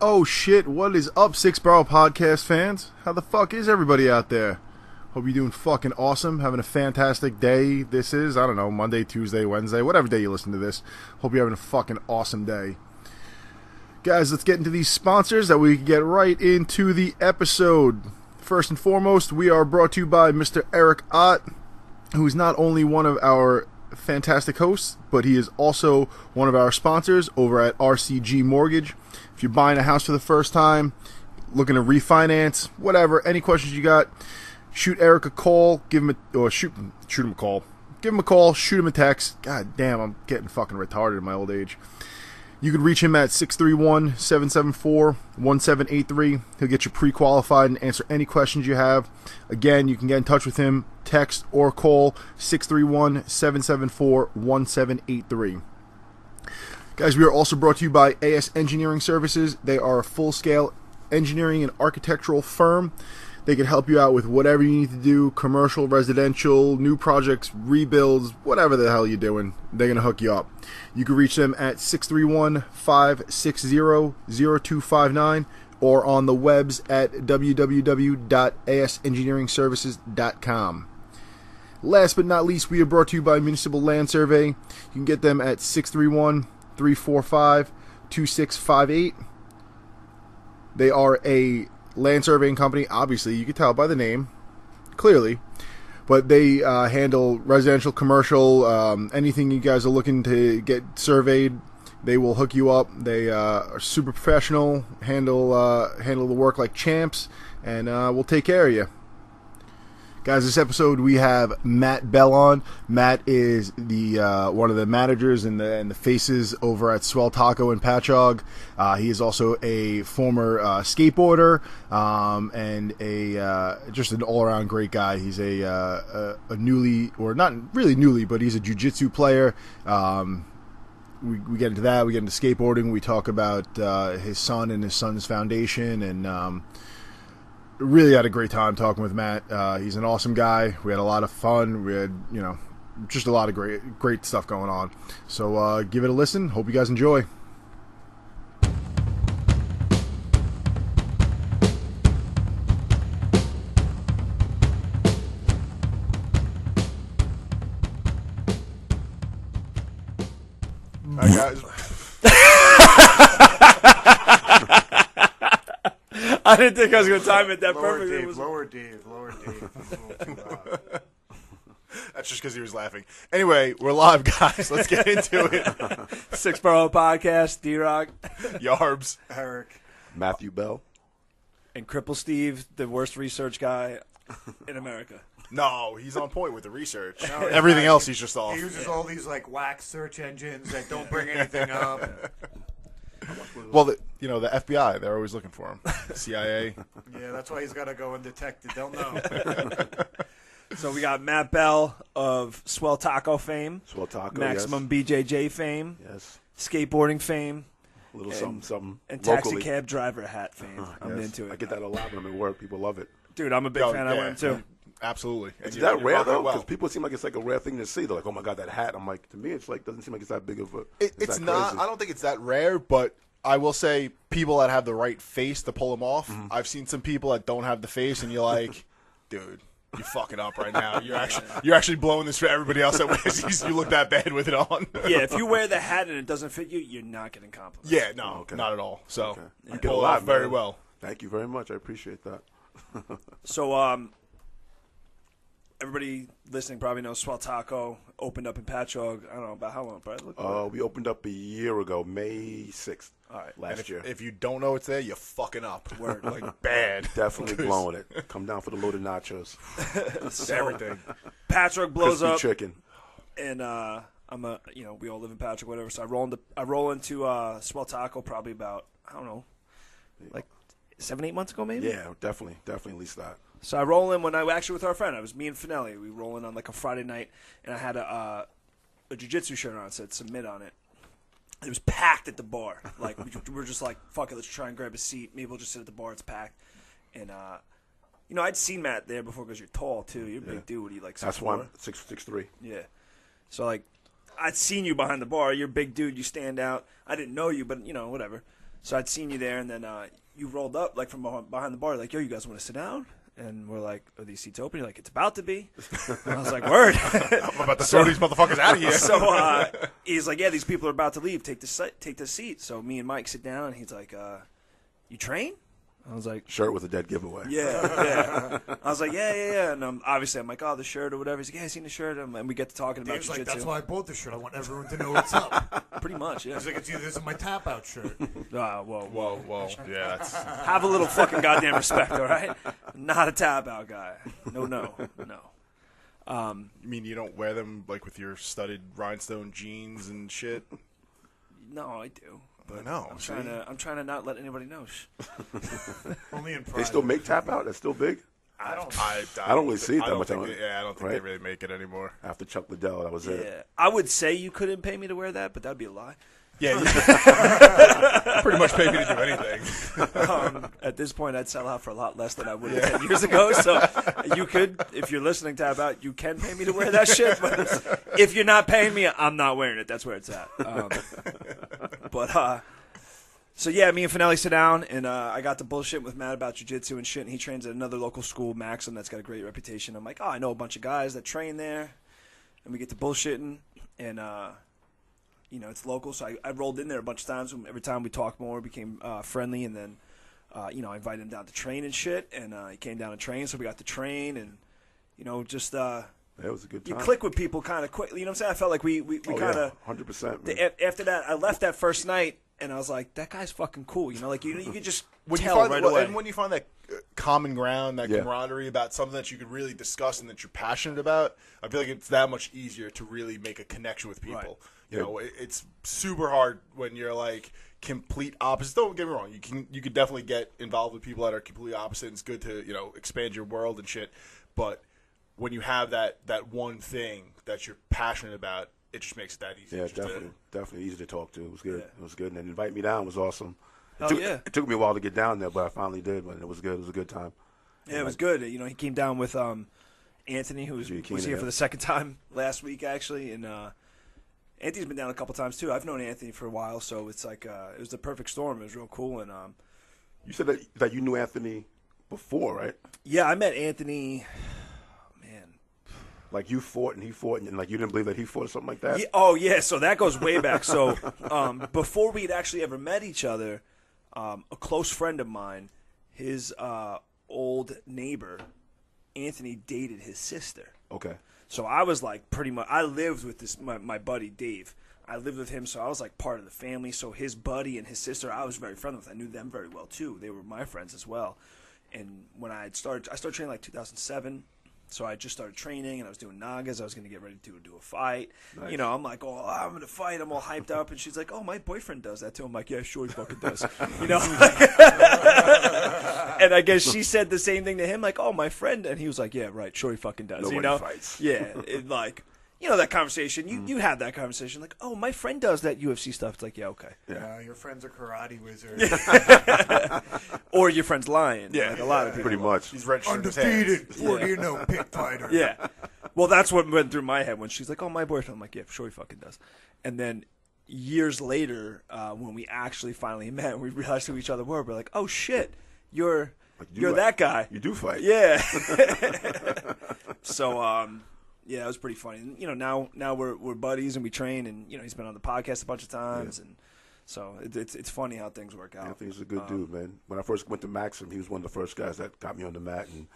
Oh shit, what is up, Six Borough Podcast fans? How the fuck is everybody out there? Hope you're doing fucking awesome, having a fantastic day. This is, I don't know, Monday, Tuesday, Wednesday, whatever day you listen to this. Hope you're having a fucking awesome day. Guys, let's get into these sponsors that we can get right into the episode. First and foremost, we are brought to you by Mr. Eric Ott, who is not only one of our fantastic hosts, but he is also one of our sponsors over at RCG Mortgage. If you're buying a house for the first time, looking to refinance, whatever, any questions you got, shoot Eric a call, shoot him a call. Give him a call, shoot him a text. God damn, I'm getting fucking retarded in my old age. You can reach him at 631-774-1783. He'll get you pre-qualified and answer any questions you have. Again, you can get in touch with him, text or call 631-774-1783. Guys, we are also brought to you by AS Engineering Services. They are a full-scale engineering and architectural firm. They can help you out with whatever you need to do, commercial, residential, new projects, rebuilds, whatever the hell you're doing, they're going to hook you up. You can reach them at 631-560-0259 or on the webs at www.asengineeringservices.com. Last but not least, we are brought to you by Municipal Land Survey. You can get them at 631-345-2658. They are a land surveying company. Obviously, you can tell by the name, clearly. But they handle residential, commercial, anything you guys are looking to get surveyed, they will hook you up. They are super professional, handle the work like champs, and will take care of you. Guys, this episode we have Matt Bell on. Matt is the one of the managers and the faces over at Swell Taco in Patchogue. He is also a former skateboarder and just an all-around great guy. He's a newly, or not really newly, but he's a jiu-jitsu player. We get into that. We get into skateboarding. We talk about his son and his son's foundation, and really had a great time talking with Matt. He's an awesome guy. We had a lot of fun. We had, just a lot of great stuff going on. So give it a listen. Hope you guys enjoy. All right, guys. I didn't think I was going to time it that perfectly. Lower Dave. That's just because he was laughing. Anyway, we're live, guys. Let's get into it. Six Borough Podcast, D-Rock. Yarbs. Eric. Matthew Bell. And Cripple Steve, the worst research guy in America. No, he's on point with the research. No, everything else, he's just off. He uses all these wax search engines that don't bring anything up. Well, the FBI, they're always looking for him. CIA. Yeah, that's why he's got to go undetected. They'll know. So we got Matt Bell of Swell Taco fame. Swell Taco, Maximum BJJ fame. Yes. Skateboarding fame. A little something. And locally. taxi cab driver hat fame. I'm into it. I get that a lot when I'm at work. People love it. Dude, I'm a big fan. I wear them too. Absolutely. Is that rare, though? Because people seem like it's like a rare thing to see. They're like, oh, my God, that hat. I'm like, to me, it's like, doesn't seem like it's that big of a... It's not. Crazy. I don't think it's that rare, but I will say people that have the right face to pull them off. Mm-hmm. I've seen some people that don't have the face, and you're like, dude, you're fucking up right now. You're actually blowing this for everybody else that wears these. You look that bad with it on. Yeah, if you wear the hat and it doesn't fit you, you're not getting compliments. Yeah, no, not at all. So you pull it off very well. Thank you very much. I appreciate that. So, everybody listening probably knows Swell Taco opened up in Patchogue. I don't know about how long, but we opened up a year ago, May 6th. All right, last year. If you don't know it's there, you're fucking up. Word. Like bad. Definitely blowing it. Come down for the loaded nachos. So, everything. Patchogue blows crispy up. Chicken. And we all live in Patchogue, whatever. So I roll into Swell Taco probably about, I don't know, like 7-8 months ago maybe. Yeah, definitely at least that. So I roll in when I actually with our friend. It was me and Finelli. We roll in on like a Friday night, and I had a jiu-jitsu shirt on. It said "Submit" on it. It was packed at the bar. Like we were just like, fuck it, let's try and grab a seat. Maybe we'll just sit at the bar. It's packed. And I'd seen Matt there before because you're tall too. You're a big dude. What are you like? 6'4"? That's why I'm 6'3". Yeah. So I'd seen you behind the bar. You're a big dude. You stand out. I didn't know you, but whatever. So I'd seen you there, and then you rolled up like from behind the bar, like, yo, you guys want to sit down? And we're like, are these seats open? You're like, it's about to be. And I was like, word. I'm about to throw these motherfuckers out of here. So he's like, yeah, these people are about to leave. Take the seat. So me and Mike sit down, and he's like, you train? I was like, Shirt was a dead giveaway. yeah. I was like, yeah. And obviously, I'm like, oh, the shirt or whatever. He's like, yeah, I seen the shirt. And we get to talking about Dave's like, jiu-jitsu. that's why I bought this shirt. I want everyone to know what's up. Pretty much, yeah. He's like, it's either this or my tap out shirt. Whoa. Yeah, that's... Have a little fucking goddamn respect, all right? Not a tap out guy. No. You mean you don't wear them like with your studded rhinestone jeans and shit? No, I do. But no, I'm trying to not let anybody know. Only in private. They still make tap out? That's still big? I don't really see it that much. I don't think they really make it anymore. After Chuck Liddell, that was Yeah, it. I would say you couldn't pay me to wear that, but that'd be a lie. Yeah, pretty much pay me to do anything. At this point, I'd sell out for a lot less than I would 10 years ago. So you could, if you're listening, tap out. You can pay me to wear that shit, but if you're not paying me, I'm not wearing it. That's where it's at. So yeah, me and Finelli sit down, and I got the bullshit with Matt about jiu-jitsu and shit, and he trains at another local school, Maxim, that's got a great reputation. I'm like, oh, I know a bunch of guys that train there, and we get to bullshitting, and it's local, so I rolled in there a bunch of times. Every time we talked more, became friendly, and then I invited him down to train and shit, and he came down to train, so we got to train, and just It was a good time. you click with people kind of quickly. You know what I'm saying? I felt like we kind of 100%. After that, I left that first night, and I was like, that guy's fucking cool. You could just When tell you find right well, away. and when you find that common ground, that camaraderie about something that you could really discuss and that you're passionate about, I feel like it's that much easier to really make a connection with people. Right. You know, it's super hard when you're like complete opposites. Don't get me wrong, you can definitely get involved with people that are completely opposite. And it's good to expand your world and shit. But when you have that one thing that you're passionate about, it just makes it that easy. Yeah, definitely easy to talk to. It was good. Yeah. It was good. And then invite me down was awesome. It took me a while to get down there, but I finally did. But it was good. It was a good time. Yeah, it was good. He came down with Anthony, who was here for the second time last week, actually, and Anthony's been down a couple times too. I've known Anthony for a while, so it's like it was the perfect storm. It was real cool, and you said that you knew Anthony before, right? Yeah, I met Anthony. Like you fought and he fought, and like you didn't believe that he fought or something like that. Yeah, so that goes way back. So before we'd actually ever met each other, a close friend of mine, his old neighbor, Anthony, dated his sister. Okay. So I was like pretty much, I lived with my buddy Dave. I lived with him, so I was like part of the family. So his buddy and his sister, I was very friendly with. I knew them very well too. They were my friends as well. And when I started training like 2007. So I just started training, and I was doing Nagas. I was going to get ready to do a fight. Nice. I'm like, oh, I'm going to fight. I'm all hyped up. And she's like, oh, my boyfriend does that too. I'm like, yeah, sure he fucking does. And I guess she said the same thing to him, like, oh, my friend. And he was like, yeah, right, sure he fucking does. Nobody fights. Yeah, that conversation. You have that conversation, like, oh, my friend does that UFC stuff. It's like, yeah, okay. Yeah, your friend's a karate wizard. Or your friend's lying. Yeah, like a lot of people. Pretty much. He's registered Undefeated, his 40-0 pit fighter. Yeah. Well, that's what went through my head when she's like, oh, my boyfriend. I'm like, yeah, sure he fucking does. And then years later, when we actually finally met, we realized who each other were. We're like, oh, shit, you're that guy. You do fight. Yeah. So, yeah, it was pretty funny. And, now we're buddies and we train, and he's been on the podcast a bunch of times, and so it's funny how things work out. Anthony's a good dude, man. When I first went to Maxim, he was one of the first guys that got me on the mat and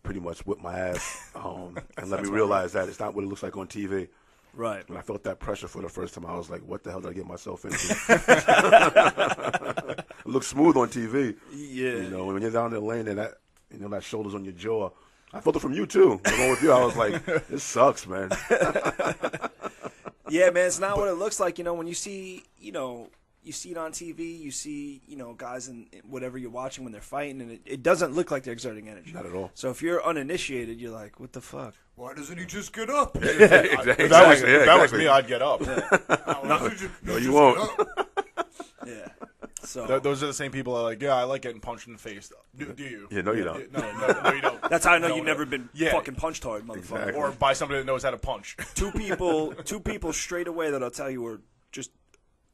pretty much whipped my ass, and let me realize that it's not what it looks like on TV. Right. When I felt that pressure for the first time, I was like, what the hell did I get myself into? It looks smooth on TV. Yeah. When you're down in the lane and that shoulder's on your jaw. I felt it from you, too. Going with you, I was like, this sucks, man. Yeah, man, it's not what it looks like. When you see, you see it on TV, you see, guys in whatever you're watching when they're fighting, and it doesn't look like they're exerting energy. Not at all. So if you're uninitiated, you're like, what the fuck? Why doesn't he just get up? If that was me, I'd get up. No, you won't. Yeah. So Those are the same people that are like, yeah, I like getting punched in the face. Do you? Yeah, no, you don't. No, you don't. that's how I know you've never been fucking punched hard, motherfucker. Exactly. Or by somebody that knows how to punch. Two people straight away that I'll tell you are just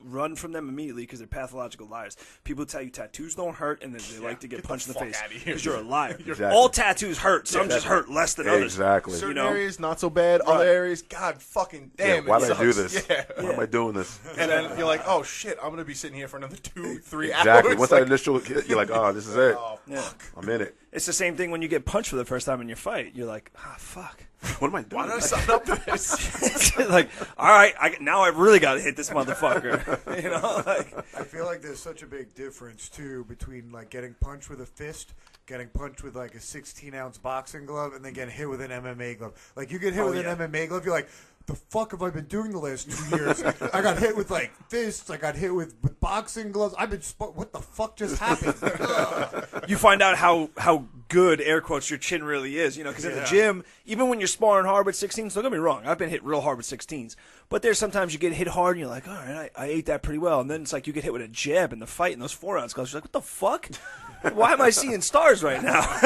run from them immediately because they're pathological liars. People tell you tattoos don't hurt, and then they like to get punched in the face because you're a liar. Exactly. All tattoos hurt. Some just hurt less than others. Exactly. Certain areas not so bad. Other areas, God fucking damn. Why it did I do this? sucks. Yeah. Why am I doing this? And then you're like, oh shit, I'm gonna be sitting here for another 2-3 Exactly. hours. Once that initial hit, you're like, oh, this is it. Oh, Yeah. fuck. I'm in it. It's the same thing when you get punched for the first time in your fight. You're like, fuck. What am I doing? Why did I sign up for this? Like, all right, now I really got to hit this motherfucker. You know, like, I feel like there's such a big difference too between like getting punched with a fist, getting punched with like a 16-ounce boxing glove, and then getting hit with an MMA glove. Like you get hit with an MMA glove, you're like, the fuck have I been doing the last 2 years? I got hit with like fists. I got hit with boxing gloves. What the fuck just happened? you find out how good, air quotes, your chin really is. You know, because in the gym, even when you're sparring hard with 16s, don't get me wrong, I've been hit real hard with 16s. But there's sometimes you get hit hard and you're like, all right, I ate that pretty well. And then it's like you get hit with a jab in the fight and those 4-ounce gloves. You're like, what the fuck? Why am I seeing stars right now?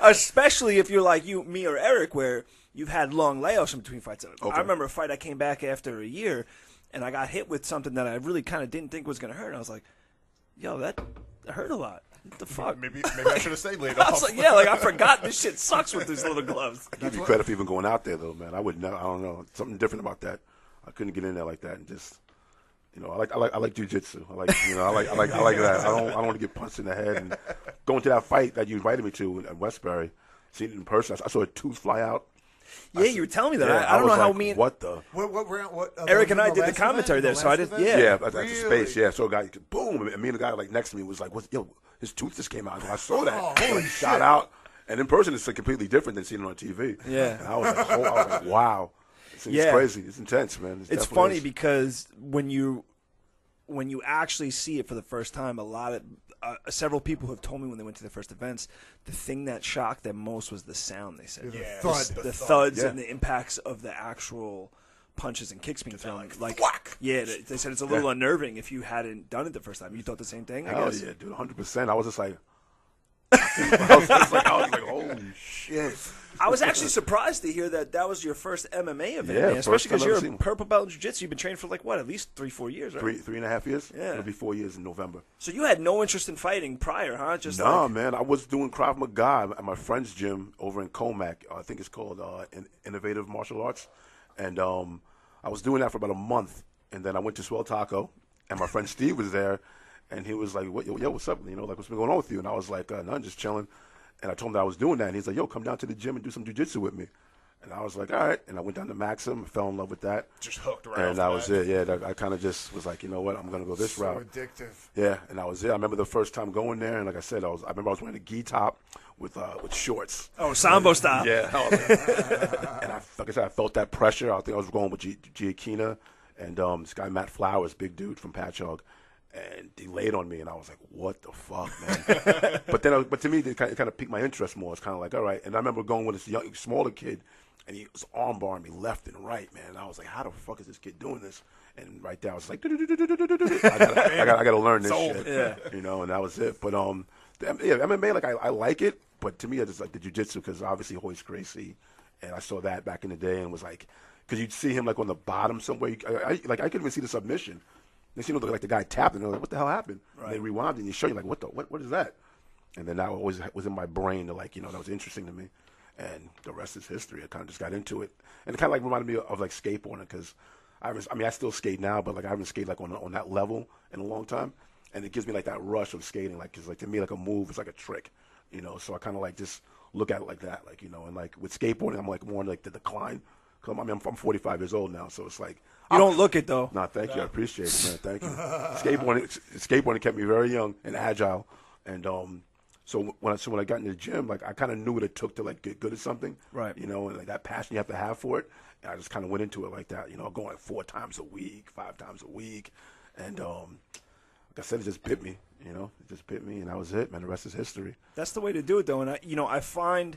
Especially if you're like me or Eric, where you've had long layoffs in between fights. Okay. I remember a fight I came back after a year, and I got hit with something that I really kind of didn't think was going to hurt. And I was like, yo, that hurt a lot. What the fuck? Maybe I should have stayed laid I off. was like, yeah, like I forgot this shit sucks with these little gloves. I give you credit for even going out there, though, man. I would never. I don't know, something different about that. I couldn't get in there like that and just, you know, I like jujitsu. I like that. I don't want to get punched in the head. And going to that fight that you invited me to at Westbury, seeing it in person, I saw a tooth fly out. Yeah, you were telling me that. Yeah, I don't know how like, me and what the. What Eric and I did the commentary there, so I did. Yeah, at the space. Yeah, so a guy, boom, and me and the guy like next to me was like, "Yo, his tooth just came out." And I saw that. Holy shit! Shot out, and in person it's like completely different than seeing it on TV. Yeah, and I was like, wow, it's crazy. It's intense, man. It's funny because when you actually see it for the first time, a lot of several people have told me when they went to their first events, the thing that shocked them most was the sound. They said, the thuds and the impacts of the actual punches and kicks being thrown. Like yeah, they said it's a little unnerving if you hadn't done it the first time. You thought the same thing? I guess. Yeah, dude, 100%. I was just like, I was like, holy shit. I was actually surprised to hear that was your first MMA event, yeah, man. Especially because you're a seen purple belt in jiu-jitsu. You've been trained for like what, at least 3-4 years, right? 3.5 years. Yeah, it'll be 4 years in November. So you had no interest in fighting prior, huh? Just man. I was doing Krav Maga at my friend's gym over in Comac. I think it's called Innovative Martial Arts, and I was doing that for about a month, and then I went to Swell Taco, and my friend Steve was there, and he was like, "Yo, what's up? You know, like what's been going on with you?" And I was like, "None, just chilling." And I told him that I was doing that, and he's like, "Yo, come down to the gym and do some jiu-jitsu with me." And I was like, "All right." And I went down to Maxim, fell in love with that. Just hooked right and that was it. Yeah, I kind of just was like, you know what, I'm gonna go this route. So addictive. Yeah, and that was it. I remember the first time going there, and like I said, I remember I was wearing a gi top with shorts. Oh, Sambo style. Yeah. And like I said, I felt that pressure. I think I was going with Giacchina and this guy Matt Flowers, big dude from Patchogue. And he laid on me, and I was like, "What the fuck, man?" but to me, it kind of piqued my interest more. It's kind of like, all right. And I remember going with this smaller kid, and he was armbarring me left and right, man. And I was like, "How the fuck is this kid doing this?" And right there, I was like, "I got to learn this shit," you know. And that was it. But MMA, like I like it, but to me, I just like the jiu-jitsu because obviously Hoist Gracie, and I saw that back in the day, and was like, because you'd see him like on the bottom somewhere. I couldn't even see the submission. Next thing you know, like the guy tapped, and they're like, "What the hell happened?" Right. And they rewound it, and you show you like, what is that? And then that always was in my brain to like, you know, that was interesting to me, and the rest is history. I kind of just got into it, and it kind of like reminded me of like skateboarding because I still skate now, but like I haven't skated like on that level in a long time, and it gives me like that rush of skating, like because like to me like a move is like a trick, you know. So I kind of like just look at it like that, like, you know, and like with skateboarding, I'm like more like the decline. Cause I'm 45 years old now, so it's like you don't look it though. No, thank you. I appreciate it, man. Thank you. Skateboarding kept me very young and agile, and so when I got in the gym, like I kind of knew what it took to like get good at something, right? You know, and like that passion you have to have for it. And I just kind of went into it like that, you know, going like 4 times a week, 5 times a week, and like I said, it just bit me, you know, and that was it, man. The rest is history. That's the way to do it, though, and I find,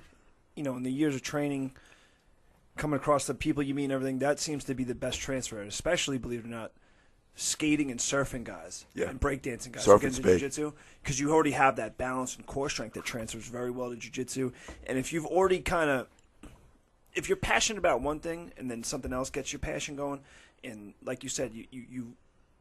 you know, in the years of training, coming across the people you meet and everything, that seems to be the best transfer, especially, believe it or not, skating and surfing guys and breakdancing guys. Surfing's big. Jiu-jitsu, because you already have that balance and core strength that transfers very well to jiu-jitsu. And if you've already if you're passionate about one thing and then something else gets your passion going, and like you said, you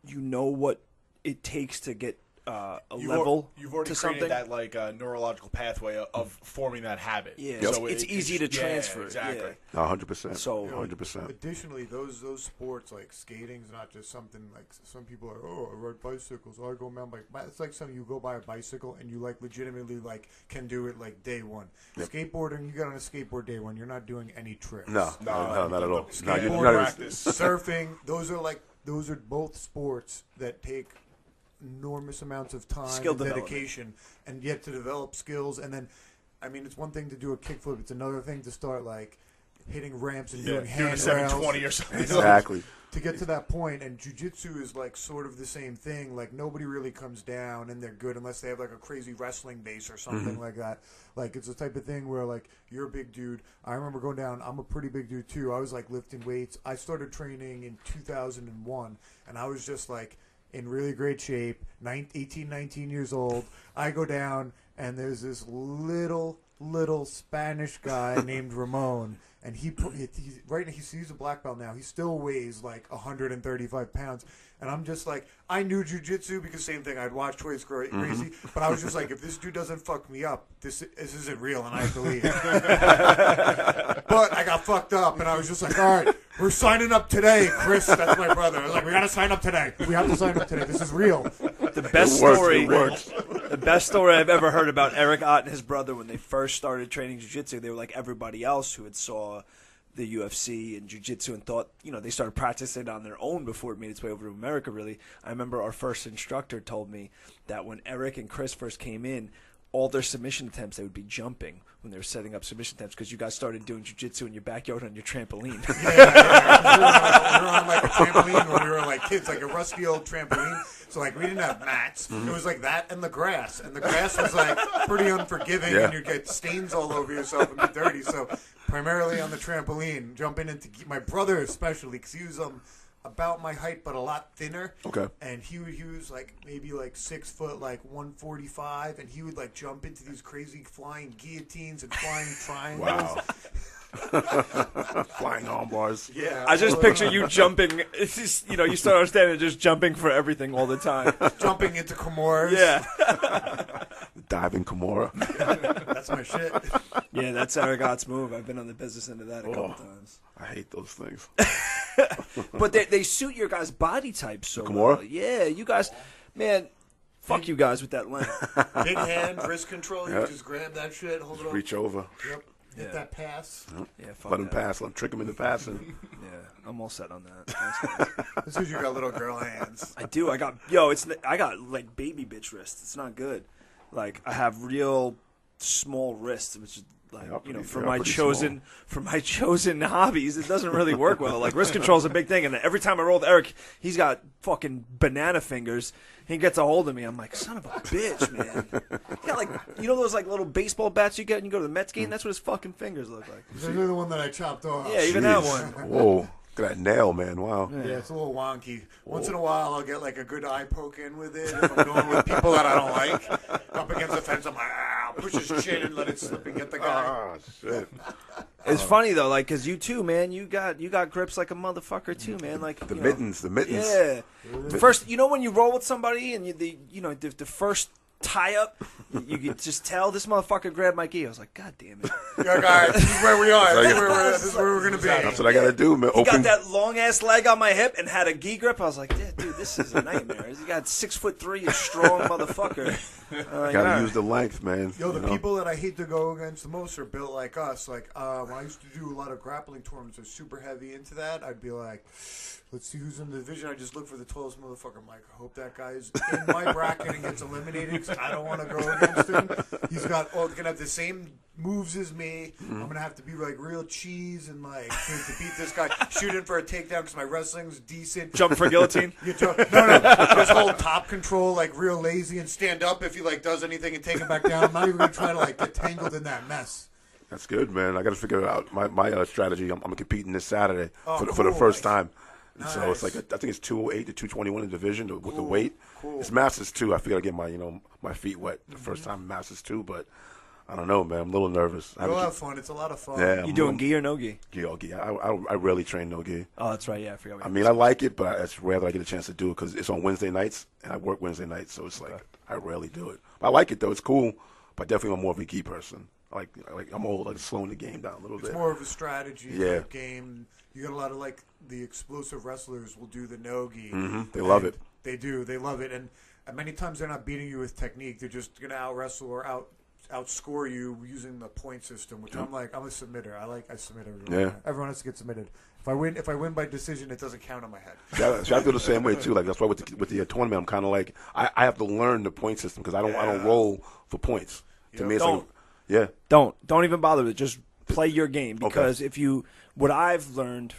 you know what it takes to get You've level already to created something. that like neurological pathway of forming that habit. Yeah, So it's easy to transfer. Exactly. Yeah. 100%. So 100%. Additionally, those sports like skating's not just something like some people are. Oh, I ride bicycles. Oh, I go mountain bike. It's like something you go buy a bicycle and you like legitimately like can do it like day one. Yep. Skateboarding, you get on a skateboard day one. You're not doing any tricks. No, not at all. No, Skateboard you're not practice. Surfing, those are both sports that take enormous amounts of time Skill and development. dedication, and yet to develop skills. And then, I mean, it's one thing to do a kickflip. It's another thing to start like hitting ramps and doing Doing a handrails. 720 or something. exactly. To get to that point, and jiu-jitsu is like sort of the same thing. Like nobody really comes down and they're good unless they have like a crazy wrestling base or something like that. Like it's the type of thing where like you're a big dude. I remember going down. I'm a pretty big dude too. I was like lifting weights. I started training in 2001, and I was just like in really great shape. 18, 19 years old. I go down, and there's this little Spanish guy named Ramon. And he's a black belt now. He still weighs like 135 pounds. And I'm just like, I knew jiu-jitsu because same thing. I'd watch Toys Crazy. But I was just like, if this dude doesn't fuck me up, this isn't real and I have to leave. But I got fucked up and I was just like, all right, we're signing up today, Chris. That's my brother. I was like, we got to sign up today. We have to sign up today. This is real. the best story, the best story I've ever heard about Eric Ott and his brother when they first started training jiu-jitsu, they were like everybody else who had saw the UFC and jiu-jitsu and thought, they started practicing it on their own before it made its way over to America, really. I remember our first instructor told me that when Eric and Chris first came in, all their submission attempts, they would be jumping when they were setting up submission attempts because you guys started doing jiu-jitsu in your backyard on your trampoline. Yeah. We were on like a trampoline when we were like kids, like a rusty old trampoline. So like we didn't have mats. It was like that and the grass. And the grass was like pretty unforgiving and you'd get stains all over yourself and be dirty. So primarily on the trampoline, jumping into my brother especially because he was about my height but a lot thinner. Okay. And he was like maybe like 6 foot, like 145, and he would like jump into these crazy flying guillotines and flying triangles. Wow. Flying arm bars. Yeah. I just picture you jumping. It's just, you start understanding just jumping for everything all the time. Jumping into Kimuras. Yeah. Diving Kimura. That's my shit. Yeah, that's Eric Ott's move. I've been on the business end of that a couple times. I hate those things. But they suit your guys' body type so Kimura? well. Yeah, you guys, man, fuck you guys with that length. Big hand, wrist control. You just grab that shit, hold it up. Reach over. Yep. Hit Yeah. that pass. Yeah, fuck Let him that. pass. Let him trick him into passing. Yeah, I'm all set on that. Thanks, guys. This is you got little girl hands. I do. I got like baby bitch wrists. It's not good. Like I have real small wrists, which is like for my chosen hobbies, it doesn't really work well. Like wrist control is a big thing, and every time I roll with Eric, he's got fucking banana fingers. He gets a hold of me. I'm like, son of a bitch, man. He got like those like little baseball bats you get when you go to the Mets game. That's what his fucking fingers look like. This is the one that I chopped off. Yeah, even that Jeez. one. Whoa. Look at that nail, man. Wow. Yeah, it's a little wonky. Once in a while, I'll get like a good eye poke in with it. If I'm going with people that I don't like, up against the fence, I'm like, I'll push his chin and let it slip and get the guy. Ah, shit. It's funny though, like, cause you too, man. You got grips like a motherfucker too, man. Like The mittens. Yeah. The first, when you roll with somebody and the first tie up, you could just tell this motherfucker grabbed my gi. I was like, God damn it. You're like, all right, this is where we are. This is where we're going to be. That's what I got to do, man. He got that long ass leg on my hip and had a gi grip. I was like, yeah, dude, this is a nightmare. He got 6'3", strong motherfucker. Like, Got to use the length, man. Yo, the people that I hate to go against the most are built like us. Like, when I used to do a lot of grappling tournaments, I was super heavy into that. I'd be like, let's see who's in the division. I just look for the tallest motherfucker. I'm like, I hope that guy's in my bracket and gets eliminated because I don't want to go against him. He's got gonna have the same moves as me. I'm gonna have to be like real cheese and like to beat this guy. Shoot in for a takedown because my wrestling's decent. jump for guillotine. No, just hold top control like real lazy and stand up if he like does anything and take him back down. I'm not even gonna try to like get tangled in that mess. That's good, man. I got to figure out my strategy. I'm competing this Saturday for the Cool. first time. And Nice. so it's like I think it's 208 to 221 in the division with the weight. Cool. It's Masters too. I feel like I get my my feet wet the first time in Masters too, but I don't know, man. I'm a little nervous. Go have fun. It's a lot of fun. Yeah, You doing gi or no gi? Gi. I rarely train no gi. Oh, that's right. Yeah, I forgot. I mean, I like it, but it's rare that I get a chance to do it because it's on Wednesday nights, and I work Wednesday nights, so it's like I rarely do it. But I like it though; it's cool. But definitely, I'm more of a gi person. I'm old, like slowing the game down a little bit. It's more of a strategy Yeah. game. You got a lot of like the explosive wrestlers will do the no gi. They love it. They do. They love it, and many times they're not beating you with technique. They're just gonna out wrestle or outscore you using the point system. Which I'm a submitter. I submit everyone. Yeah. Everyone has to get submitted. If I win by decision, it doesn't count on my head. So I feel the same way too. Like that's why with the tournament, I'm kind of like I have to learn the point system because I don't roll for points. To me, it's Don't even bother with it. Just play your game because what I've learned,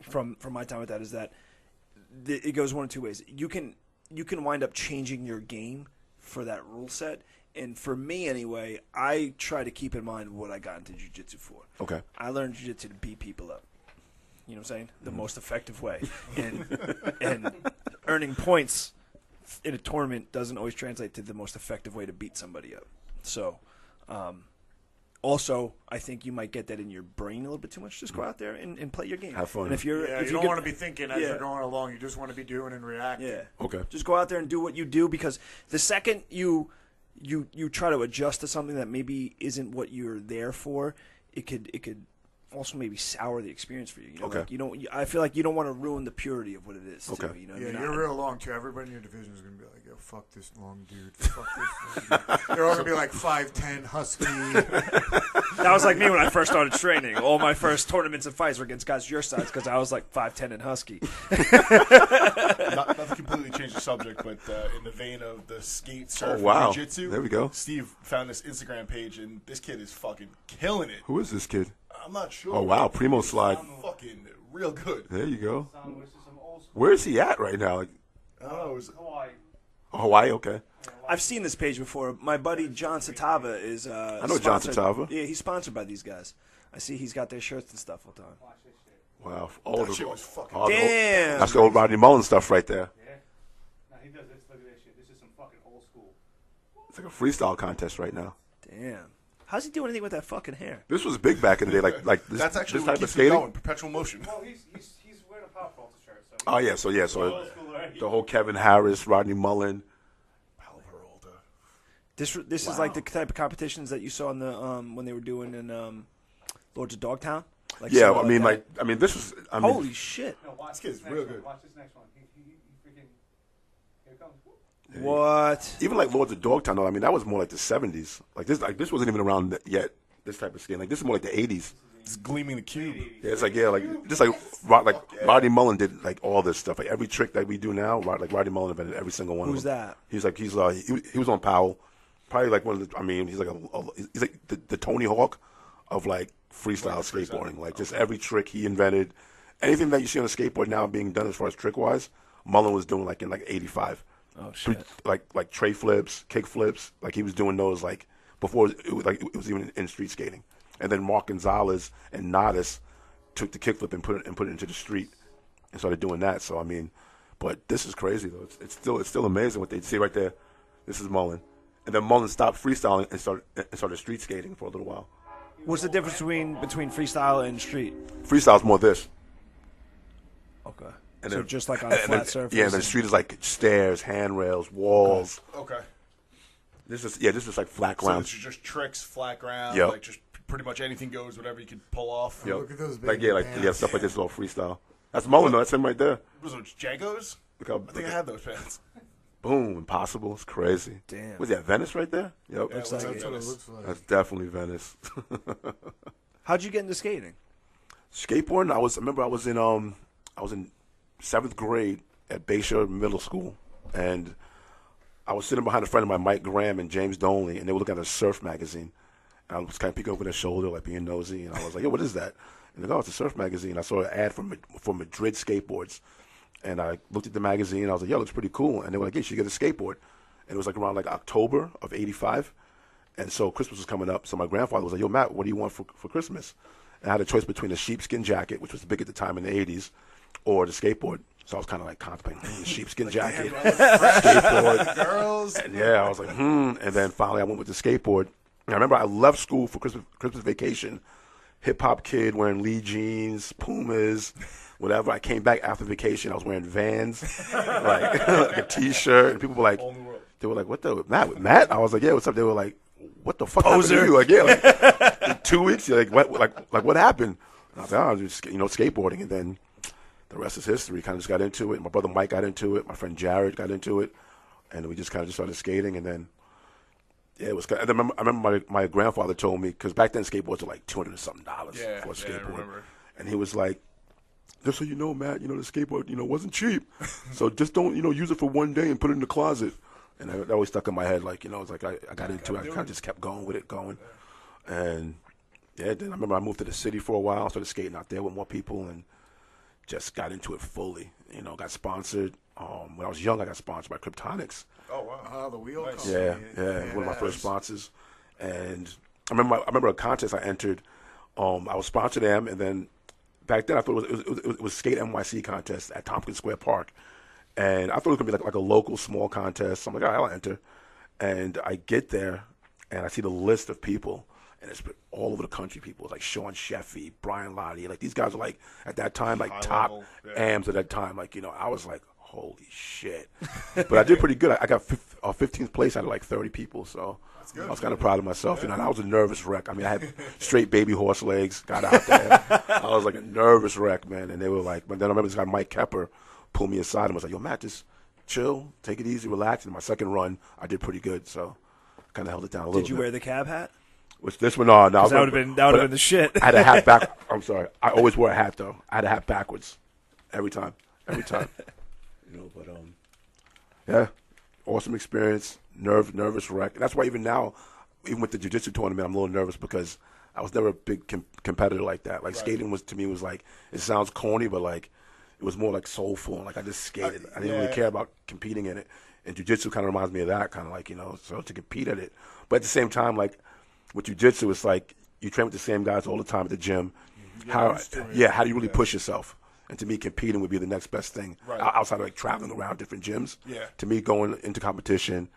from my time with that is that it goes one of two ways. You can wind up changing your game for that rule set. And for me, anyway, I try to keep in mind what I got into jiu-jitsu for. Okay. I learned jiu-jitsu to beat people up. You know what I'm saying? The most effective way. And earning points in a tournament doesn't always translate to the most effective way to beat somebody up. So, also, I think you might get that in your brain a little bit too much. Just go out there and play your game. Have fun. And if you don't want to be thinking as you're going along. You just want to be doing and reacting. Yeah. Okay. Just go out there and do what you do because the second you try to adjust to something that maybe isn't what you're there for, it could also maybe sour the experience for you. Okay. Like I feel like you don't want to ruin the purity of what it is. Okay. Too, You're real long too. Everybody in your division is gonna be like, "Yo, fuck this long dude. Fuck this long dude." They're all gonna be like 5'10", husky. That was like me when I first started training. All my first tournaments and fights were against guys your size because I was like 5'10" and husky. Not to completely change the subject, but in the vein of the skate surf jiu-jitsu, there we go. Steve found this Instagram page, and this kid is fucking killing it. Who is this kid? I'm not sure. Oh wow, Primo Slide. Fucking real good. There you go. Where is he at right now? Like, I don't know. It was Hawaii. Okay. I've seen this page before. My buddy John Satava is. I know John Satava. Yeah, he's sponsored by these guys. I see he's got their shirts and stuff all the time. Wow. that shit was fucking. Damn. That's the old Rodney Mullen stuff right there. Yeah. Now he does this. Look at this shit. This is some fucking old school. It's like a freestyle contest right now. Damn. How's he doing anything with that fucking hair? This was big back in the day, like this, That's actually this what type of keeps me skating. going. Perpetual motion. Well, he's wearing a Power Falter shirt. So Oh yeah, so old school already. the whole Kevin Harris, Rodney Mullen. This is like the type of competitions that you saw in the when they were doing in Lords of Dogtown. Like Yeah, something I mean, this was. I mean, holy shit! No, watch This kid's this next real one. good. Watch this next one. He freaking. Here it comes. What? even like Lords of Dogtown. Though, I mean, that was more like the '70s. Like this wasn't even around yet. This type of skating, like this is more like the '80s. It's gleaming the cube. Yeah, it's like just like Rodney Mullen did like all this stuff. Like every trick that we do now, like Rodney Mullen invented every single one. Who's of them. that? He was on Powell, probably like one of the. I mean, he's like the Tony Hawk of like freestyle skateboarding. Like just every trick he invented, anything that you see on a skateboard now being done as far as trick wise, Mullen was doing like in like '85. Oh shit! Like tray flips, kick flips. Like he was doing those like before it was even in street skating. And then Mark Gonzalez and Nodis took the kickflip and put it into the street and started doing that. So I mean, but this is crazy though. It's still amazing what they see right there. This is Mullen, and then Mullen stopped freestyling and started street skating for a little while. What's the difference between freestyle and street? Freestyle's more this. Okay. And So then, just like on a flat surface. Yeah, and then street is like stairs, handrails, walls. Okay. This is like flat So ground. it's just tricks, flat ground, Yep. like just pretty much anything goes, whatever you can pull off. Yep. Look at those like big yeah, pants. stuff like this is all freestyle. That's Mullen though. That's him right there. Was those Jagos? Look how I think I had those pants. boom, impossible. It's crazy. Damn. Was that Venice right there? Yep. Yeah, Looks that's like what it. it That's what it is. looks like. That's definitely Venice. How'd you get into skating? Skateboarding. I remember I was in 7th grade at Bayshore Middle School, and I was sitting behind a friend of mine, Mike Graham and James Donley, and they were looking at a surf magazine. And I was kind of peeking over their shoulder, like being nosy, and I was like, "Yo, what is that?" And they go, "Oh, it's a surf magazine." I saw an ad for Madrid skateboards, and I looked at the magazine. And I was like, "Yo, it looks pretty cool." And they were like, "Yeah, you should get a skateboard." And it was like around like October of '85, and so Christmas was coming up. So my grandfather was like, "Yo, Matt, what do you want for Christmas?" And I had a choice between a sheepskin jacket, which was big at the time in the '80s, or the skateboard. So I was kind of like contemplating the sheepskin jacket, skateboard. Girls. And yeah, I was like, And then finally I went with the skateboard. I remember I left school for Christmas vacation. Hip hop kid wearing Lee jeans, Pumas, whatever. I came back after vacation. I was wearing Vans, like a T-shirt, and people were like, "What the Matt?" I was like, "Yeah, what's up?" They were like, "What the fuck happened to you?" Like, yeah, like in 2 weeks. You're like what happened? And I was like, "Oh, just skateboarding," and then the rest is history. Kind of just got into it. My brother Mike got into it. My friend Jared got into it, and we just kind of just started skating, and then. Yeah, it was. I remember my grandfather told me, because back then skateboards were like $200 and something for a skateboard, and he was like, "Just so you know, Matt, the skateboard, wasn't cheap, so just don't, use it for one day and put it in the closet." And that always stuck in my head, like, it's like I got into it, I kind of just kept going with it, and yeah, then I remember I moved to the city for a while, started skating out there with more people, and just got into it fully. Got sponsored. When I was young, I got sponsored by Kryptonics. Oh wow! The wheel Nice. company. Yeah, one of my first sponsors. And I remember a contest I entered. I was sponsored them, and then back then I thought it was Skate NYC contest at Tompkins Square Park, and I thought it was gonna be like a local small contest. So I'm like, all right, I'll enter. And I get there, and I see the list of people, and it's all over the country. People like Sean Sheffy, Brian Lottie, like these guys are like at that time like high top level, AMs at that time. Like I was like, holy shit! But I did pretty good. I got 15th place out of like 30 people, so I was kind of proud of myself. And I was a nervous wreck. I mean, I had straight baby horse legs. Got out there. I was like a nervous wreck, man. And they were like, but then I remember this guy Mike Kepper pulled me aside and was like, "Yo, Matt, just chill, take it easy, relax." And my second run, I did pretty good, so kind of held it down a little bit. Did you wear the cab hat? Which this one, no, that would have been the shit. I had a hat back. I'm sorry. I always wore a hat though. I had a hat backwards every time. But yeah, awesome experience. Nervous wreck. And that's why even now, even with the jiu-jitsu tournament, I'm a little nervous because I was never a big competitor like that. Like skating was to me was like, it sounds corny, but like it was more like soulful. And like I just skated. I didn't really care about competing in it. And jiu-jitsu kind of reminds me of that, kind of like so to compete at it. But at the same time, like with jiu-jitsu, it's like you train with the same guys all the time at the gym. How do you really push yourself? And to me, competing would be the next best thing outside of like traveling around different gyms. Yeah. To me, going into competition,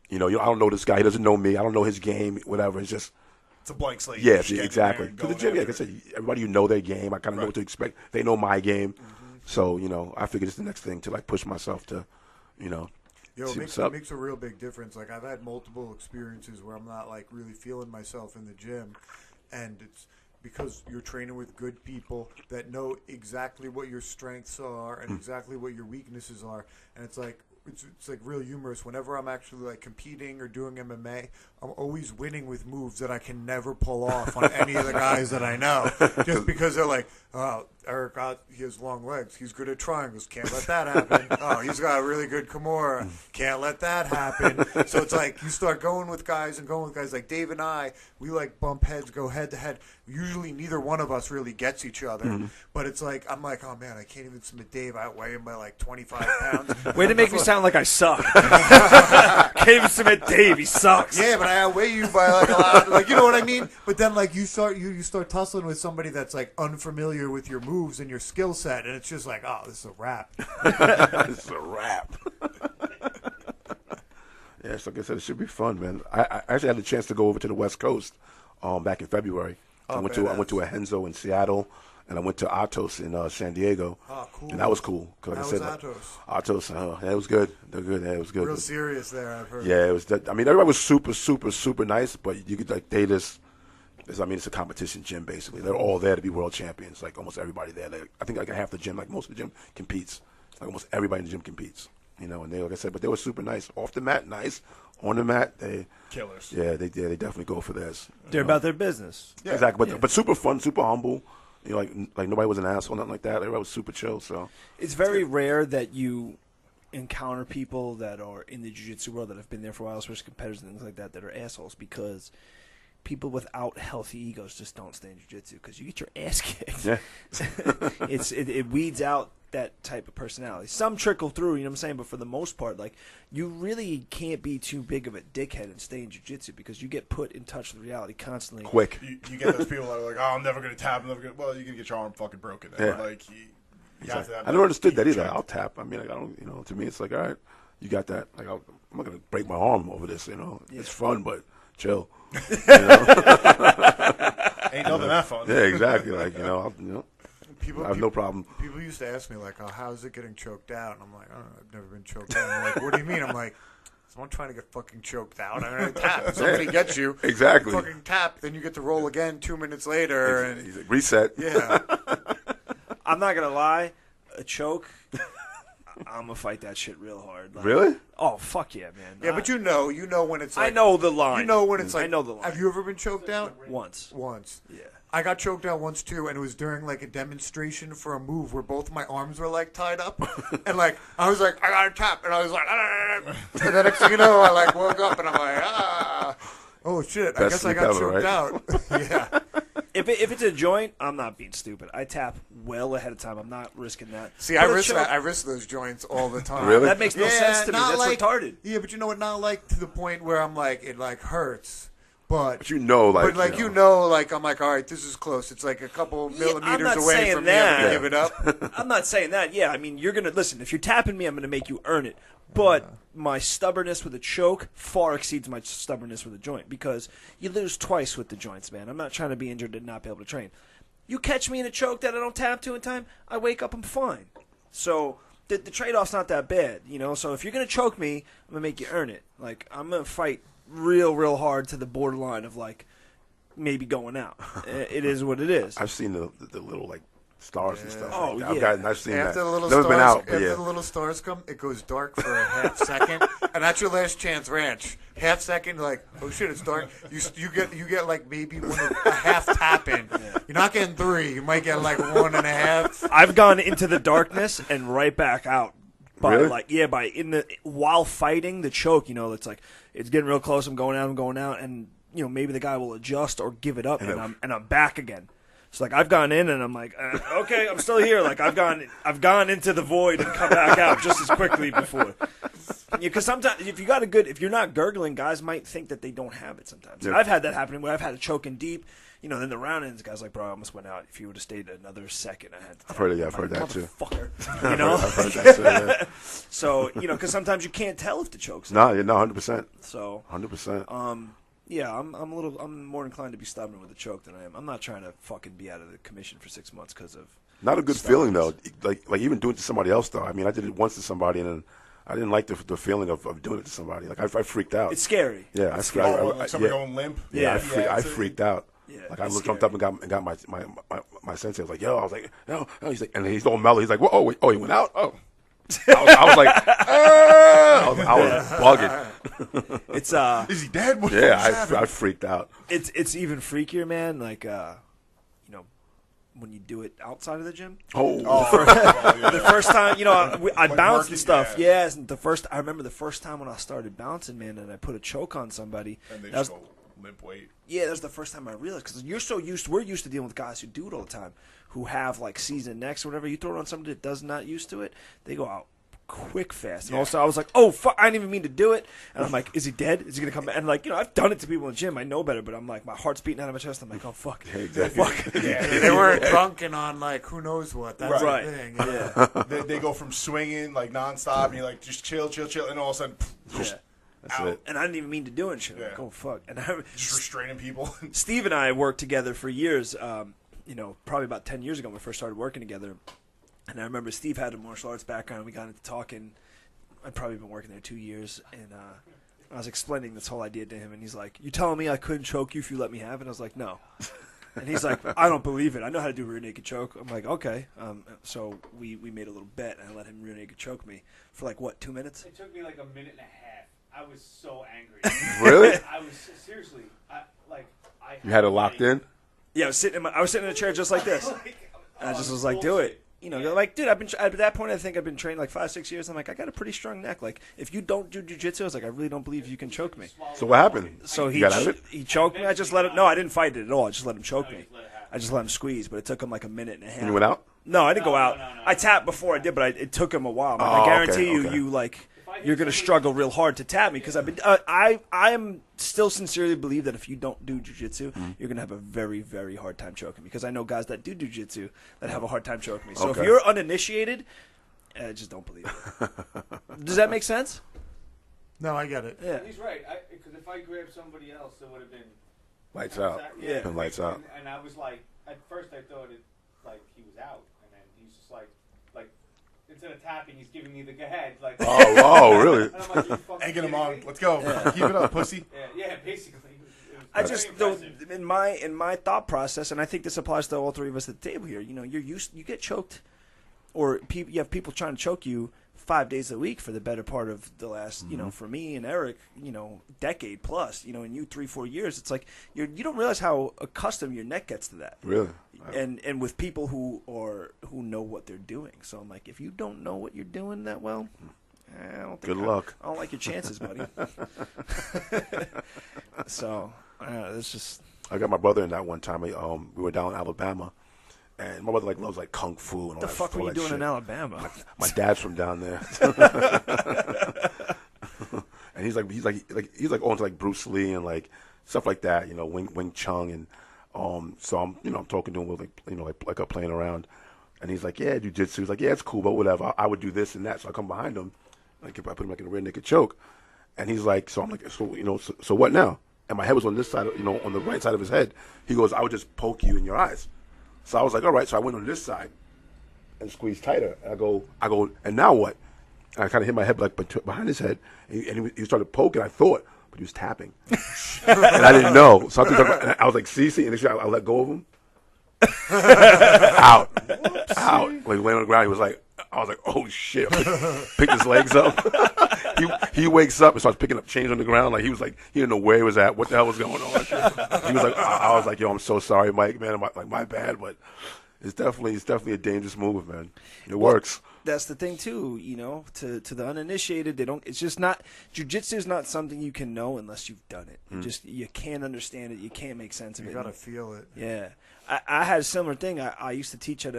I don't know this guy. He doesn't know me. I don't know his game. Whatever. It's a blank slate. Yeah, exactly. Because the gym, like I said, everybody know their game. I kind of know what to expect. They know my game. Mm-hmm. So I figured it's the next thing to like push myself to, Yo, it makes a real big difference. Like I've had multiple experiences where I'm not like really feeling myself in the gym, and it's because you're training with good people that know exactly what your strengths are and exactly what your weaknesses are, and it's like real humorous. Whenever I'm actually like competing or doing MMA, I'm always winning with moves that I can never pull off on any of the guys that I know, just because they're like, "Oh, Eric, he has long legs. He's good at triangles. Can't let that happen. Oh, he's got a really good Kimura. Can't let that happen." So it's like you start going with guys like Dave and I. We like bump heads, go head to head. Usually, neither one of us really gets each other. But it's like I'm like, "Oh man, I can't even submit Dave. I outweigh him by like 25 pounds." Way to make me sound like I suck. Can't even submit Dave. He sucks. Yeah, but I outweigh you by like a lot. Like, you know what I mean? But then like you start tussling with somebody that's like unfamiliar with your moves and your skill set, and it's just like, oh, this is a wrap. This is a wrap. Yeah, so like I said, it should be fun, man. I actually had the chance to go over to the West Coast back in February. I went to a Henzo in Seattle, and I went to Atos in San Diego. Oh, cool. And that was cool. Like How I said, was Atos? Yeah, it was good. They're good. Yeah, it was good. Real serious there, I've heard. Yeah, it was. I mean, everybody was super, super, super nice, but you could like it's a competition gym basically. They're all there to be world champions. Like almost everybody there. I think like half the gym, like most of the gym, competes. Like almost everybody in the gym competes. And they, like I said, but they were super nice. Off the mat, nice. On the mat, they killers. Yeah, they definitely go for theirs. They're about their business. Yeah. Exactly, but super fun, super humble. Like nobody was an asshole, nothing like that. Everybody was super chill. So it's very rare that you encounter people that are in the jiu-jitsu world that have been there for a while, especially competitors and things like that are assholes, because people without healthy egos just don't stay in jiu-jitsu because you get your ass kicked. Yeah. It weeds out that type of personality. Some trickle through, you know what I'm saying, but for the most part, like, you really can't be too big of a dickhead and stay in jiu-jitsu because you get put in touch with reality constantly. Quick. You get those people that are like, oh, I'm never going to tap. Well, you're going to get your arm fucking broken. Yeah. Like, you have to have I never understood that either. I'll tap. I mean, like, I don't, to me, it's like, all right, you got that. Like, I'm not going to break my arm over this, It's fun, but chill. You know? Ain't nothing that fun. Yeah, exactly. Like, People, I have no problem. People used to ask me, like, oh, how's it getting choked out? And I'm like, oh, I've never been choked out. And they're like, what do you mean? I'm like, someone trying to get fucking choked out. I mean, tap. Somebody gets you. Exactly. You fucking tap. Then you get to roll again 2 minutes later. And He's like, reset. yeah. I'm not gonna lie, a choke. I'm gonna fight that shit real hard. Like, Really? Oh fuck yeah, man. Yeah, but you know when it's like. I know the line. You know when it's like. I know the line. Have you ever been choked out? Once. Once. Yeah. I got choked out once too, and it was during like a demonstration for a move where both my arms were like tied up, and like I was like, I gotta tap, and I was like, and then next thing you know, I like woke up and I'm like, oh shit, I Best guess I sleep got ever, choked right? out. Yeah. If it's a joint, I'm not being stupid. I tap well ahead of time. I'm not risking that. See, But I a risk choke, that. I risk those joints all the time. Really? That makes no sense to me. not That's retarded. Yeah, but you know what? Not like to the point where I'm like it like hurts, but. But you know, like, But like like I'm like, all right, this is close. It's like a couple I'm millimeters not away saying from that. me having to give it up. I'm not saying that. Yeah, I mean, you're gonna listen. If you're tapping me, I'm gonna make you earn it. But my stubbornness with a choke far exceeds my stubbornness with a joint because you lose twice with the joints, man. I'm not trying to be injured and not be able to train. You catch me in a choke that I don't tap to in time, I wake up, I'm fine. So the trade-off's not that bad, you know. So if you're gonna choke me, I'm gonna make you earn it. Like I'm gonna fight real hard to the borderline of like maybe going out. It is what it is. I've seen the little, like, stars and stuff. Oh, like, yeah. I've seen After that. the little Never stars, been out, but after yeah. the little stars come, it goes dark for a half second, and that's your last chance ranch. Half second, like, oh shit, it's dark. You get like maybe a half tap in. You're not getting 3. You might get like 1.5. I've gone into the darkness and right back out. Really? While fighting the choke, you know, it's like it's getting real close. I'm going out, and you know maybe the guy will adjust or give it up, and I'm back again. So like I've gone in and I'm like, okay, I'm still here. Like I've gone into the void and come back out just as quickly before. Because sometimes if you're not gurgling, guys might think that they don't have it. Sometimes I've had that happen where I've had a choke in deep. You know, then the round ends, guys like, bro, I almost went out. If you would have stayed another second, I had to. I've heard it. Yeah, I've heard that too. Motherfucker, you know. I've heard that too. Yeah. So you know, because sometimes you can't tell if the choke's. No, 100%. So 100%. yeah, I'm more inclined to be stubborn with the choke than I am. I'm not trying to fucking be out of the commission for 6 months because of. Not a good feeling though. Like even doing it to somebody else though. I mean, I did it once to somebody and then I didn't like the feeling of doing it to somebody. Like I freaked out. It's scary. Yeah, Like somebody going limp. I freaked out. Yeah, like I it's jumped up and got my sensei. I was like, yo, I was like, no. He's like, and he's all mellow. He's like, whoa, wait, he went out. Oh, I was like, I was bugging. It's Is he dead? What Yeah, I freaked out. it's even freakier, man. Like you know, when you do it outside of the gym. The first time, you know, I bounced and stuff. Yeah. Yes, I remember the first time when I started bouncing, man, and I put a choke on somebody. And they that just was- go limp weight. Yeah, that was the first time I realized because we're used to dealing with guys who do it all the time, who have like seasoned necks or whatever. You throw it on somebody that does not used to it, they go out quick, fast. And also, I was like, oh fuck, I didn't even mean to do it. And I'm like, is he dead? Is he gonna come back? And like, you know, I've done it to people in the gym. I know better, but I'm like, my heart's beating out of my chest. I'm like, oh fuck, Exactly. fuck. They weren't drunk and on like who knows what. That's Right. the thing. Yeah, They go from swinging like nonstop, and you're like just chill, and all of a sudden, yeah. That's out. it. And I didn't even mean to do it. And shit. I'm like, Yeah. oh fuck. And Just restraining people. Steve and I worked together for years. You know, probably about 10 years ago when we first started working together. And I remember Steve had a martial arts background. We got into talking. I'd probably been working there 2 years, and I was explaining this whole idea to him, and he's like, "You telling me I couldn't choke you if you let me have it?" I was like, "No." And he's like, "I don't believe it. I know how to do a rear naked choke." I'm like, "Okay." So we made a little bet, and I let him rear naked choke me for like what, 2 minutes? It took me like a minute and a half. I was so angry. Really? I was seriously. You had it locked in? Yeah, I was sitting in a chair just like this. And I just was like, "Do it." You know, like, dude, at that point, I think I've been trained like 5-6 years. I'm like, I got a pretty strong neck. Like, if you don't do jiu-jitsu, I was like, I really don't believe you can choke me. So what happened? So You got out of it? he choked me. I just let him. No, I didn't fight it at all. I just let him choke me. I just let him squeeze, but it took him like a minute and a half. And you went out? No, I didn't go out. No. I tapped before I did, but it took him a while. Oh, I guarantee okay. you like you're gonna struggle real hard to tap me because I've been. I am still sincerely believe that if you don't do jiu-jitsu, you're gonna have a very, very hard time choking me because I know guys that do jiu-jitsu that have a hard time choking me. So Okay. if you're uninitiated, just don't believe it. Does that make sense? No, I get it. Yeah. He's right. Because if I I grabbed somebody else, it would have been Lights out. Yeah. Been lights out. And I was like, at first I thought it like he was out, and then he's just like instead of tapping, he's giving me the go ahead. Like, Oh, really? And I'm like, you fucking Egging him kidding on. me? Let's go. Keep it up, pussy. Yeah, basically. It was I very just though impressive. in my thought process, and I think this applies to all three of us at the table here. You know, you get choked, or you have people trying to choke you 5 days a week for the better part of the last, you know, for me and Eric, you know, decade plus, you know, and you 3-4 years. It's like you don't realize how accustomed your neck gets to that. Really? And with people who know what they're doing. So I'm like, if you don't know what you're doing that well, I don't think Good luck. I don't like your chances, buddy. So it's just. I got my brother in that one time. We were down in Alabama, and my brother loves kung fu and all What the that. fuck were all you that doing shit. in Alabama? My dad's from down there, and he's like on to like Bruce Lee and like stuff like that. You know, Wing Chun, and so I'm talking to him with like I'm playing around, and he's like, yeah, jiu-jitsu. He's like, yeah, it's cool, but whatever. I would do this and that. So I come behind him, like I put him like in a rear naked choke, and he's like, so I'm like, so what now? And my head was on this side, on the right side of his head. He goes, I would just poke you in your eyes. So I was like, all right. So I went on this side and squeezed tighter. And I go, and now what? And I kind of hit my head like behind his head. And he started poking, I thought, but he was tapping. And I didn't know. So I was like, see, and I let go of him. Out. Like laying on the ground, he was like, I was like, oh shit. Picked his legs up. He wakes up and starts picking up change on the ground. Like he didn't know where he was at, what the hell was going on. He was like, I was like, yo, I'm so sorry, Mike, man. My bad, but it's definitely a dangerous move, man. It works. That's the thing too, to the uninitiated, it's just not, jiu-jitsu is not something you can know unless you've done it. You can't understand it. You can't make sense of it. You gotta feel it. Yeah. I had a similar thing. I used to teach at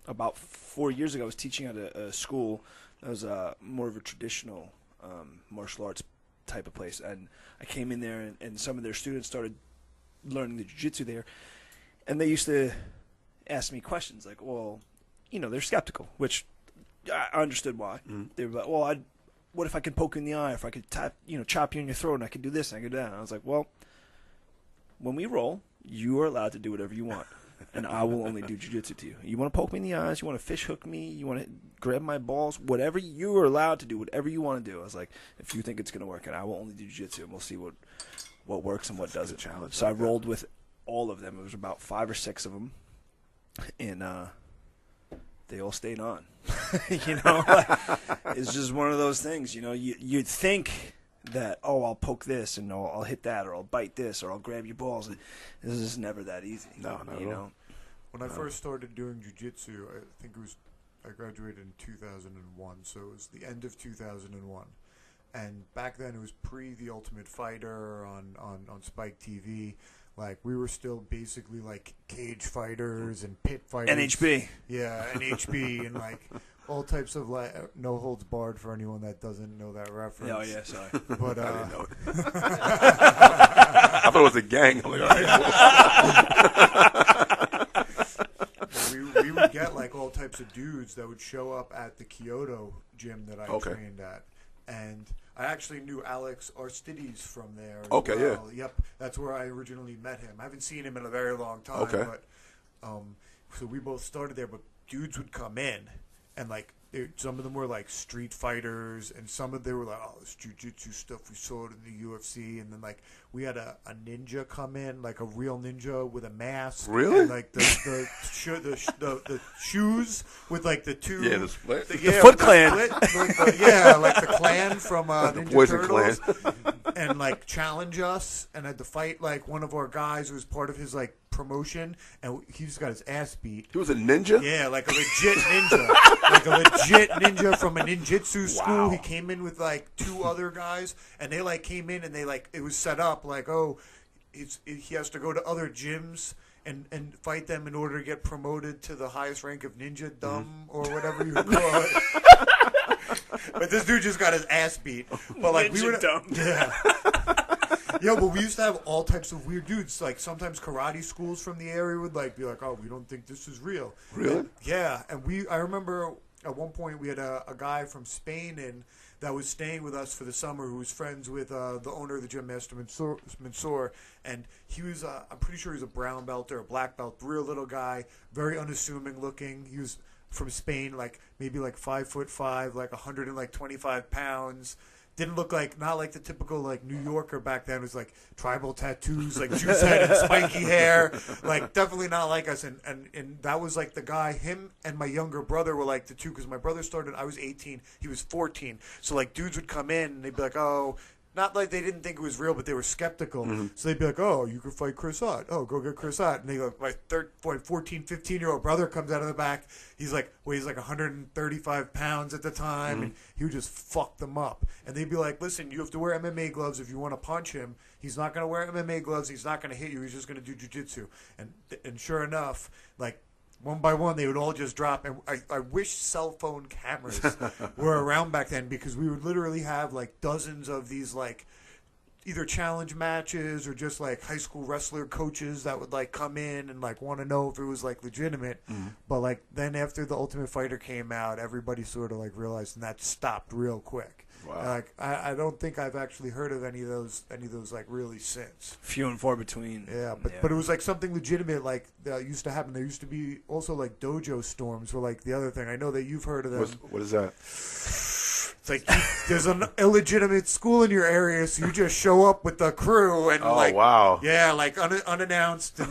about 4 years ago, I was teaching at a school that was more of a traditional martial arts type of place. And I came in there, and some of their students started learning the jiu-jitsu there. And they used to ask me questions like, well, they're skeptical, which I understood why. They were like, well, what if I could poke you in the eye, if I could chop you in your throat, and I could do this and I could do that. And I was like, well, when we roll, you are allowed to do whatever you want. And I will only do jiu-jitsu to you. You want to poke me in the eyes, you want to fish hook me, you want to grab my balls, whatever you are allowed to do, whatever you want to do. I was like, if you think it's going to work, and I will only do jiu-jitsu, and we'll see what works and what doesn't. Challenge. So I rolled with all of them. It was about 5 or 6 of them, and they all stayed on. It's just one of those things. You'd think that, I'll poke this and I'll hit that, or I'll bite this, or I'll grab your balls. This is never that easy. No, not at all. When I first started doing jiu-jitsu, I graduated in 2001, so it was the end of 2001. And back then it was pre The Ultimate Fighter on Spike TV. Like, we were still basically like cage fighters and pit fighters. NHB. Yeah, NHB and like all types of no holds barred for anyone that doesn't know that reference. Oh yeah, sorry. But I didn't know it. I thought it was a gang. I'm like, all right. we would get like all types of dudes that would show up at the Kyoto gym that I trained at. And I actually knew Alex Aristides from there as Okay, well. Yep, that's where I originally met him. I haven't seen him in a very long time. Okay. But so we both started there, but dudes would come in, and like some of them were like street fighters, and some of them were like, this jiu-jitsu stuff we saw it in the UFC, and then like we had a ninja come in, like a real ninja with a mask, Really? and like the shoes with like the two, the split. The Foot Clan. like the clan from Ninja Poison Turtles, Clan. and like challenge us, and had to fight like one of our guys who was part of his like promotion, and he just got his ass beat. He was a ninja? Yeah, like a legit ninja. Like a legit ninja from a ninjutsu school. Wow. He came in with like 2 other guys, and they like came in and they like, it was set up like, he has to go to other gyms and fight them in order to get promoted to the highest rank of ninja dumb or whatever you call it. But this dude just got his ass beat. But like we were dumb. Yeah. Yo, but we used to have all types of weird dudes. Like sometimes karate schools from the area would like be like, we don't think this is real. Really? And, yeah, and I remember at one point we had a guy from Spain in that was staying with us for the summer, who was friends with the owner of the gym, Master Mansour, and he was, I'm pretty sure he was a brown belt or a black belt, real little guy, very unassuming looking. He was from Spain, like maybe like 5'5", like 125 pounds. Didn't look like, not like the typical like New Yorker back then. It was like tribal tattoos, like juice head and spiky hair. Like definitely not like us. And that was like the guy, him and my younger brother were like the two, because my brother started, I was 18, he was 14. So like dudes would come in and they'd be like, oh, not like they didn't think it was real, but they were skeptical. Mm-hmm. So they'd be like, oh, you could fight Chris Ott. Oh, go get Chris Ott. And they go, my 14, 15-year-old brother comes out of the back. He's like 135 pounds at the time. And he would just fuck them up. And they'd be like, listen, you have to wear MMA gloves if you want to punch him. He's not going to wear MMA gloves. He's not going to hit you. He's just going to do jiu-jitsu. And sure enough, like, one by one, they would all just drop. And I wish cell phone cameras were around back then, because we would literally have like dozens of these like either challenge matches or just like high school wrestler coaches that would like come in and like want to know if it was like legitimate. But like then after The Ultimate Fighter came out, everybody sort of like realized, and that stopped real quick. Wow. Like I don't think I've actually heard of any of those like really since. Few and far between. Yeah, but it was like something legitimate like that used to happen. There used to be also like dojo storms were like the other thing. I know that you've heard of them. What is that? It's like there's an illegitimate school in your area, so you just show up with the crew and wow. Yeah, like unannounced and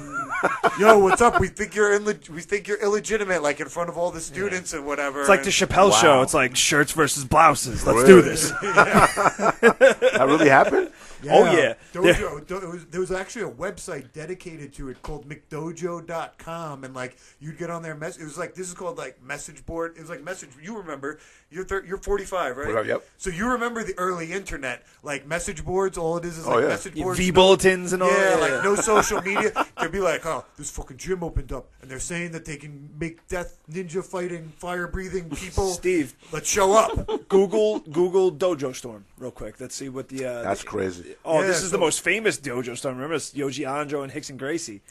yo, what's up? We think you're illegitimate, like in front of all the students and whatever. It's like the Chappelle Wow. show. It's like shirts versus blouses. Let's do this. That really happened? Oh, yeah. Dojo. There was actually a website dedicated to it called McDojo.com, and like you'd get on there. It was like, this is called like message board. It was like message. You remember? You're 45, right? Yep. So you remember the early internet, like message boards. All it is like message boards. V-bulletins and all. Yeah, like no social media. They'd be like, oh, this fucking gym opened up, and they're saying that they can make death ninja fighting, fire breathing people. Steve, let's show up. Google Dojo Storm real quick. Let's see what the. That's crazy. Oh, Yeah, this is so- the most famous Dojo Storm. Remember, it's Yoji Anjo and Hickson Gracie.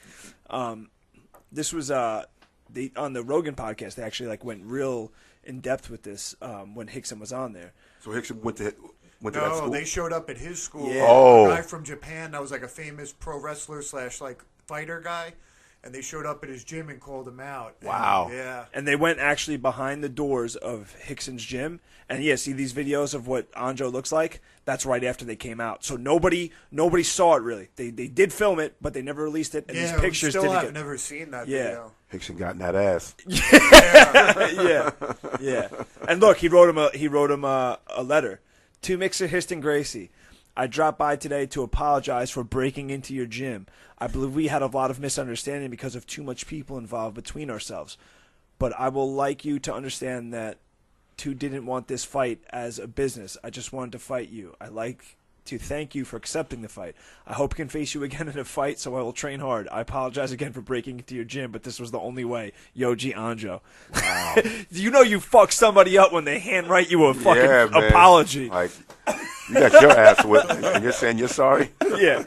This was on the Rogan podcast. They actually like went real in depth with this when Hickson was on there. So Hickson went to that No, school? they showed up at his school. Yeah. Oh. A guy from Japan that was like a famous pro wrestler / like fighter guy, and they showed up at his gym and called him out. And, Wow. yeah. And they went actually behind the doors of Hickson's gym. And yeah, see these videos of what Anjo looks like? That's right after they came out. So nobody saw it really. They did film it, but they never released it. And Yeah, these pictures still didn't have get. never seen that Yeah. video. Hickson got in that ass. Yeah. And look, he wrote him a letter to Mixer Histon Gracie. I dropped by today to apologize for breaking into your gym. I believe we had a lot of misunderstanding because of too much people involved between ourselves. But I will like you to understand that two didn't want this fight as a business. I just wanted to fight you. I like to thank you for accepting the fight. I hope I can face you again in a fight, so I will train hard. I apologize again for breaking into your gym, but this was the only way. Yoji Anjo. Wow. You know you fuck somebody up when they handwrite you a fucking Yeah, man. apology. Like, you got your ass whipped, and you're saying you're sorry? Yeah.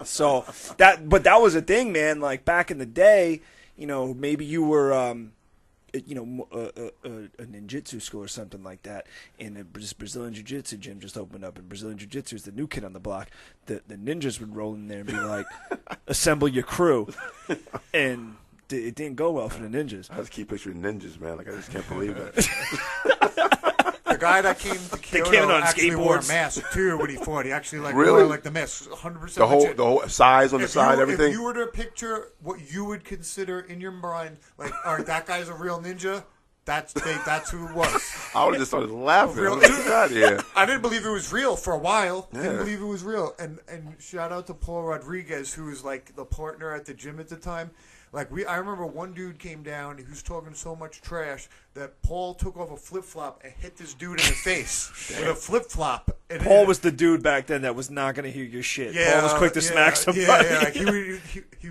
So that was a thing, man. Like back in the day, you know, maybe you were, a ninjutsu school or something like that, and this Brazilian jiu-jitsu gym just opened up, and Brazilian jiu-jitsu is the new kid on the block. The ninjas would roll in there and be like, assemble your crew. And it didn't go well for the ninjas. I just keep picturing ninjas, man. Like, I just can't believe that. The guy that came to came Kyoto on actually wore a skateboards. mask too when he fought. He actually Really? wore like the mask, 100%. The whole legit. size on the If side, you, everything? If you were to picture what you would consider in your mind, like, all right, that guy's a real ninja. That's who it was. I would have just started laughing. Real- I'm like, get out of here. I didn't believe it was real for a while. Yeah. Didn't believe it was real. And shout out to Paul Rodriguez, who was like the partner at the gym at the time. Like I remember one dude came down. He was talking so much trash that Paul took off a flip flop and hit this dude in the face with a flip flop. Paul was the dude back then that was not going to hear your shit. Yeah, Paul was quick to smack somebody. Yeah.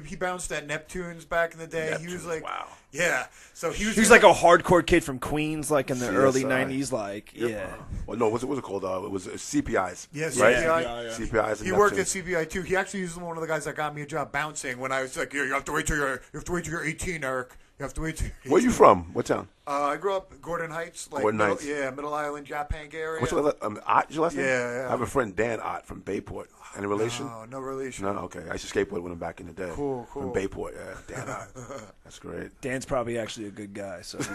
He bounced at Neptune's back in the day. He was like, wow. yeah. So he was. He was like a hardcore kid from Queens, like in the CSI. early '90s. Like, yeah. Well, no, what's it called? It was CPIs. Yeah, right? CPI. Yeah. CPIs. And He worked at Neptune. CBI too. He actually was one of the guys that got me a job bouncing when I was like, you have to wait till you're 18, Eric. You have to wait till Where you from? What town? I grew up Gordon Heights. Like Gordon Heights. Middle Island, Japank area. What's your last, Ott, your last name? Yeah. I have a friend, Dan Ott, from Bayport. Any relation? No relation. No, okay. I used to skateboard with him back in the day. Cool. From Bayport, yeah. Dan Ott. That's great. Dan's probably actually a good guy, so he's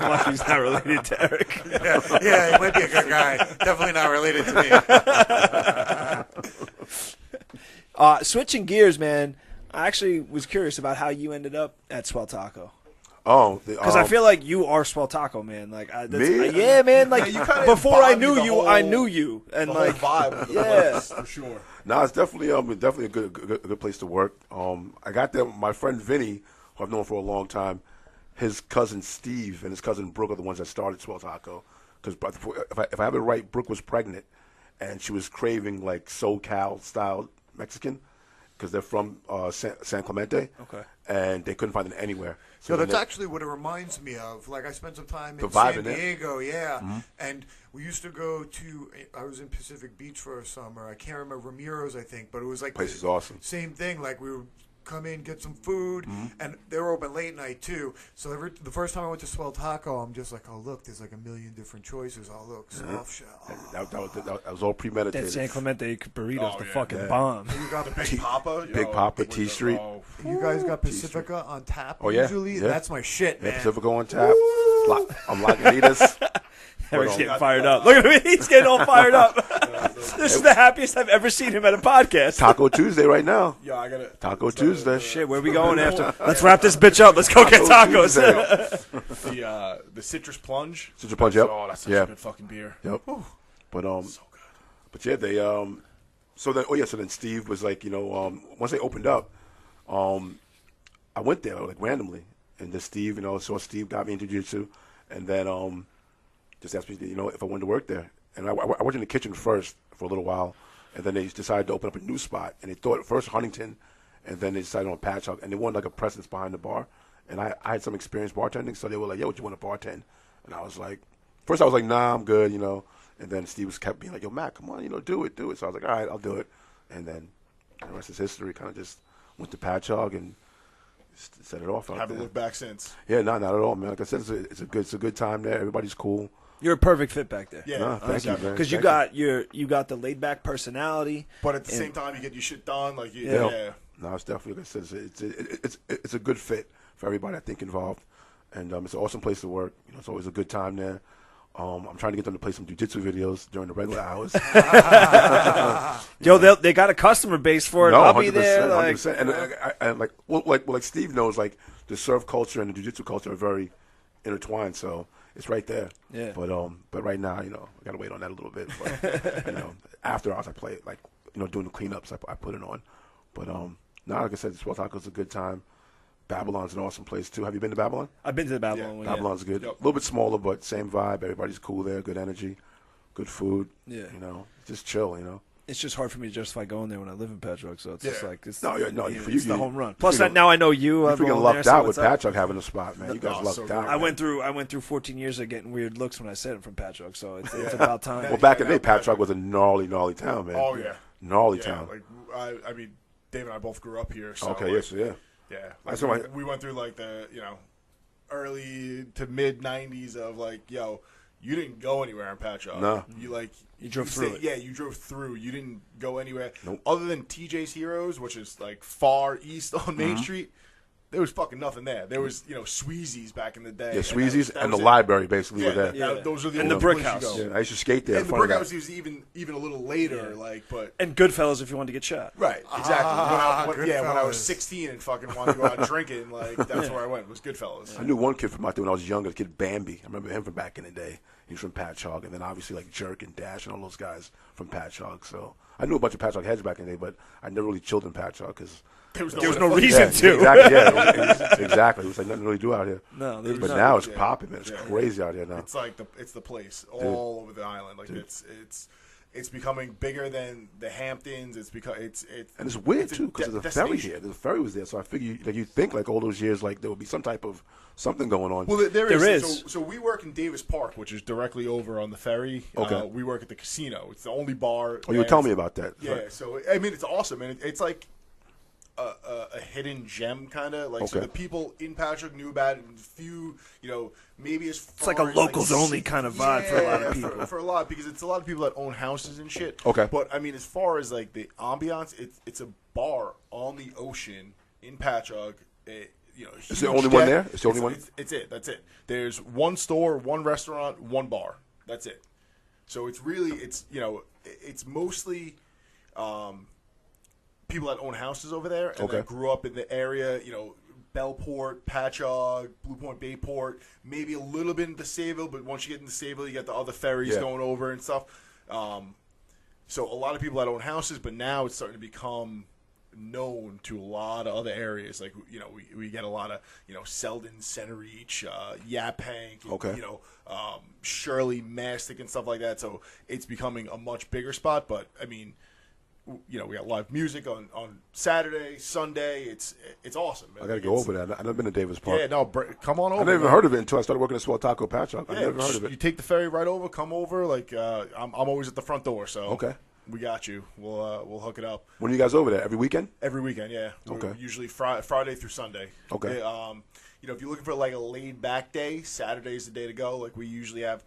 lucky he's not related to Eric. Yeah, he might be a good guy. Definitely not related to me. Switching gears, man, I actually was curious about how you ended up at Swell Taco. Oh, Because I feel like you are Swell Taco, man. Like, Me? Yeah, man. Like, you kinda before I embody knew the you, whole- I knew you, and The like, whole vibe of the yeah. place, for sure. No, it's definitely a good place to work. I got there. My friend Vinny, who I've known for a long time, his cousin Steve and his cousin Brooke are the ones that started Swell Taco. Because if I have it right, Brooke was pregnant, and she was craving like SoCal style Mexican, because they're from San Clemente. Okay. And they couldn't find it anywhere. So So then that's they- actually what it reminds me of. Like I spent some time The in vibe San in there. Diego, and we used to go to. I was in Pacific Beach for a summer. I can't remember Ramiro's, I think, but it was like Place is awesome. Same thing. Like we would come in, get some food, and they were open late night too. So the first time I went to Swell Taco, I'm just like, oh look, there's like a million different choices. Oh look, soft shell. That was all premeditated. That San Clemente burrito's Oh, the yeah. fucking Yeah. bomb. You got the Big Papa. Big Papa, T Street. Oh, You guys got Pacifica on tap Oh, yeah. usually? Yeah. That's my shit, man. Yeah, Pacifico on tap. I'm Lagunitas. Eric's on. getting fired up. Look at me. He's getting all fired up. This is the happiest I've ever seen him at a podcast. Taco Tuesday right now. yeah, I got it. Taco Tuesday. Shit, where we going after? Let's wrap this bitch up. Let's go get tacos. Tuesday. The citrus plunge. Citrus Plunge, yep. Oh, that's such Yeah. a good fucking beer. Yep. But So good. but yeah, they so then Steve was like, once they opened up, I went there like randomly, and then Steve, saw Steve got me into jiu-jitsu, and then just asked me, if I wanted to work there, and I worked in the kitchen first for a little while, and then they decided to open up a new spot, and they thought at first Huntington, and then they decided on Patchogue, and they wanted like a presence behind the bar, and I had some experience bartending, so they were like, yo, what you want to bartend? And I was like, first I was like, nah, I'm good, and then Steve kept being like, yo, Matt, come on, do it. So I was like, all right, I'll do it, and then the rest is history. Kind of just went to Patchogue and set it off out Haven't there. looked back since. Yeah, no, not at all, man. Like I said, it's a good time there. Everybody's cool. You're a perfect fit back there. Yeah. Nah, thank you, man. Because you Thank got the laid back personality. But at the same time, you get your shit done. Like, Yeah. yeah. No, it's definitely, like I said, it's a good fit for everybody I think involved, and it's an awesome place to work. It's always a good time there. I'm trying to get them to play some jiu-jitsu videos during the regular hours. Yo, they got a customer base for it. No, I'll be there. 100%. And like Steve knows, like the surf culture and the jiu-jitsu culture are very intertwined, so it's right there. Yeah. But right now, I gotta wait on that a little bit. But after hours, I play it, like doing the cleanups, I put it on. But like I said, Swell Taco's a good time. Babylon's an awesome place too. Have you been to Babylon? I've been to the Babylon Yeah, one. Babylon's good. Yep. A little bit smaller, but same vibe. Everybody's cool there. Good energy, good food. Yeah. Just chill. It's just hard for me to justify going there when I live in Patchogue, so it's just Yeah. like it's, No, for you, it's the you- home run. you Plus, freaking- now I know you. You I'm freaking going lucked there, so out with what's up? Patchogue having a spot, man. You guys Oh, lucked so out. good. I man. went through 14 years of getting weird looks when I said I'm from Patchogue, so it's about time. Well, back in the day, Patchogue was a gnarly town, man. Oh, yeah. Gnarly Yeah. town. Like, I mean, Dave and I both grew up here. So Okay, like, yes, yeah. Yeah. That's Like, why- we went through, like, the, early to mid-90s of, like, yo, you didn't go anywhere in Patchogue. No. You drove through it. Yeah, you drove through. You didn't go anywhere. Nope. Other than TJ's Heroes, which is, like, far east on Main Mm-hmm. Street, there was fucking nothing there. There was, Sweezy's back in the day. Yeah, and Sweezy's that and the was it. library basically were there. Yeah. Those are the And the only Brick places House. you go. Yeah, I used to skate there. in And the front of Brick that. House was even a little later, like, but And Goodfellas if you wanted to get shot. right, exactly. When I was Goodfellas. 16 and fucking wanted to go out drinking, like that's where I went. Was Goodfellas. I knew one kid from out there when I was younger, the kid Bambi. I remember him from back in the day. He was from Patchogue, and then obviously like Jerk and Dash and all those guys from Patchogue. So I knew a bunch of Patchogue heads back in the day, but I never really chilled in Patchogue because There was no fucking- reason to. Exactly, yeah, exactly. It was like nothing to really do out here. No, there was But not. now it's Yeah. popping, man. It's Yeah. crazy out here now. It's like it's the place all over the island. Like Dude. it's becoming bigger than the Hamptons. It's because it's And it's weird it's a too because de- there's a ferry destination. here. The ferry was there, so I figure like you'd think like all those years like there would be some type of something going on. Well, there There is. is. So we work in Davis Park, which is directly over on the ferry. Okay. We work at the casino. It's the only bar. Oh, you were telling me about that. Yeah. So I mean, it's awesome, and it's like a hidden gem kind of like so Okay. the people in Patrick knew about it, and few maybe as It's like a locals only kind of vibe for a lot of people. for a lot because it's a lot of people that own houses and shit. Okay. But I mean, as far as like the ambiance, it's a bar on the ocean in Patchogue. Is the only one there? It's the only one? It's it. That's it. There's one store, one restaurant, one bar. That's it. So it's really it's mostly people that own houses over there and that grew up in the area. Bellport, Patchogue, Blue Point, Bayport, maybe a little bit into Sayville, but once you get into Sayville, you got the other ferries going over and stuff. So a lot of people that own houses, but now it's starting to become known to a lot of other areas. Like, we get a lot of, Selden, Centereach, Yaphank, Shirley, Mastic, and stuff like that. So it's becoming a much bigger spot. But, I mean, we got live music on Saturday, Sunday. It's awesome. I got to go over there. I've never been to Davis Park. Yeah, no, come on over. I never even heard of it until I started working at Swell Taco Patchogue. I never heard of it. You take the ferry right over, come over. Like, I'm always at the front door, so okay. We got you. We'll hook it up. When are you guys over there? Every weekend? Every weekend, yeah. Okay. We're usually Friday through Sunday. Okay. If you're looking for like a laid back day, Saturday's the day to go. Like we usually have,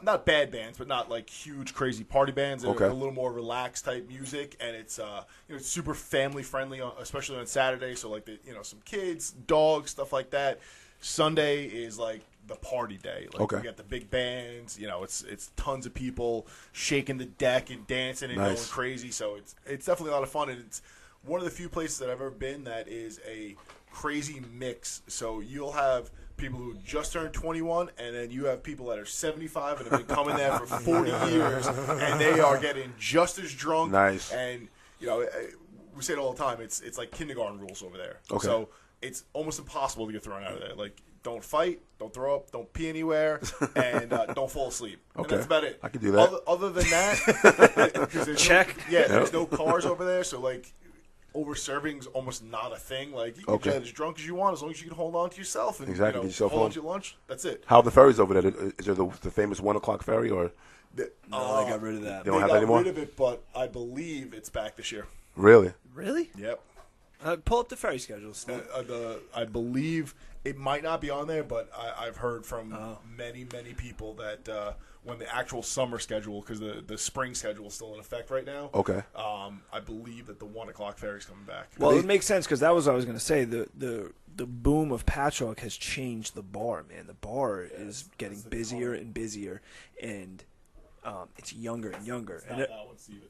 not bad bands, but not like huge crazy party bands. They're a little more relaxed type music, and it's it's super family friendly, especially on Saturday. So like some kids, dogs, stuff like that. Sunday is like the party day. Like we got the big bands, it's tons of people shaking the deck and dancing and going crazy. So it's definitely a lot of fun, and it's one of the few places that I've ever been that is a crazy mix. So you'll have people who just turned 21, and then you have people that are 75 and have been coming there for 40 years, and they are getting just as drunk. Nice. And we say it all the time. It's like kindergarten rules over there. Okay. So it's almost impossible to get thrown out of there. Like, don't fight, don't throw up, don't pee anywhere, and don't fall asleep. Okay. And that's about it. I can do that. Other than that, check. There's no cars over there, so like over serving's almost not a thing. Like you can get as drunk as you want as long as you can hold on to yourself and get yourself hold home. on to your lunch. That's it. How are the ferries over there? Is there the famous 1 o'clock ferry or? No, they got rid of that. They don't have that anymore? They got rid of it, but I believe it's back this year. Really? Really? Yep. Pull up the ferry schedules. I believe it might not be on there, but I've heard from many people that when the actual summer schedule, because the spring schedule is still in effect right now. Okay. I believe that the 1 o'clock ferry is coming back. Well, it makes sense because that was what I was going to say. The boom of Patchogue has changed the bar, man. The bar is getting busier and busier, and it's younger and younger. It's not that one, Steve.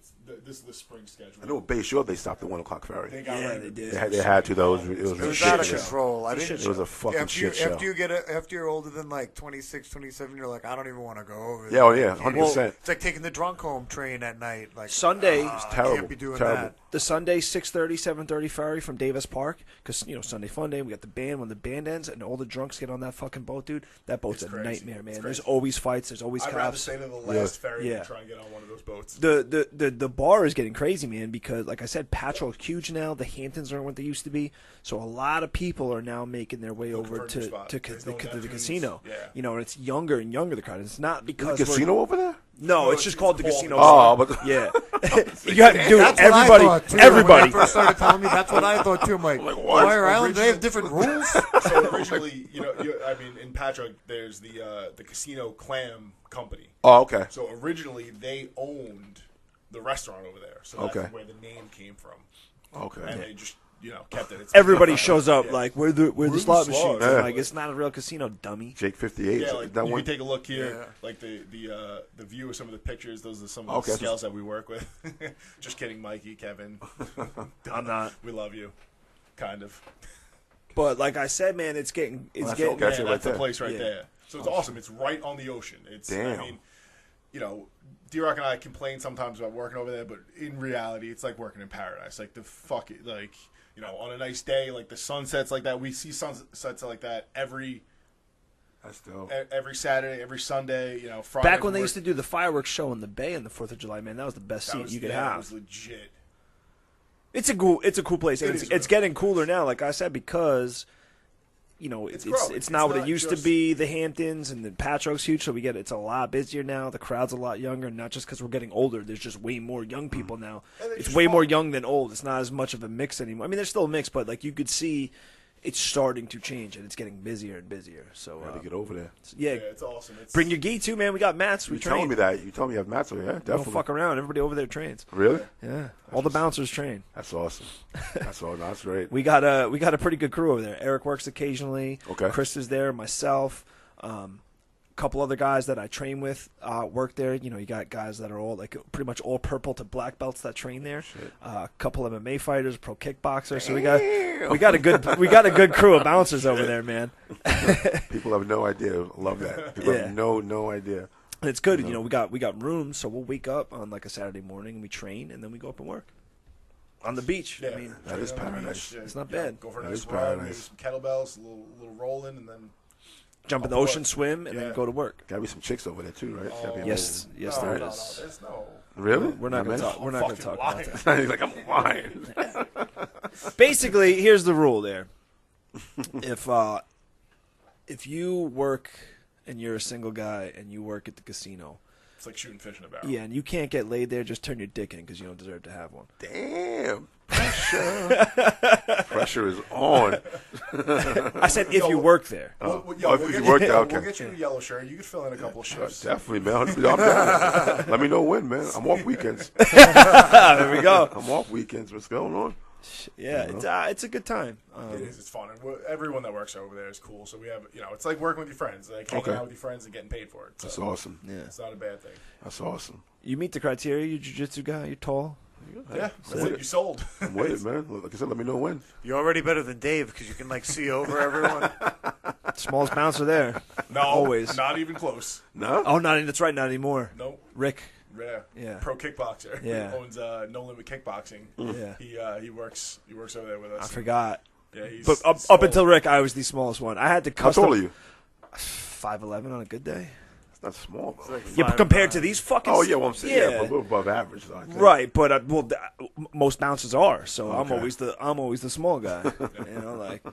This is the spring schedule. I know Bay Shore they stopped the 1 o'clock ferry. They got rid of they it. did. They had to though. It was out of ridiculous. control. It was a fucking shit show. After you're older than like 26, 27, you're like, I don't even want to go over Yeah, there. 100%. It's like taking the drunk home train at night. Like Sunday, I terrible, can't be doing terrible. that. the Sunday 6:30, 7:30 ferry from Davis Park, because Sunday fun day. We got the band when the band ends, and all the drunks get on that fucking boat, dude. That boat's a nightmare, man. There's always fights. There's always I'd rather cops. stay to the last ferry than try and get on one of those boats. The bar is getting crazy, man, because like I said, Patchogue's huge now. The Hamptons aren't what they used to be, so a lot of people are now making their way over to the casino. Yeah. And it's younger and younger the crowd. It's not because There's a casino over there? No, it's just called the casino. Oh, but yeah. You got to do it. That's what I thought, too. Everybody. When they first started telling me, that's what I thought too. I'm like, Fire Island, they have different rules? So originally, in Patchogue, there's the Casino Clam Company. oh, okay. So originally, they owned the restaurant over there. So that's where the name came from. Okay. And they just, kept it. It's Everybody shows up like, where the slot slots? machines? Yeah. Like, it's not a real casino, dummy. Jake 58. Yeah, like that you one? can take a look here, like the view of some of the pictures. Those are some of the Okay. scales that we work with. Just kidding, Mikey, Kevin. I'm not. We love you, kind of. But like I said, man, it's getting that's getting. okay. That's it right that's the there. place right Yeah. there. So it's awesome. It's right on the ocean. It's Damn. I mean, D-Rock and I complain sometimes about working over there, but in reality, it's like working in paradise. Like on a nice day, like the sunsets like that. We see sunsets like that every That's dope. every Saturday, every Sunday. Friday. Back when they used to do the fireworks show in the Bay on the 4th of July, man, that was the best seat you could It have. was legit. It's a cool place. And it's getting cooler now, like I said, because it's growing. it's not what it not used to just- be. The Hamptons and the Patchogue's huge, so it's a lot busier now. The crowd's a lot younger, not just because we're getting older. There's just way more young people now. And it's It's just way more fun. young than old. It's not as much of a mix anymore. I mean, there's still a mix, but like you could see, it's starting to change and it's getting busier and busier. So Got to get over there. yeah, Yeah, it's awesome. It's, bring your gi too, man. We got mats. We You telling train. me that? You told me you have mats over here. Yeah, Don't definitely. fuck around. Everybody over there trains. Really? Yeah, all the bouncers train. That's awesome. That's all. That's great. We got a pretty good crew over there. Eric works occasionally. Okay. Chris is there. Myself, couple other guys that I train with work there. You got guys that are all like pretty much all purple to black belts that train there. A couple MMA fighters, pro kickboxers. So we got a good crew of bouncers over there, man. People have no idea. Love that. People Yeah. have no idea. And it's good. We got rooms, so we'll wake up on like a Saturday morning and we train, and then we go up and work on the beach. Yeah, I mean, That is train on the paradise. beach, It's not bad. Go for a That nice is run, maybe paradise. some kettlebells, a little rolling, and then jump in the Off to ocean, work. swim, and then Yeah. go to work. Gotta be some chicks over there too, right? Gotta be Yes, amazing. yes, no, there no, is. No, there's no. Really? We're not going to man? talk. We're not going to Fucking talk about lying. that. He's like, I'm lying. Basically, here's the rule there. If you work and you're a single guy and you work at the casino, It's like shooting fish in a barrel. yeah, and you can't get laid there, just turn your dick in because you don't deserve to have one. Damn. Pressure. Pressure is on. I said if you work there. If you work there, okay. We'll get you a yellow shirt. You can fill in a couple of shifts. Definitely, man. I'm down. Let me know when, man. I'm off weekends. There we go. I'm off weekends. What's going on? Yeah, it's a good time. It is. It's fun. And everyone that works over there is cool. So we have, it's like working with your friends, like hanging Okay. out with your friends and getting paid for it. So That's awesome. Yeah. it's not a bad thing. That's awesome. You meet the criteria. You jiu-jitsu guy. You're tall. Yeah, that's it. You sold. I'm with it, man. Like I said, let me know when. You're already better than Dave because you can like see over everyone. Smallest bouncer there. No, Always. not even close. No? Oh, that's right. Not anymore. Nope. Rick. Yeah. Yeah. Pro kickboxer. Yeah. Owns No Limit Kickboxing. Yeah. He works over there with us. I forgot. Yeah, he's But up swole. until Rick, I was the smallest one. I had to How custom. tall are you? 5'11" on a good day. It's not small, bro. Yeah, but compared to these fucking. Oh, yeah, well, I'm saying, yeah, but we're above average, though, I think. Right, but most bouncers are. So I'm Okay. always the small guy. Like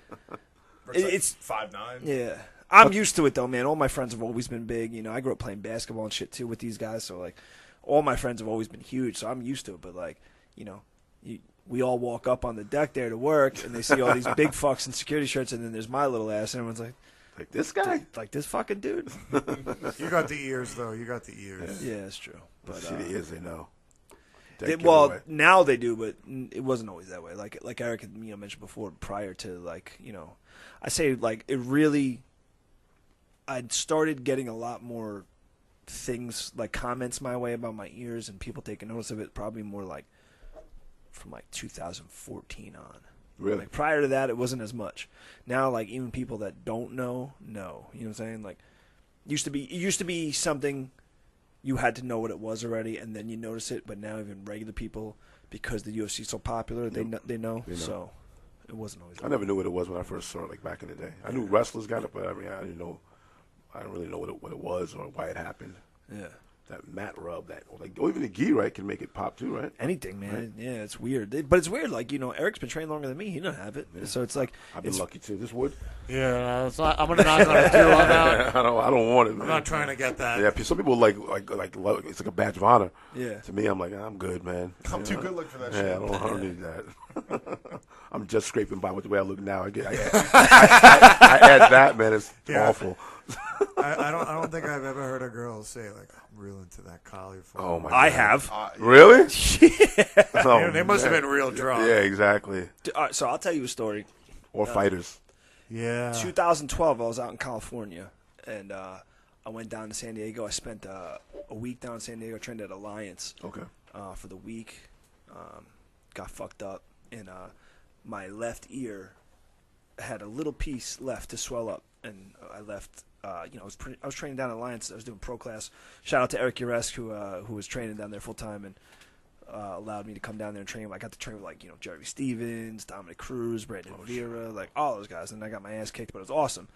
Rick's like it's 5'9". yeah. I'm used to it though, man. All my friends have always been big. I grew up playing basketball and shit too with these guys. So like, all my friends have always been huge. So I'm used to it. But like, we all walk up on the deck there to work, and they see all these big fucks in security shirts, and then there's my little ass, and everyone's like, Like this guy? like this fucking dude. You got the ears though. You got the ears. Yeah, it's true. But See the ears, they know. well, now they do, but it wasn't always that way. Like Eric had mentioned before, prior to I say like it really. I'd started getting a lot more things like comments my way about my ears and people taking notice of it. Probably more like from like 2014 on. Really? Like prior to that, it wasn't as much. Now, like even people that don't know. You know what I'm saying? Like it used to be something. You had to know what it was already, and then you notice it. But now even regular people, because the UFC is so popular, they know. They know. So it wasn't always. I never knew what it was when I first saw it, like back in the day. I knew wrestlers got it, but I didn't know. I didn't really know what it was or why it happened. Yeah. That mat rub, or even the gi, right, can make it pop too, right? Anything, man. Right. Yeah, it's weird. But it's weird. Like Eric's been trained longer than me. He doesn't have it. Yeah. So it's like I've been lucky too. This wood. Yeah, I'm not gonna do all that. I don't want it. Man. I'm not trying to get that. Yeah, some people like it's like a badge of honor. Yeah. To me, I'm like I'm good, man. I'm too good looking for that Yeah, shit. I don't need that. I'm just scraping by with the way I look now. I add that, man. It's awful. I don't think I've ever heard a girl say like I'm real into that cauliflower. Oh my God. I have. Really? Yeah, they must have been real drunk. Yeah, exactly. All right, so I'll tell you a story. Or fighters. Yeah. 2012, I was out in California, and I went down to San Diego. I spent a week down in San Diego, trained at Alliance. Okay. For the week, got fucked up, and my left ear had a little piece left to swell up, and I left. I was training down at Alliance. I was doing pro class. Shout out to Eric Uresk, who was training down there full time and allowed me to come down there and train. I got to train with Jerry Stevens, Dominic Cruz, Brandon Vera, like all those guys, and I got my ass kicked, but it was awesome.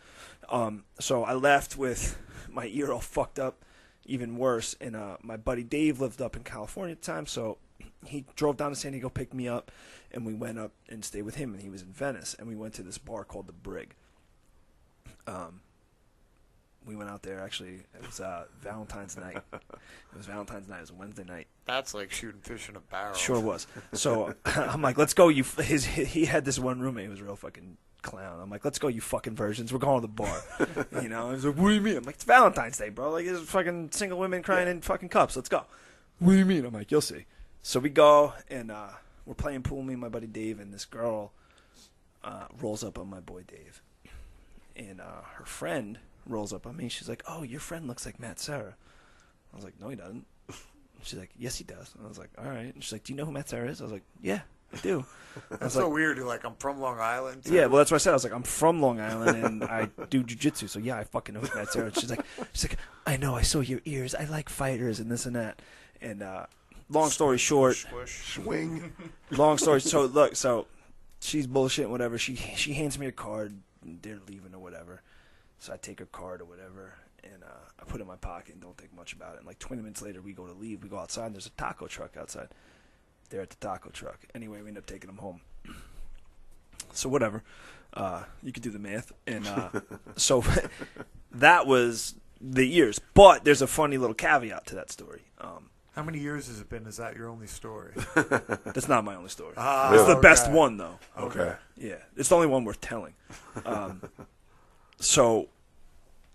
So I left with my ear all fucked up, even worse. And my buddy Dave lived up in California at the time, so he drove down to San Diego, picked me up, and we went up and stayed with him. And he was in Venice, and we went to this bar called the Brig. we went out there. Actually, it was Valentine's night. It was Valentine's night. It was a Wednesday night. That's like shooting fish in a barrel. Sure was. So I'm like, let's go. He had this one roommate who was a real fucking clown. I'm like, let's go, you fucking virgins. We're going to the bar. You know, he's like, what do you mean? I'm like, it's Valentine's Day, bro. Like, there's fucking single women crying in fucking cups. Let's go. What do you mean? I'm like, you'll see. So we go, and we're playing pool, me and my buddy Dave, and this girl rolls up on my boy Dave. And her friend rolls up on me. She's like, oh, your friend looks like Matt Serra. I was like, no, he doesn't. She's like, yes, he does. And I was like, all right. And she's like, do you know who Matt Serra is? I was like, yeah, I do. That's so weird. You're like, I'm from Long Island. Yeah, well, that's what I said. I was like, I'm from Long Island, and I do jiu-jitsu, so yeah, I fucking know who Matt Serra is. She's like, I know, I saw your ears. I like fighters and this and that. And long story short, Swing. long story. So look, so she's bullshitting, whatever. She hands me a card. They're leaving or whatever. So I take her card or whatever, and I put it in my pocket and don't think much about it. And like 20 minutes later, we go to leave. We go outside, and there's a taco truck outside. They're at the taco truck. Anyway, we end up taking them home. So whatever. You could do the math. And so that was the years. But there's a funny little caveat to that story. How many years has it been? Is that your only story? That's not my only story. Really? It's the best one, though. Okay. Yeah. It's the only one worth telling. So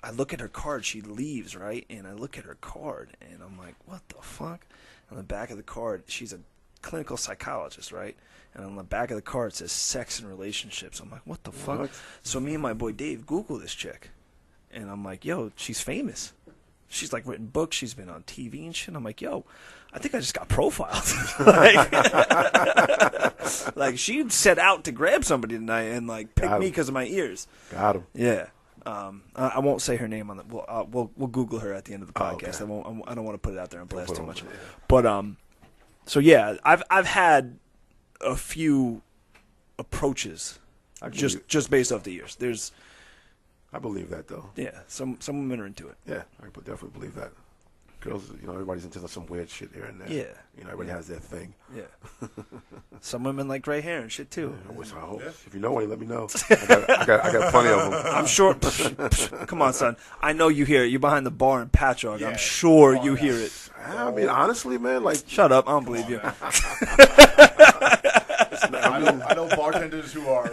I look at her card. She leaves, right? And I look at her card, and I'm like, what the fuck? On the back of the card, she's a clinical psychologist, right? And on the back of the card, it says sex and relationships. I'm like, what the fuck? What? So me and my boy Dave Google this chick. And I'm like, yo, she's famous. She's like written books. She's been on TV and shit. I'm like, yo, I think I just got profiled. like she set out to grab somebody tonight and like pick me because of my ears. Got him. Yeah. I won't say her name on the. We'll Google her at the end of the podcast. Okay. I don't want to put it out there and blast too much. But so yeah, I've had a few approaches just based off the years. I believe that though. Yeah, some women are into it. Yeah, I could definitely believe that. Girls, everybody's into some weird shit here and there. Yeah. Everybody has their thing. Yeah. Some women like gray hair and shit too. I hope. If you know any, let me know. I got plenty of them. I'm sure. Come on, son. I know you hear it. You're behind the bar in Patchogue. I'm sure you hear it. I mean, honestly, man, like, shut up. I don't believe you. I know bartenders who are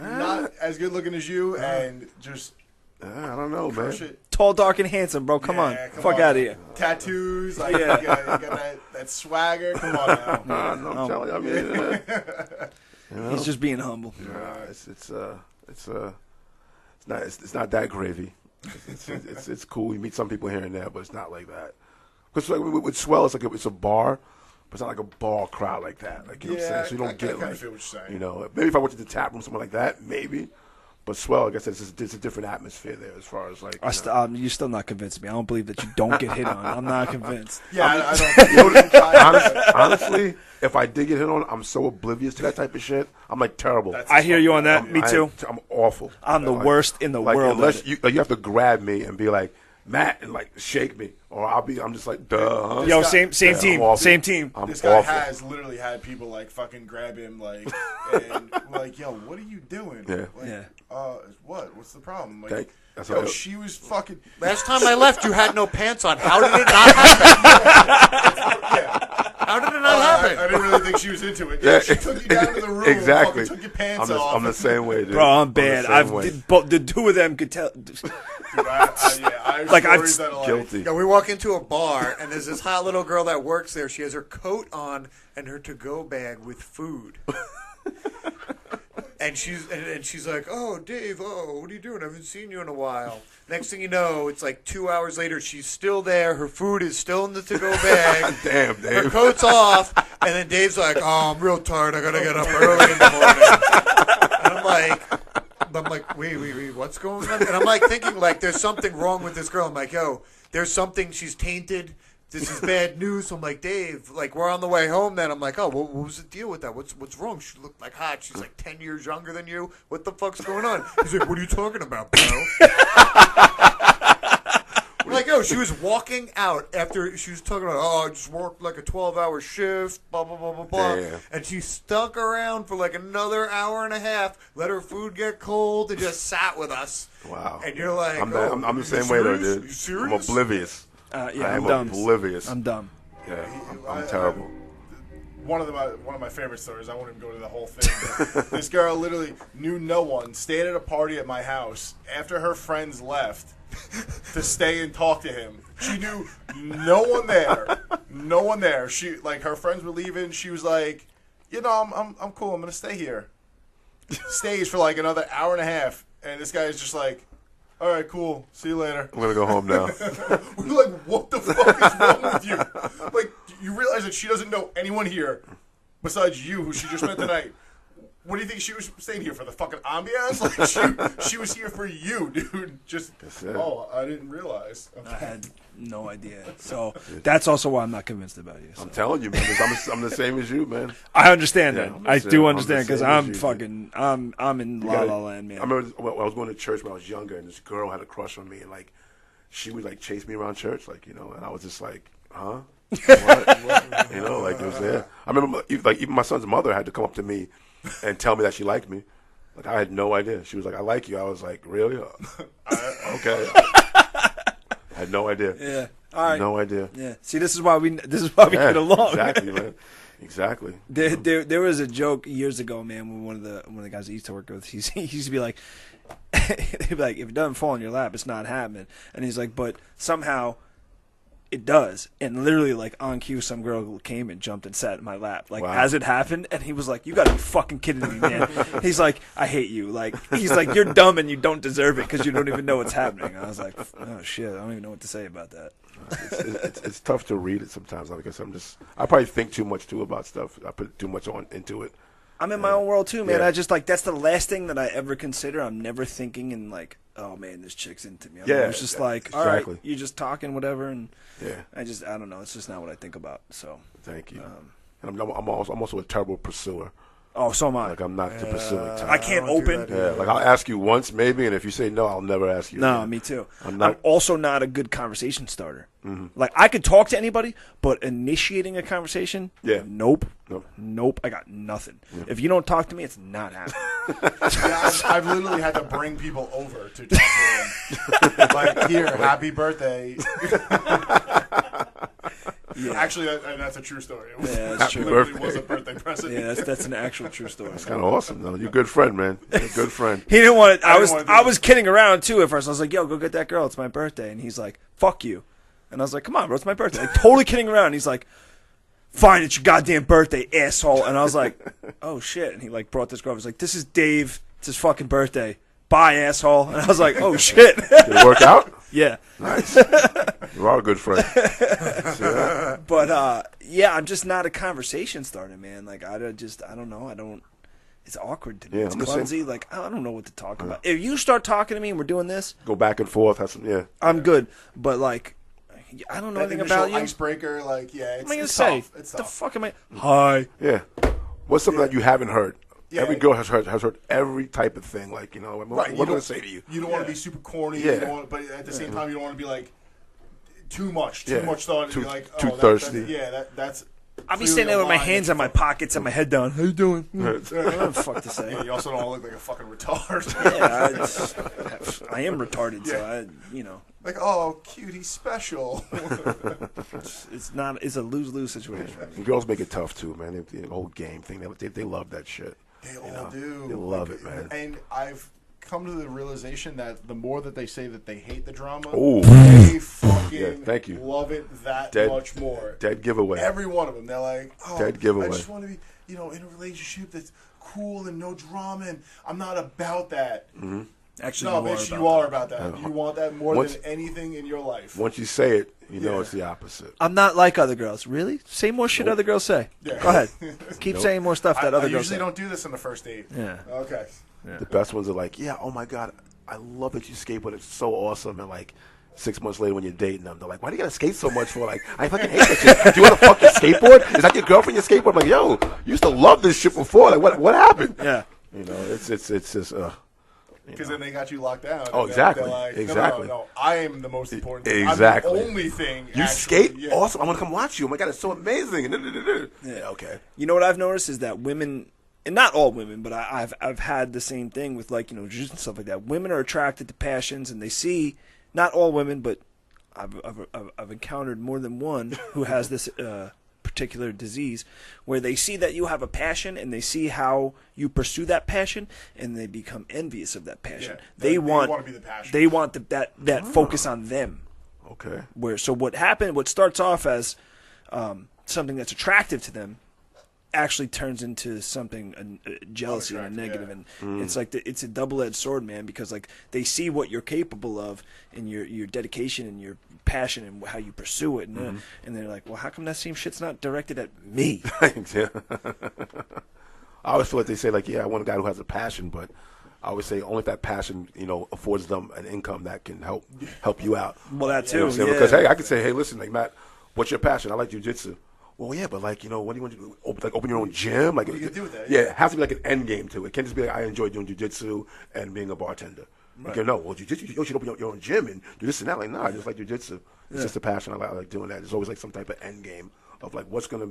not as good looking as you and just. I don't know, man. Tall, dark, and handsome, bro. Come on. Fuck out of here. Tattoos, like, you got that swagger. Come on now. No, I'm telling you, I mean, he's just being humble. It's not that gravy. It's cool. You meet some people here and there, but it's not like that. Because like with Swell, it's a bar, but it's not like a bar crowd like that. Like, you know what I'm saying? So you don't get like, feel what you're saying. Maybe if I went to the tap room, something like that, maybe. But Swell, like I said, it's a different atmosphere there as far as like. You're still not convinced me. I don't believe that you don't get hit on. I'm not convinced. Yeah, I don't. Honestly, if I did get hit on, I'm so oblivious to that type of shit. I'm like terrible. I hear you on that. Me too. I'm awful. I'm the worst in the world. Unless you have to grab me and be like, Matt, and like shake me, or I'm just like, duh. Huh? Yo, same team, same team. This guy has literally had people like fucking grab him, like, and like, yo, what are you doing? Yeah. Like, what's the problem? Like, that's yo, she was fucking. Last time I left, you had no pants on. How did it not happen? How did it not happen? I didn't really think she was into it. Yeah, she took you down to the room. Exactly. And took your pants off. I'm the same way, dude. Bro, I'm bad. The two of them could tell. Dude, I like I'm guilty. Yeah, we walk into a bar and there's this hot little girl that works there. She has her coat on and her to-go bag with food. And she's like, oh, Dave, what are you doing? I haven't seen you in a while. Next thing you know, it's like 2 hours later. She's still there. Her food is still in the to-go bag. Damn, Dave. Her coat's off. And then Dave's like, oh, I'm real tired. I got to get up early in the morning. And I'm like, wait, what's going on? And I'm like thinking, like, there's something wrong with this girl. I'm like, yo, there's something. She's tainted. This is bad news. So I'm like, Dave, like, we're on the way home then. I'm like, oh, what was the deal with that? What's wrong? She looked like hot. She's like 10 years younger than you. What the fuck's going on? He's like, what are you talking about, bro? I'm like, yo, No, she was walking out after she was talking about, I just worked like a 12-hour shift, blah, blah, blah, blah, blah. Yeah. And she stuck around for like another hour and a half, let her food get cold, and just sat with us. Wow. And you're like, I'm the same way though, dude. You serious? I'm oblivious. I'm dumb. Oblivious. I'm dumb. Yeah, I'm terrible. One of my favorite stories. I won't even go to the whole thing. But this girl literally knew no one. Stayed at a party at my house after her friends left to stay and talk to him. She knew no one there. No one there. She her friends were leaving. She was like, I'm cool. I'm gonna stay here. Stays for like another hour and a half, and this guy is just like, all right, cool. See you later. I'm gonna go home now. We're like, what the fuck is wrong with you? Like, you realize that she doesn't know anyone here besides you, who she just met tonight. What do you think she was staying here for? The fucking ambiance? Like, she was here for you, dude. Just, I didn't realize. Okay. I had no idea. So that's also why I'm not convinced about you. So. I'm telling you, man. I'm the same as you, man. I understand Yeah, that. I'm I the do same- understand because I'm I'm the same as fucking. I'm in La La Land, man. I remember when I was going to church when I was younger, and this girl had a crush on me, and she would chase me around church, and I was just like, huh? What? It was there. I remember, even my son's mother had to come up to me and tell me that she liked me. I had no idea. She was like, I like you. I was like, really? Okay. I had no idea. Yeah. All right. No idea. Yeah. See, this is why we get along. Exactly, man. Exactly. There was a joke years ago, man, when one of the guys I used to work with, he used to be like, he'd be like, if it doesn't fall in your lap, it's not happening. And he's like, but somehow it does. And literally, on cue, some girl came and jumped and sat in my lap, Wow. as it happened. And he was like, you gotta be fucking kidding me, man. He's like, I hate you. He's like, you're dumb and you don't deserve it because you don't even know what's happening. I was like, oh shit, I don't even know what to say about that. It's tough to read it sometimes because I probably think too much too about stuff. I put too much into it. I'm in my own world too, man. Yeah. I just that's the last thing that I ever consider. I'm never thinking in oh man, this chick's into me. It's just all right, exactly. you're just talking whatever, and Yeah. I don't know. It's just not what I think about. So Thank you. And I'm also a terrible pursuer. oh, so am I. I'm not the pursuing type. I can't don't do open. that Yeah, I'll ask you once maybe, and if you say no, I'll never ask you. No, again. me too. I'm I'm, not- also not a good conversation starter. Mm-hmm. I could talk to anybody, but initiating a conversation, Yeah. nope. Nope. I got nothing. If you don't talk to me, it's not happening. Yeah, I've literally had to bring people over to talk to him. Here, happy birthday. Yeah. Actually, that's a true story. It was, Yeah, that's it true. literally Birthday. was a birthday present. Yeah, that's an actual true story. Kind of awesome though. You're a good friend, man. You're a good friend. He didn't want it. I I didn't wanna do I it. was kidding around too at first. I was like, "Yo, go get that girl. It's my birthday." And he's like, "Fuck you." And I was like, "Come on, bro. It's my birthday." Totally kidding around. He's like, "Fine, it's your goddamn birthday, asshole." And I was like, "Oh shit." And he brought this girl. I was like, "This is Dave. It's his fucking birthday. Bye, asshole." And I was like, "Oh shit." Did it work out? Yeah. Nice. You are a good friend. Yeah. But yeah, I'm just not a conversation starter, man. I don't know. It's awkward to me. Yeah, It's I'm the same. clumsy. I don't know what to talk about. If you start talking to me and we're doing this, Go back and forth. Have some. Yeah. I'm good. But I don't know That anything initial about you. icebreaker, What am I gonna it's say? tough. It's The tough. fuck am I? Hi. Yeah. What's something that you haven't heard? Yeah. Every girl has heard every type of thing. What Right, am you I going don't- to say to you? You don't want to be super corny, Yeah. but at the same time, you don't want to be too much Yeah. thought. Too- and be too thirsty. thirsty. That's. I'll be clearly sitting there a with my line hands that on my you pockets and my head down. How you doing? I don't know what the fuck to Yeah, say. you also don't want to look like a fucking retard. Yeah, I am retarded, so Like, oh, cute, he's special. it's a lose-lose situation. And girls make it tough too, man. The whole game thing. They love that shit. They all do. They love it, man. And I've come to the realization that the more that they say that they hate the drama, Ooh. they fucking Yeah, thank you. love it that Dead- much more. Dead giveaway. Every one of them, they're like, oh, Dead giveaway. I just want to be, in a relationship that's cool and no drama, and I'm not about that. Actually, No, bitch, you are about that. You want that more Once- than anything in your life. Once you say it, you know Yeah. it's the opposite. I'm not like other girls. Really? Say more shit other girls say. Yeah. Go ahead. Keep saying more stuff that I other girls usually say. don't do this on the first date. Yeah. Okay. The best ones are like, yeah, oh my God, I love that you skateboard. It's so awesome. And 6 months later when you're dating them, they're like, why do you gotta skate so much for? I fucking hate that shit. Do you want to fucking skateboard? Is that your girlfriend, your skateboard? I'm like, yo, you used to love this shit before. What happened? Yeah. It's just, Because then they got you locked down. Oh, and exactly. They're like, Exactly. No, I am the most important thing. Exactly. I'm the only thing. You actually, skate? yeah. Awesome. I want to come watch you. Oh my God, it's so amazing. Yeah, okay. You know what I've noticed is that women, and not all women, but I've had the same thing with like, you know, jiu-jitsu and stuff like that. Women are attracted to passions, and they see, not all women, but I've encountered more than one who has this particular disease where they see that you have a passion and they see how you pursue that passion and they become envious of that passion. Yeah, they want to be the passion. They want that focus on them. Okay. What starts off as something that's attractive to them actually turns into something jealousy and a negative, and it's like it's a double-edged sword, man, because like they see what you're capable of and your dedication and your passion and how you pursue it, and they're like, well, how come that same shit's not directed at me? Yeah. I always feel like they say like, yeah, I want a guy who has a passion, but I always say only if that passion, you know, affords them an income that can help you out. Well, that too, You know what I'm saying? yeah. Because hey, I could say, hey, listen, like Matt, what's your passion? I like jiu-jitsu. Well, yeah, but like, you know, what do you want to do? Open your own gym? Like, What do you do with that? Yeah, it has to be like an end game to it. It can't just be like I enjoy doing jiu-jitsu and being a bartender. Right. Like, no, well, jiu-jitsu, you should open your own gym and do this and that. Like, no, I just like jiu-jitsu. It's just a passion. I like doing that. There's always like some type of end game of like what's gonna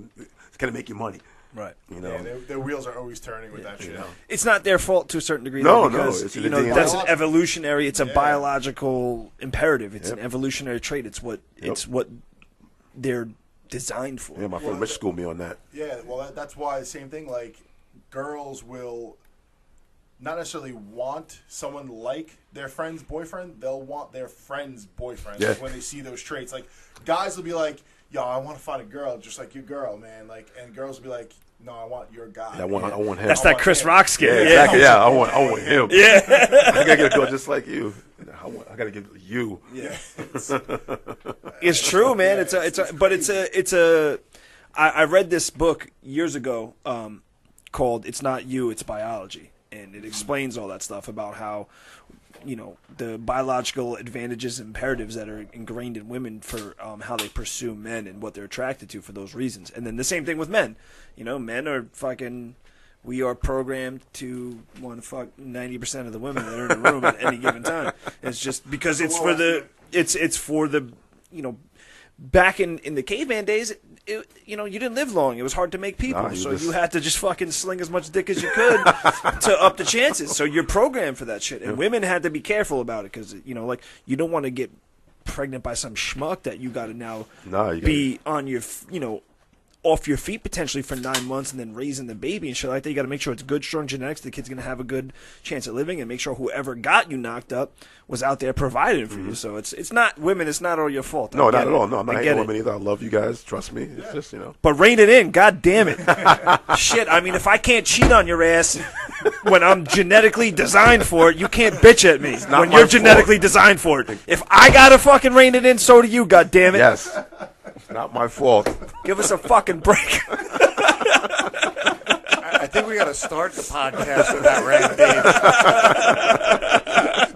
make you money. Right. You know, Yeah, their wheels are always turning with that shit. You know. It's not their fault to a certain degree. No, though, no, because, it's you know, DNA. that's an evolutionary. It's a Yeah. biological imperative. It's Yep. an evolutionary trait. It's what they're designed for. Yeah, my friend Rich schooled me on that. Yeah, well, that's why the same thing. Like, girls will not necessarily want someone like their friend's boyfriend. They'll want their friend's boyfriend. Yeah. Like, when they see those traits. Like, guys will be like, "Yo, I want to find a girl just like your girl, man." Like, and girls will be like, "No, I want your guy." Yeah, I want him. That's that Chris Rock skin. Yeah, exactly. Yeah, I want him. Yeah. I gotta get a girl just like you. I gotta get you. Yeah. It's true, man. I read this book years ago called "It's Not You, It's Biology," and it explains all that stuff about how, you know, the biological advantages and imperatives that are ingrained in women for how they pursue men and what they're attracted to for those reasons. And then the same thing with men. You know, men are fucking. We are programmed to want to fuck 90% of the women that are in the room at any given time. It's just because it's for the you know, back in the caveman days, you know, you didn't live long. It was hard to make people, you had to just fucking sling as much dick as you could to up the chances. So you're programmed for that shit, and women had to be careful about it because, you know, like, you don't want to get pregnant by some schmuck that you got to now be on your, you know, off your feet potentially for 9 months and then raising the baby and shit like that. You got to make sure it's good, strong genetics. The kid's going to have a good chance of living, and make sure whoever got you knocked up was out there providing for you. So it's not women. It's not all your fault. No, not at all. No, I'm not hating on women either. I love you guys. Trust me. It's just, you know. But rein it in. God damn it. Shit. I mean, if I can't cheat on your ass when I'm genetically designed for it, you can't bitch at me when you're genetically designed for it. If I got to fucking rein it in, so do you, God damn it. Yes. It's not my fault. Give us a fucking break. I think we got to start the podcast with that rampage.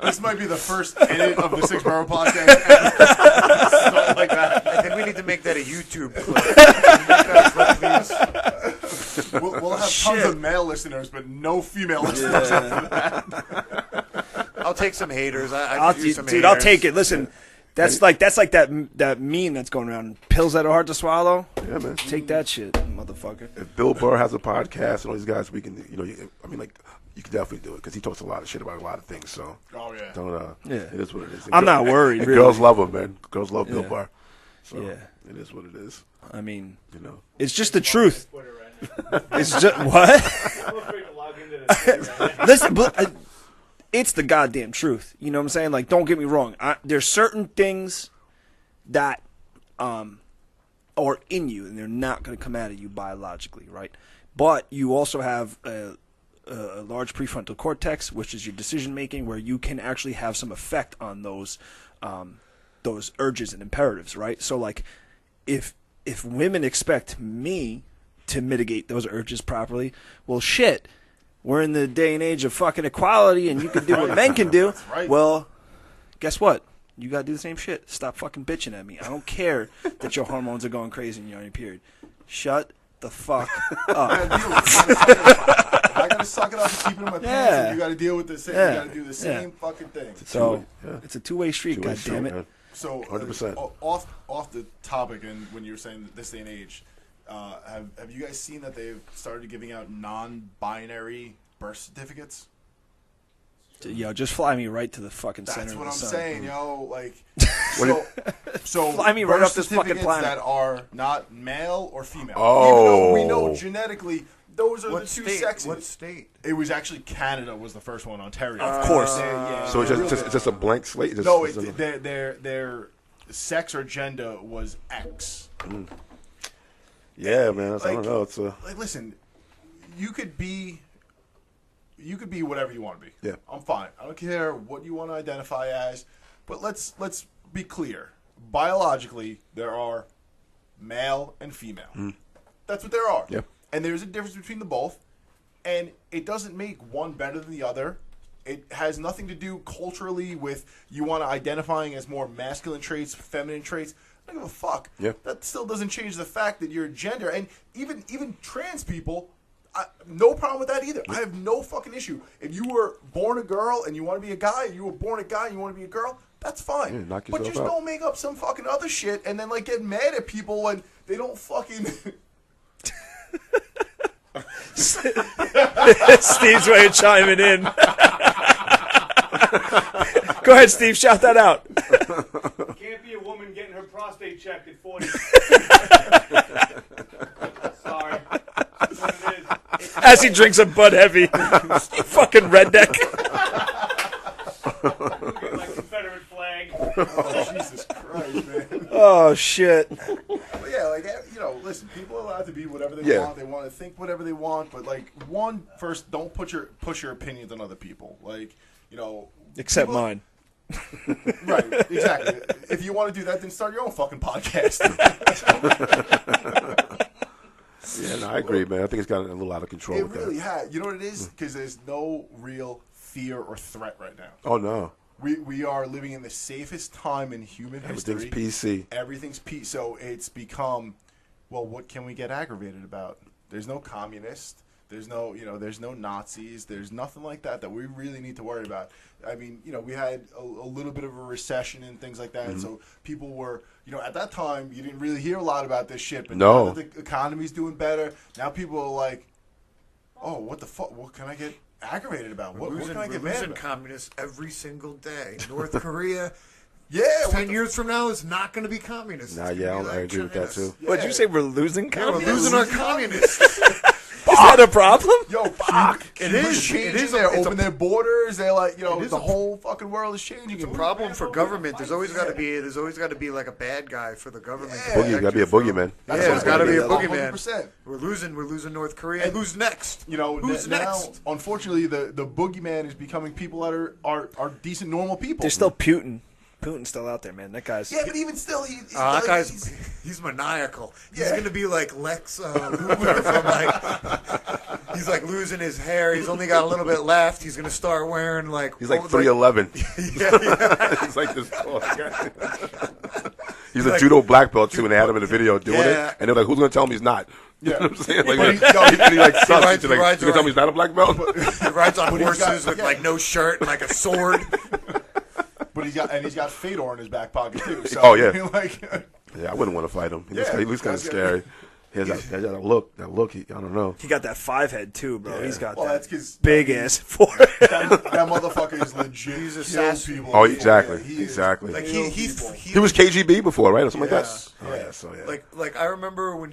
This might be the first edit of the Six Borough podcast ever. Something like that. I think we need to make that a YouTube clip. We'll have tons of male listeners, but no female listeners after that. I'll take some haters. I'll take it. Listen, that's like that meme that's going around. Pills that are hard to swallow. Yeah, man. Take that shit, motherfucker. If Bill Burr has a podcast and all these guys, we can, you know, I mean, like, you can definitely do it because he talks a lot of shit about a lot of things. So, it is what it is. I'm not worried. And really. girls love him, man. Girls love Bill Burr. So, it is what it is. I mean, you know, it's just the truth. It's just what? Listen, but it's the goddamn truth. You know what I'm saying? Like, don't get me wrong. There's certain things that are in you, and they're not going to come out of you biologically, right? But you also have a large prefrontal cortex, which is your decision making, where you can actually have some effect on those urges and imperatives, right? So, like, if women expect me to mitigate those urges properly, well, shit. We're in the day and age of fucking equality, and you can do what men can do. Right. Well, guess what? You gotta do the same shit. Stop fucking bitching at me. I don't care that your hormones are going crazy and you're on your period. Shut the fuck up. I gotta suck it up and keeping in my pants, Yeah. and you got to deal with the same. Yeah. You got to do the same fucking thing. So Yeah. it's a two-way street. Two-way God damn street, it. man. So 100%. Off the topic, and when you were saying that this day and age, have you guys seen that they've started giving out non-binary birth certificates? Yo, just fly me right to the fucking center That's of what the I'm sun. saying, yo. Like, What so Fly me right birth up this fucking certificates planet. that are not male or female. Oh. Even though we know genetically those are What the two state? sexes. What state? It was actually Canada was the first one, Ontario. Of course. So it's just a blank slate. No, Just a- their sex or gender was X. yeah, man. I don't know. It's a Like, listen, you could be whatever you want to be. Yeah. I'm fine. I don't care what you want to identify as, but let's be clear. Biologically, there are male and female. That's what there are. Yeah. And there's a difference between the both, and it doesn't make one better than the other. It has nothing to do culturally with you want to identifying as more masculine traits, feminine traits. I don't give a fuck. Yeah. That still doesn't change the fact that you're a gender, and even trans people. No problem with that either. I have no fucking issue. If you were born a girl and you want to be a guy, and you were born a guy and you want to be a girl, that's fine. Yeah, knock but yourself just out. don't make up some fucking other shit and then like get mad at people when they don't fucking. Steve's way of chiming in. Go ahead, Steve. Shout that out. Can't be a woman getting her prostate checked at 40. Sorry. That's what it is. As he drinks a Bud Heavy. You fucking redneck. Like Confederate flag. Oh, Jesus Christ, man. Oh, shit. But yeah, like, listen, people are allowed to be whatever they Yeah. want. They want to think whatever they want, but like, first, don't push your opinions on other people. Like, Except people- mine. Right, exactly. If you want to do that, then start your own fucking podcast. yeah. No, I agree, man. I think it's gotten a little out of control. It with really that. has. You know what it is? Because there's no real fear or threat right now. Oh no, We are living in the safest time in human everything's history. PC. Everything's peace. So it's become, well, what can we get aggravated about? There's no communist. There's no, there's no Nazis. There's nothing like that we really need to worry about. I mean, we had a little bit of a recession and things like that. So people were, at that time, you didn't really hear a lot about this shit. But No. now that the economy's doing better, now people are like, oh, what the fuck? What can I get aggravated about? What can I get We're mad losing about? communists every single day. North Korea, Yeah. 10 years from now, is not going to be communist. Nah, It's yeah, gonna be I like agree with that China. too. What'd you say? We're losing Yeah, we're communists? losing our communists. Is that a problem? Yo, fuck. It is. Changing. It is. They're It's a- open their borders. They're like, is the a- whole fucking world is changing. It's a problem for government. There's always got to be like a bad guy for the government. Yeah. to Boogie, protect got to be you a from. boogeyman. That's Yeah, what there's got to be a it is. boogeyman. 100%. We're losing North Korea. And who's next? Who's now, next? unfortunately, the boogeyman is becoming people that are decent, normal people. There's still Putin. Putin's still out there, man. That guy's... Yeah, but even still, That guy's he's maniacal. He's Yeah. gonna be like Lex Luthor from like he's like losing his hair. He's only got a little bit left. He's gonna start wearing like He's like 311. yeah. He's like this tall guy. He's a judo black belt too, and they had him in the video doing Yeah. it, and they're like, "Who's gonna tell him he's not?" Yeah. You know what I'm saying? Like, But he like sucks. rides- He's like, he rides "You gonna tell me he's not a black belt?" He rides on But he's got- horses with yeah. like no shirt and like a sword. But he's got Fedor in his back pocket too. So, Oh, yeah. like, Yeah, I wouldn't want to fight him. He Yeah, looks kind of that's good. scary. He has that look. That look. I don't know. He got that 5 head, too, bro. Yeah. He's got well, that that's because big-ass forehead. that motherfucker is legit. He's kills assassin. people. Oh, exactly. Yeah, he is- Exactly. Like Kills he people. He was KGB before, right, or something like Yes. that. Oh yeah, so yeah. Like I remember when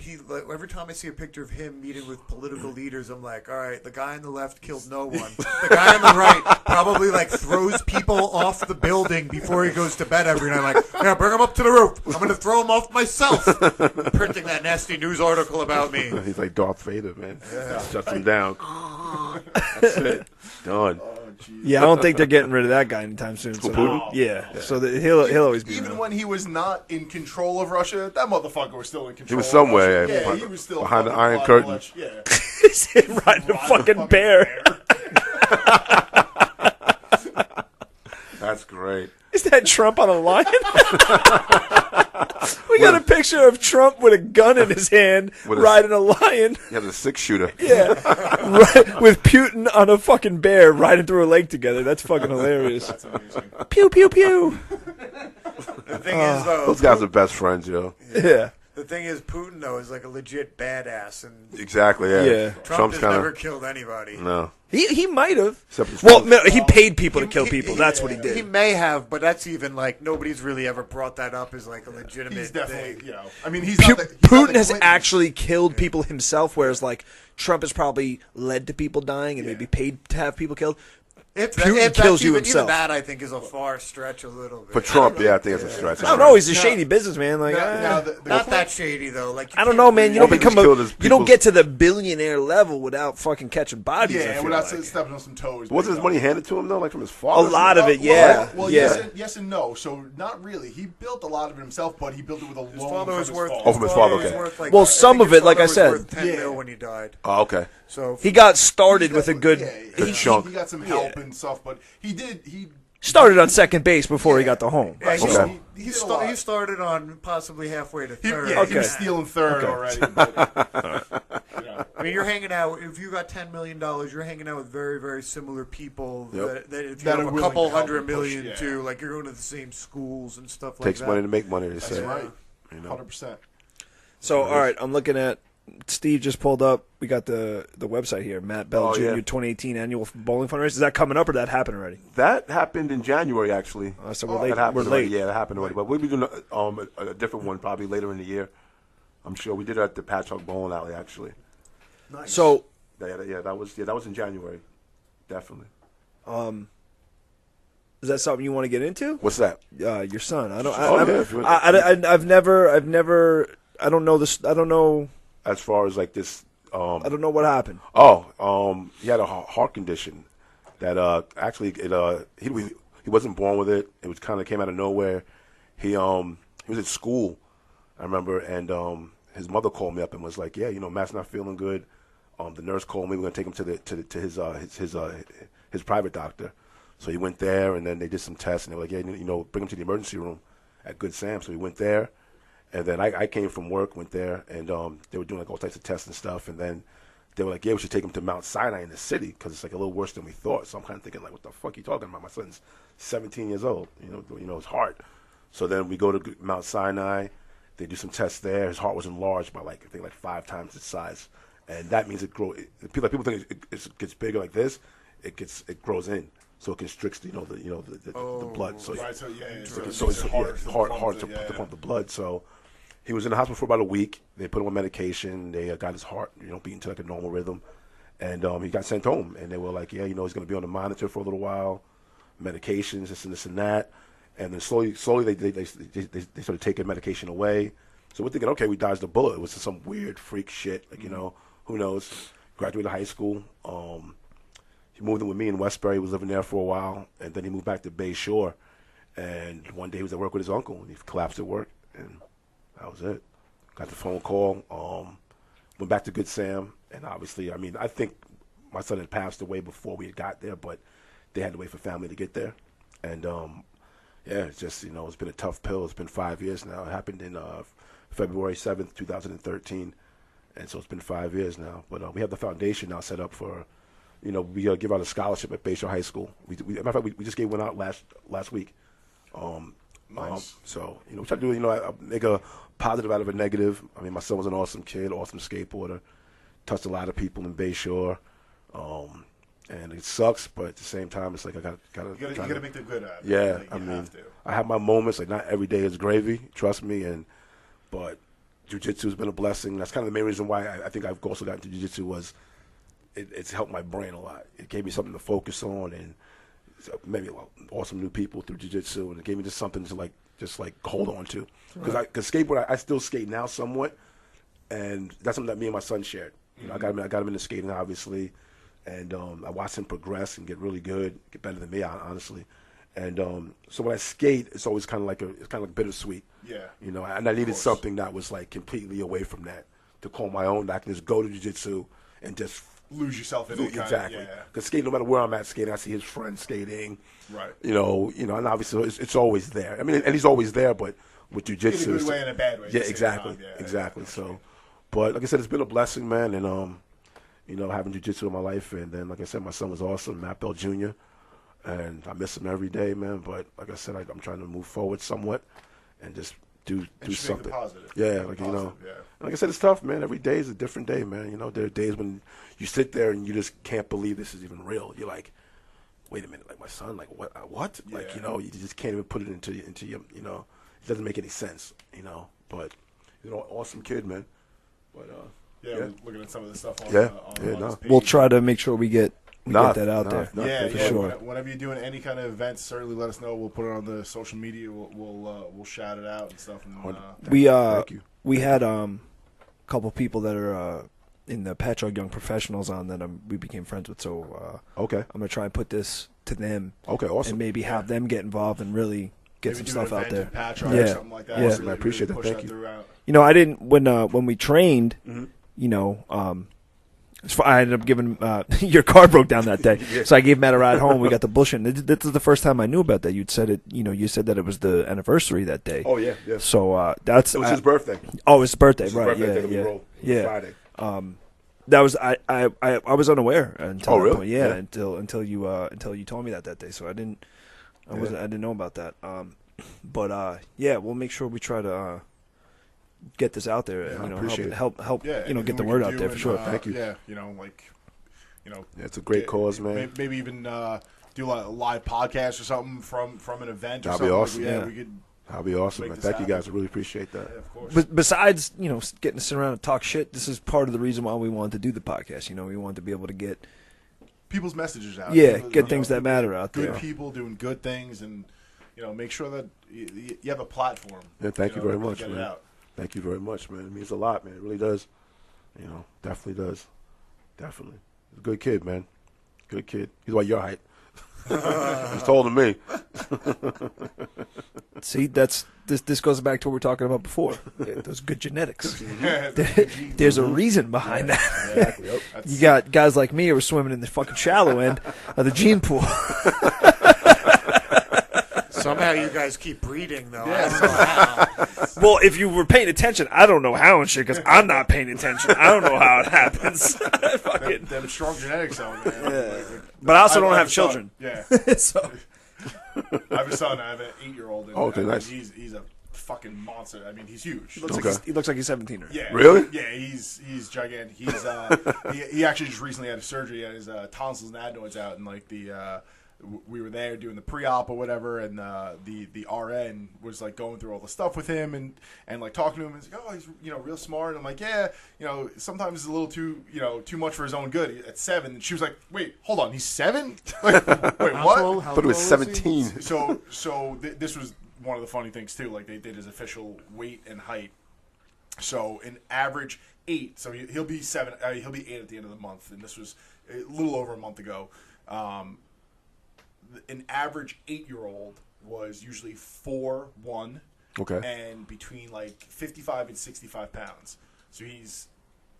every time I see a picture of him meeting with political leaders, I'm like, all right, the guy on the left killed no one. The guy on the right probably like throws people off the building before he goes to bed every night. Like, yeah, bring him up to the roof. I'm gonna throw him off myself. Printing that nasty news article about me. He's like Darth Vader, man. Shuts him down. That's it. Done. Yeah, I don't think they're getting rid of that guy anytime soon. So, Putin? yeah, so he'll always be Even around. when he was not in control of Russia, that motherfucker was still in control. He was of somewhere, Russia. yeah, Yeah, he was still behind the fucking Iron blood Curtain. and flesh. Yeah. He's riding a fucking bear. That's great. Is that Trump on a lion? We got a picture of Trump with a gun in his hand, riding a lion. He has a 6-shooter. Yeah, right, with Putin on a fucking bear riding through a lake together. That's fucking hilarious. That's amazing. Pew pew pew. The thing is, though, Those guys are best friends, yo. Yeah. the thing is, Putin though is like a legit badass, and Exactly, yeah. Yeah. Trump Trump's has kind never of killed anybody. no. He might have. Except his Well, phone. no, he paid people to kill people. That's what he He did. may have, but that's even like nobody's really ever brought that up as like a legitimate He's definitely, thing. you know, I mean, he's not the, he's not Putin the has Clintons. actually killed people himself, whereas like Trump has probably led to people dying and maybe paid to have people killed. Putin If kills you even, himself. Even that, I think, is a far stretch a little bit. For Trump, yeah, I think it's a stretch. I don't know. He's a shady businessman. Like, Now, the Not that shady though. Like you I don't can't know, man. You don't Well, he become just killed his you don't people's- get to the billionaire level without fucking catching bodies. I Yeah, feel without like. stepping on some toes. Wasn't his money handed to him though, like from his A father? lot of it, yeah. Well, yeah. yes and no. So not really. He built a lot of it himself, but he built it with a His loan father from was his worth. father. Oh, from his father, was okay. worth, like, Well, I some think of his it, like father I was said. worth 10 Yeah. mil when he died. Oh, okay. So He got started with a good. Yeah, chunk. He got some help and stuff, but he Started on second base before he got the home. yeah, Okay. he did a lot. he started on possibly halfway to He, third. yeah, he Okay. was stealing third already. But, you know. I mean, you're hanging out. If you got $10 million, you're hanging out with very, very similar people. Yep. That if you That have are a willing couple to help hundred and push, million yeah. too, like you're going to the same schools and stuff like Takes that. money to make money. They That's say. right. You know. 100%. So, all right, I'm looking at. Steve just pulled up. We got the website here. Matt Bell Oh, Jr. yeah. 2018 annual bowling fundraiser. Is that coming up or that happened already? That happened in January, actually. So we're That late. happened We're already. late. Yeah, that happened already. But we'll be doing a different one probably later in the year. I'm sure we did it at the Patchogue Bowling Alley, actually. Nice. So, That was in January, definitely. is that something you want to get into? What's that? Your son. I don't. Oh, yeah, if you want- I've never. I don't know this. I don't know. As far as like this, I don't know what happened. he had a heart condition that actually he wasn't born with it. It was kind of came out of nowhere. He was at school, I remember, and his mother called me up and was like, "Yeah, Matt's not feeling good." The nurse called me. We're gonna take him to his private doctor. So he went there, and then they did some tests, and they were like, "Yeah, bring him to the emergency room at Good Sam." So he went there, and then I came from work, went there, and they were doing like all types of tests and stuff, and then they were like, "Yeah, we should take him to Mount Sinai in the city because it's like a little worse than we thought." So I'm kind of thinking like, "What the fuck are you talking about? My son's 17 years old. His heart." So then we go to Mount Sinai. They do some tests there. His heart was enlarged by I think 5 times its size, and that means it grows. People think it gets bigger like this. It grows in, so it constricts the blood. So Right, so it's hard to pump the blood. So he was in the hospital for about a week. They put him on medication. They got his heart beating to like a normal rhythm, and he got sent home. And they were like, "Yeah, he's going to be on the monitor for a little while, medications, this and that." And then slowly they started taking medication away. So we're thinking, okay, we dodged a bullet. It was some weird freak shit, who knows? Graduated high school. He moved in with me in Westbury. He was living there for a while, and then he moved back to Bay Shore. And one day he was at work with his uncle, and he collapsed at work, and that was it. Got the phone call. Went back to Good Sam, and obviously, I think my son had passed away before we had got there, but they had to wait for family to get there. And it's just it's been a tough pill. It's been 5 years now. It happened in February 7th, 2013, and so it's been 5 years now. But we have the foundation now set up for. We give out a scholarship at Bayshore High School. Matter of fact, we just gave one out last week. Nice. So we try to do make a positive out of a negative. My son was an awesome kid, awesome skateboarder, touched a lot of people in Bayshore, and it sucks, but at the same time, it's like I gotta You gotta make the good out of it. yeah. You have to. I have my moments. Like not every day is gravy, trust me, but jiu-jitsu has been a blessing. That's kind of the main reason why I think I've also gotten to jiu-jitsu was. It's helped my brain a lot. It gave me something to focus on, and maybe awesome new people through jiu-jitsu, and it gave me just something to just hold on to. Because skateboard, I still skate now somewhat, and that's something that me and my son shared. I got him into skating, obviously, and I watched him progress and get really good, get better than me, honestly. And so when I skate, it's always kind of like bittersweet. Yeah. And I needed something that was completely away from that to call my own. That I can just go to jiu-jitsu and just Lose yourself in it. Exactly. Yeah. Because skating, no matter where I'm at skating, I see his friends skating. Right. And obviously it's always there. And he's always there, but with In a jujitsu. good way and a bad way. at Yeah, the same exactly, time. Yeah, exactly. yeah. So, but like I said, it's been a blessing, man, and having jiu-jitsu in my life, and then like I said, my son was awesome, Matt Bell Jr., and I miss him every day, man. But like I said, I'm trying to move forward somewhat and just do And just make something. the positive. Yeah, Make the like positive, yeah. like I said, it's tough, man. Every day is a different day, man. There are days when you sit there and you just can't believe this is even real. You're like, wait a minute, like my son, like what? Like Yeah. you just can't even put it into your, it doesn't make any sense, But awesome kid, man. But Yeah, we're looking at some of the stuff on, Yeah. on Yeah, no. his page. We'll try to make sure we get that out there. Yeah, for yeah. sure. Whenever you're doing any kind of events, certainly let us know. We'll put it on the social media. We'll shout it out and stuff. And, Thank you. We had a couple people that are in the Patchogue Young Professionals on that we became friends with. So Okay. I'm gonna try and put this to them. Okay, awesome. And maybe have them get involved and really get maybe some do stuff an out event there. in Patchogue Yeah. or something like that. Yeah. Awesome, I appreciate that. push Thank you. throughout. I didn't when we trained. Mm-hmm. I ended up giving your car broke down that day, so I gave Matt a ride home. We got the bullshit. This is the first time I knew about that. You'd said it. You said that it was the anniversary that day. Oh yeah, yeah. So that's It was his birthday. Oh, it's his birthday, It was his right? birthday Yeah, that we yeah, rolled. yeah. Friday. That was I was unaware until Oh, that really? point. Yeah, Yeah. until you told me that day. So I didn't know about that. But we'll make sure we try to get this out there. Yeah, and, I appreciate it. help Yeah, get anything the we word can out do there for and, sure. Thank you. Yeah, Yeah, it's a great cause, man. Maybe even do a live podcast or something from an event. Or That'd be something. awesome. Yeah, Yeah. we could. That'd be awesome, Make man. this Thank you happen. guys. I really appreciate that. Yeah, of course. But besides, getting to sit around and talk shit, this is part of the reason why we wanted to do the podcast. We wanted to be able to get People's messages out. Yeah, People, get things that matter out good there. people doing good things, and make sure that you have a platform. Yeah, thank you very much, get man. It out. Thank you very much, man. It means a lot, man. It really does. Definitely does. Definitely. He's a good kid, man. Good kid. He's like your height. He's taller than me. See, this goes back to what we were talking about before. Those good genetics. Yeah, There's a reason behind that. Exactly. Yep. You got guys like me who are swimming in the fucking shallow end of the gene pool. Somehow you guys keep breeding, though. Yeah. I don't know how. Well, if you were paying attention, I don't know how and shit because I'm not paying attention. I don't know how it happens. Fucking. them strong genetics, though, man. But I also don't have have a son. children. Yeah, So I have a son. I have an 8-year-old. And, Okay, and nice. He's a fucking monster. I mean, he's huge. he looks, Okay. he looks like he's 17. Yeah. Really? Yeah, he's gigantic. He's he actually just recently had a surgery. He had his tonsils and adenoids out, and like we were there doing the pre-op or whatever, and the RN was like going through all the stuff with him and like talking to him. And he's like, oh, he's real smart. And I'm like, yeah, sometimes it's a little too much for his own good at 7. And she was like, wait, hold on, he's 7? Like, wait, How what? tall- I how thought it was tall is he? 17. So this was one of the funny things too. Like they did his official weight and height. So an average 8. So he'll be 7. He'll be 8 at the end of the month. And this was a little over a month ago. An average 8-year-old was usually 4'1", Okay. and between like 55 and 65 pounds. So he's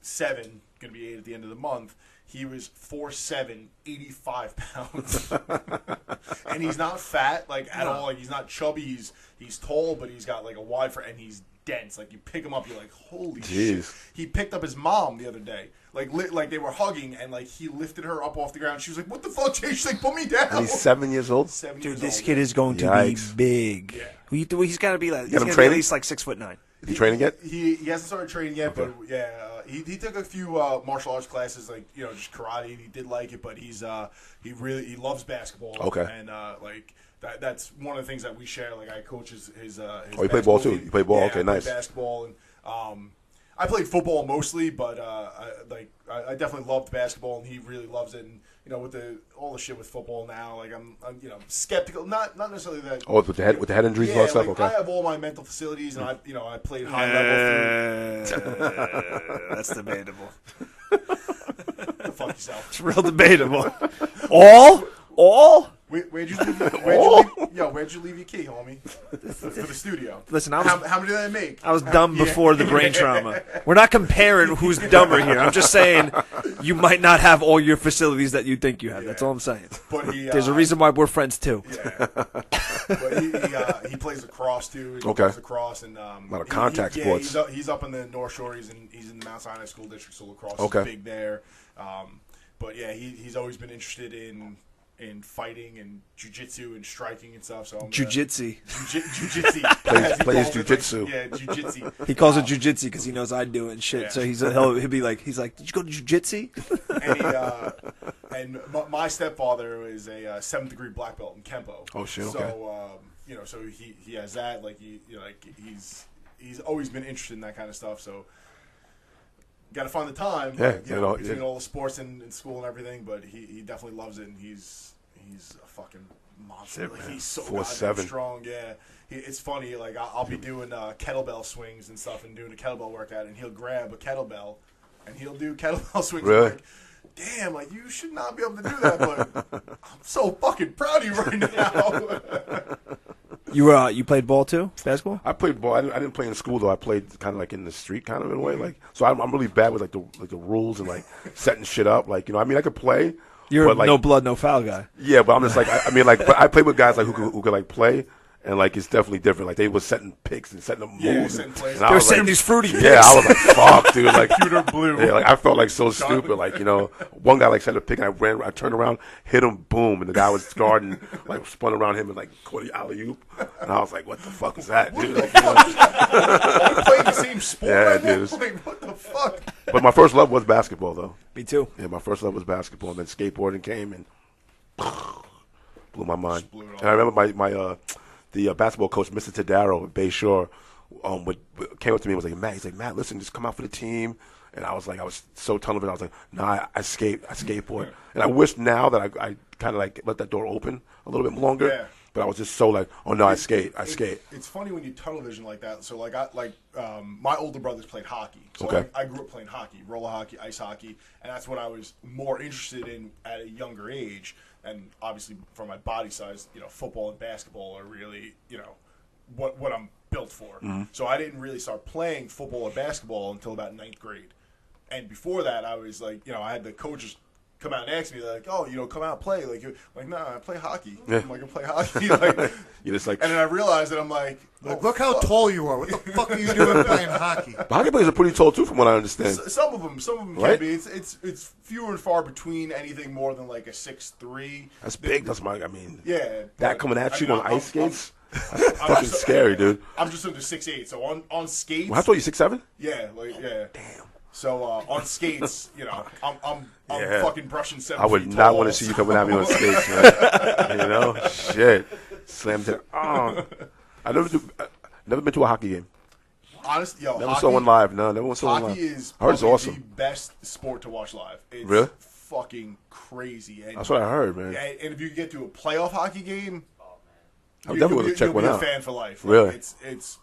7, going to be 8 at the end of the month. He was 4'7", 85 pounds, and he's not fat like at all. Like he's not chubby. He's tall, but he's got like a wide frame, and he's dense. Like you pick him up, you're like, holy shit. Jeez. He picked up his mom the other day. Like they were hugging, and like he lifted her up off the ground. She was like, "What the fuck, Jay?" She's like, "Put me down." And he's 7 years old? 7 Dude, years this old. kid is going to Yikes. be big. Yeah. He's got to be like Got him at training? least like 6'9". Is he training yet? He hasn't started training yet, but yeah, he took a few martial arts classes, like just karate, and he did like it. But he loves basketball. Okay. And like that's one of the things that we share. Like I coach his Oh, you play ball too? team. You play ball? Yeah, Okay, I play nice. basketball, and I played football mostly, but I definitely loved basketball, and he really loves it. And with all the shit with football now, like I'm skeptical. Not necessarily that. Oh, with the head injuries and all that stuff? Like, Okay. I have all my mental facilities, and I played high level through. That's debatable. Go fuck yourself. It's real debatable. All? Where'd you leave your key, homie? For the studio. Listen, How many did I make? I was dumb before the brain trauma. We're not comparing who's dumber here. I'm just saying you might not have all your facilities that you think you have. That's all I'm saying. But there's a reason why we're friends too. Yeah. But he plays lacrosse too. He plays lacrosse and a lot of contact sports. He's up in the North Shore. He's in the Mount Sinai School District, so lacrosse is big there. But yeah, he's always been interested in fighting and jiu-jitsu and striking and stuff. So Jiu-jitsu. Jiu-jitsu. Plays jiu-jitsu. Yeah, jiu-jitsu. He calls it jiu-jitsu because he knows I do it and shit. Yeah. So he'll be like, did you go to jiu-jitsu? And my stepfather is a 7th degree black belt in Kempo. Oh shit. Okay. So so he has that. Like he's always been interested in that kind of stuff. So. Got to find the time, between all the sports in school and everything. But he definitely loves it, and he's a fucking monster. Like, he's so 4'7" strong. Yeah, it's funny. Like I'll be doing kettlebell swings and stuff, and doing a kettlebell workout, and he'll grab a kettlebell, and he'll do kettlebell swings. Really? Like, damn, like you should not be able to do that, but I'm so fucking proud of you right now. You played ball too, basketball? I played ball. I didn't play in school though. I played kind of like in the street, kind of in a way. Like, so I'm really bad with the rules and like setting shit up. Like, I mean, I could play. You're like, no blood, no foul guy. Yeah, but I'm just like, but I play with guys like who could like play. And like it's definitely different. Like they were setting picks and setting them moves. They were setting these fruity picks. Yeah, I was like, fuck, dude. Like computer blue. Yeah, like I felt like so stupid. Like one guy like set a pick and I turned around, hit him, boom, and the guy was guarding, like spun around him and like caught the alley oop. And I was like, what the fuck is that, dude? Like, playing the same sport. Yeah, dude. Like, what the fuck? But my first love was basketball, though. Me too. Yeah, my first love was basketball, and then skateboarding came and blew my mind. And I remember the basketball coach, Mr. Tadaro at Bay Shore, came up to me and was like, Matt, listen, just come out for the team. And I was so tunnel vision. I was like, nah, I skateboard. And I wish now that I kind of like let that door open a little bit longer. Yeah. But I was just so like, oh no, I skate. It's funny when you tunnel vision like that. So my older brothers played hockey. So okay. I grew up playing hockey, roller hockey, ice hockey, and that's what I was more interested in at a younger age. And obviously, for my body size, football and basketball are really, what I'm built for. Mm-hmm. So I didn't really start playing football or basketball until about 9th grade. And before that, I was like, I had the coaches come out and ask me, like, oh, come out and play. Like, no, I play hockey. Yeah. I'm like, I play hockey. Like, you're just like, and then I realized that I'm like look how tall you are. What the fuck are you doing playing hockey? But hockey players are pretty tall too, from what I understand. Some of them right? can be. It's fewer and far between anything more than like a 6'3". That's big. That's yeah. That coming at you on ice skates. That's fucking scary, dude. I'm just under 6'8", so on skates. Well, I thought you 6'7". Yeah, Damn. So on skates, I'm fucking brushing 7 I would feet not tall. want to see you coming at me on skates, man. Shit, slam down. Oh. I never been to a hockey game. Honestly, never saw one live. No, never saw one live. Hockey is I heard it's awesome. The best sport to watch live. It's really? Fucking crazy. And, that's what I heard, man. And if you get to a playoff hockey game, I definitely want to check one out. You'll be a fan for life. Really? It's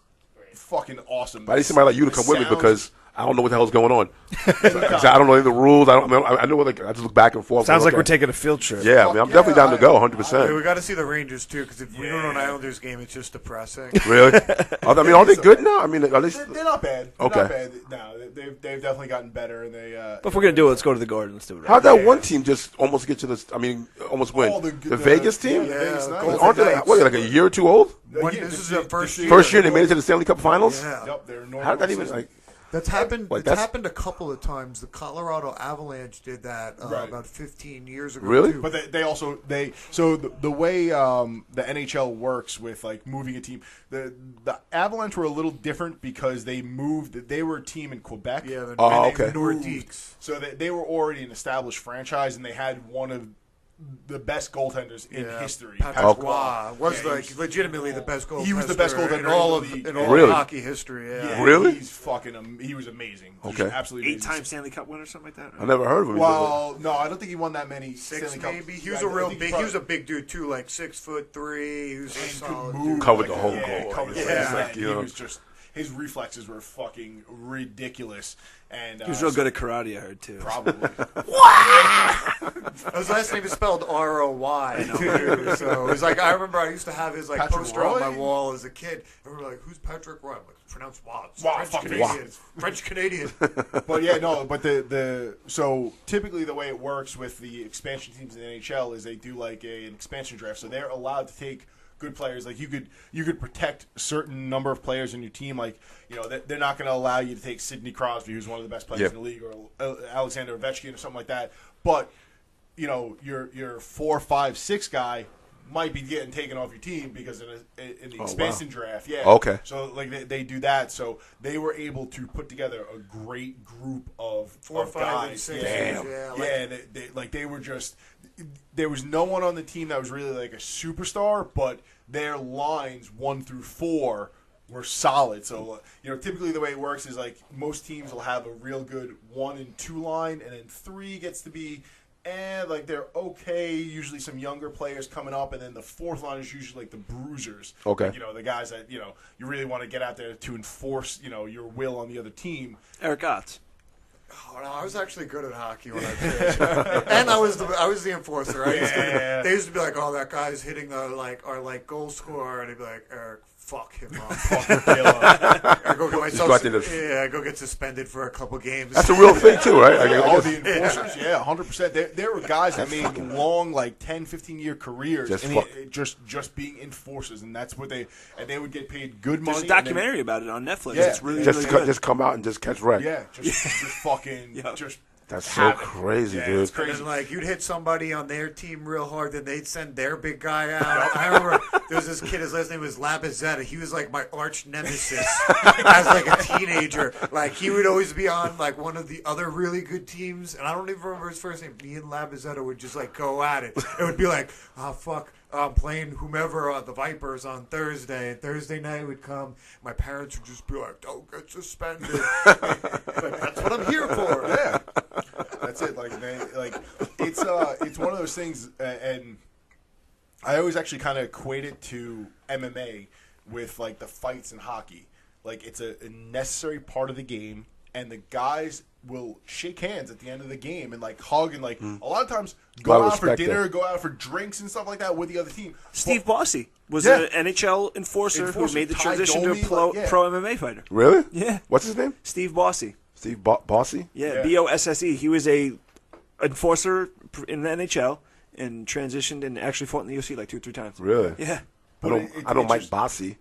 fucking awesome. But I need somebody like you to come with me because I don't know what the hell's going on. I don't know any of the rules. I know I just look back and forth. Sounds like we're taking a field trip. Yeah, I'm definitely down to go, 100%. We got to see the Rangers too, because if we don't know an Islanders game, it's just depressing. Really? Are they good now? I mean, at least they're not bad. Okay. Not bad. No, they've definitely gotten better, and they. But if we're gonna do it, let's go to the Garden. Let's do it. Right. How'd that one team just almost get to this? I mean, almost win? The Vegas team? Yeah. Aren't they like a year or two old? This is their first year. First year they made it to the Stanley Cup Finals. Yeah. Yep, they're normal. How did that even like? That's happened. Like, it's happened a couple of times. The Colorado Avalanche did that about 15 years ago. Really? Too. But the way the NHL works with like moving a team, the Avalanche were a little different because they moved. They were a team in Quebec. Yeah. The Nordiques. So they were already an established franchise, and they had one of the best goaltenders in history. Patrick Roy was legitimately the best goaltender. He was the best goaltender in all of really? hockey history. Yeah. Really? He was amazing. Okay. Absolutely. 8-time Stanley Cup winner, something like that. I never heard of him. Well, no, I don't think he won that many. 6 Stanley Cups. maybe. He was he was a big dude too, like 6'3". He was a solid dude. Covered the whole goal. Covered the He was just. His reflexes were fucking ridiculous, and he was real good at karate. I heard too. Probably. His last name is spelled R-O-Y. Too, so it was like I remember I used to have his like Patrick poster Roy? on my wall as a kid. And we were like, "Who's Patrick Roy?" I'm like, "It's pronounced Watts." Wow, French fucking Canadian. French Canadian. But yeah, no. But the so typically the way it works with the expansion teams in the NHL is they do like an expansion draft. So they're allowed to take good players. Like you could protect a certain number of players in your team. Like they're not going to allow you to take Sidney Crosby, who's one of the best players in the league, or Alexander Ovechkin or something like that. But your 4, 5, 6 guy might be getting taken off your team because in the expansion draft. Yeah. Okay. So like they do that. So they were able to put together a great group of 4, of 5, guys. and 6. Damn. Yeah. They were just. There was no one on the team that was really like a superstar, but their lines 1 through 4 were solid. So typically the way it works is like most teams will have a real good 1 and 2 line, and then 3 gets to be. And like they're okay, usually some younger players coming up, and then the 4th line is usually like the bruisers. Okay. Like, the guys that you really want to get out there to enforce your will on the other team. Eric Otts. Oh, no, I was actually good at hockey when I played, and I was the enforcer. They used to be like, "Oh, that guy's hitting our goal scorer," and he'd be like, "Eric, fuck him up, I go get myself, go get suspended for a couple games." That's a real thing too, right? All the enforcers, 100%. There were guys that made long, like 10, 15-year careers, just being enforcers, and that's what they would get paid good money. There's a documentary about it on Netflix. Yeah. It's really good. Just come out and just catch wreck. Yeah, just fucking just. That's so crazy, dude. It's crazy. And then, you'd hit somebody on their team real hard, then they'd send their big guy out. I remember there was this kid, his last name was Labazetta. He was like my arch nemesis as like a teenager. Like he would always be on like one of the other really good teams, and I don't even remember his first name. Me and Labazetta would just like go at it. It would be like, "Oh fuck, I'm playing whomever the Vipers on Thursday." And Thursday night would come. My parents would just be like, "Don't get suspended." Like, that's what I'm here for. Yeah. That's it. Like, man, like it's one of those things, and I always actually kind of equate it to MMA with like the fights in hockey. Like it's a necessary part of the game, and the guys will shake hands at the end of the game and like hug and like a lot of times go out for dinner, go out for drinks and stuff like that with the other team. Steve Bossy was an NHL enforcer who made the transition to a pro MMA fighter. Really? Yeah. What's his name? Steve Bossy. Steve Bossy? Yeah, Bosse. He was a enforcer in the NHL and transitioned and actually fought in the UFC like 2 or 3 times. Really? Yeah. I know Mike Bossy.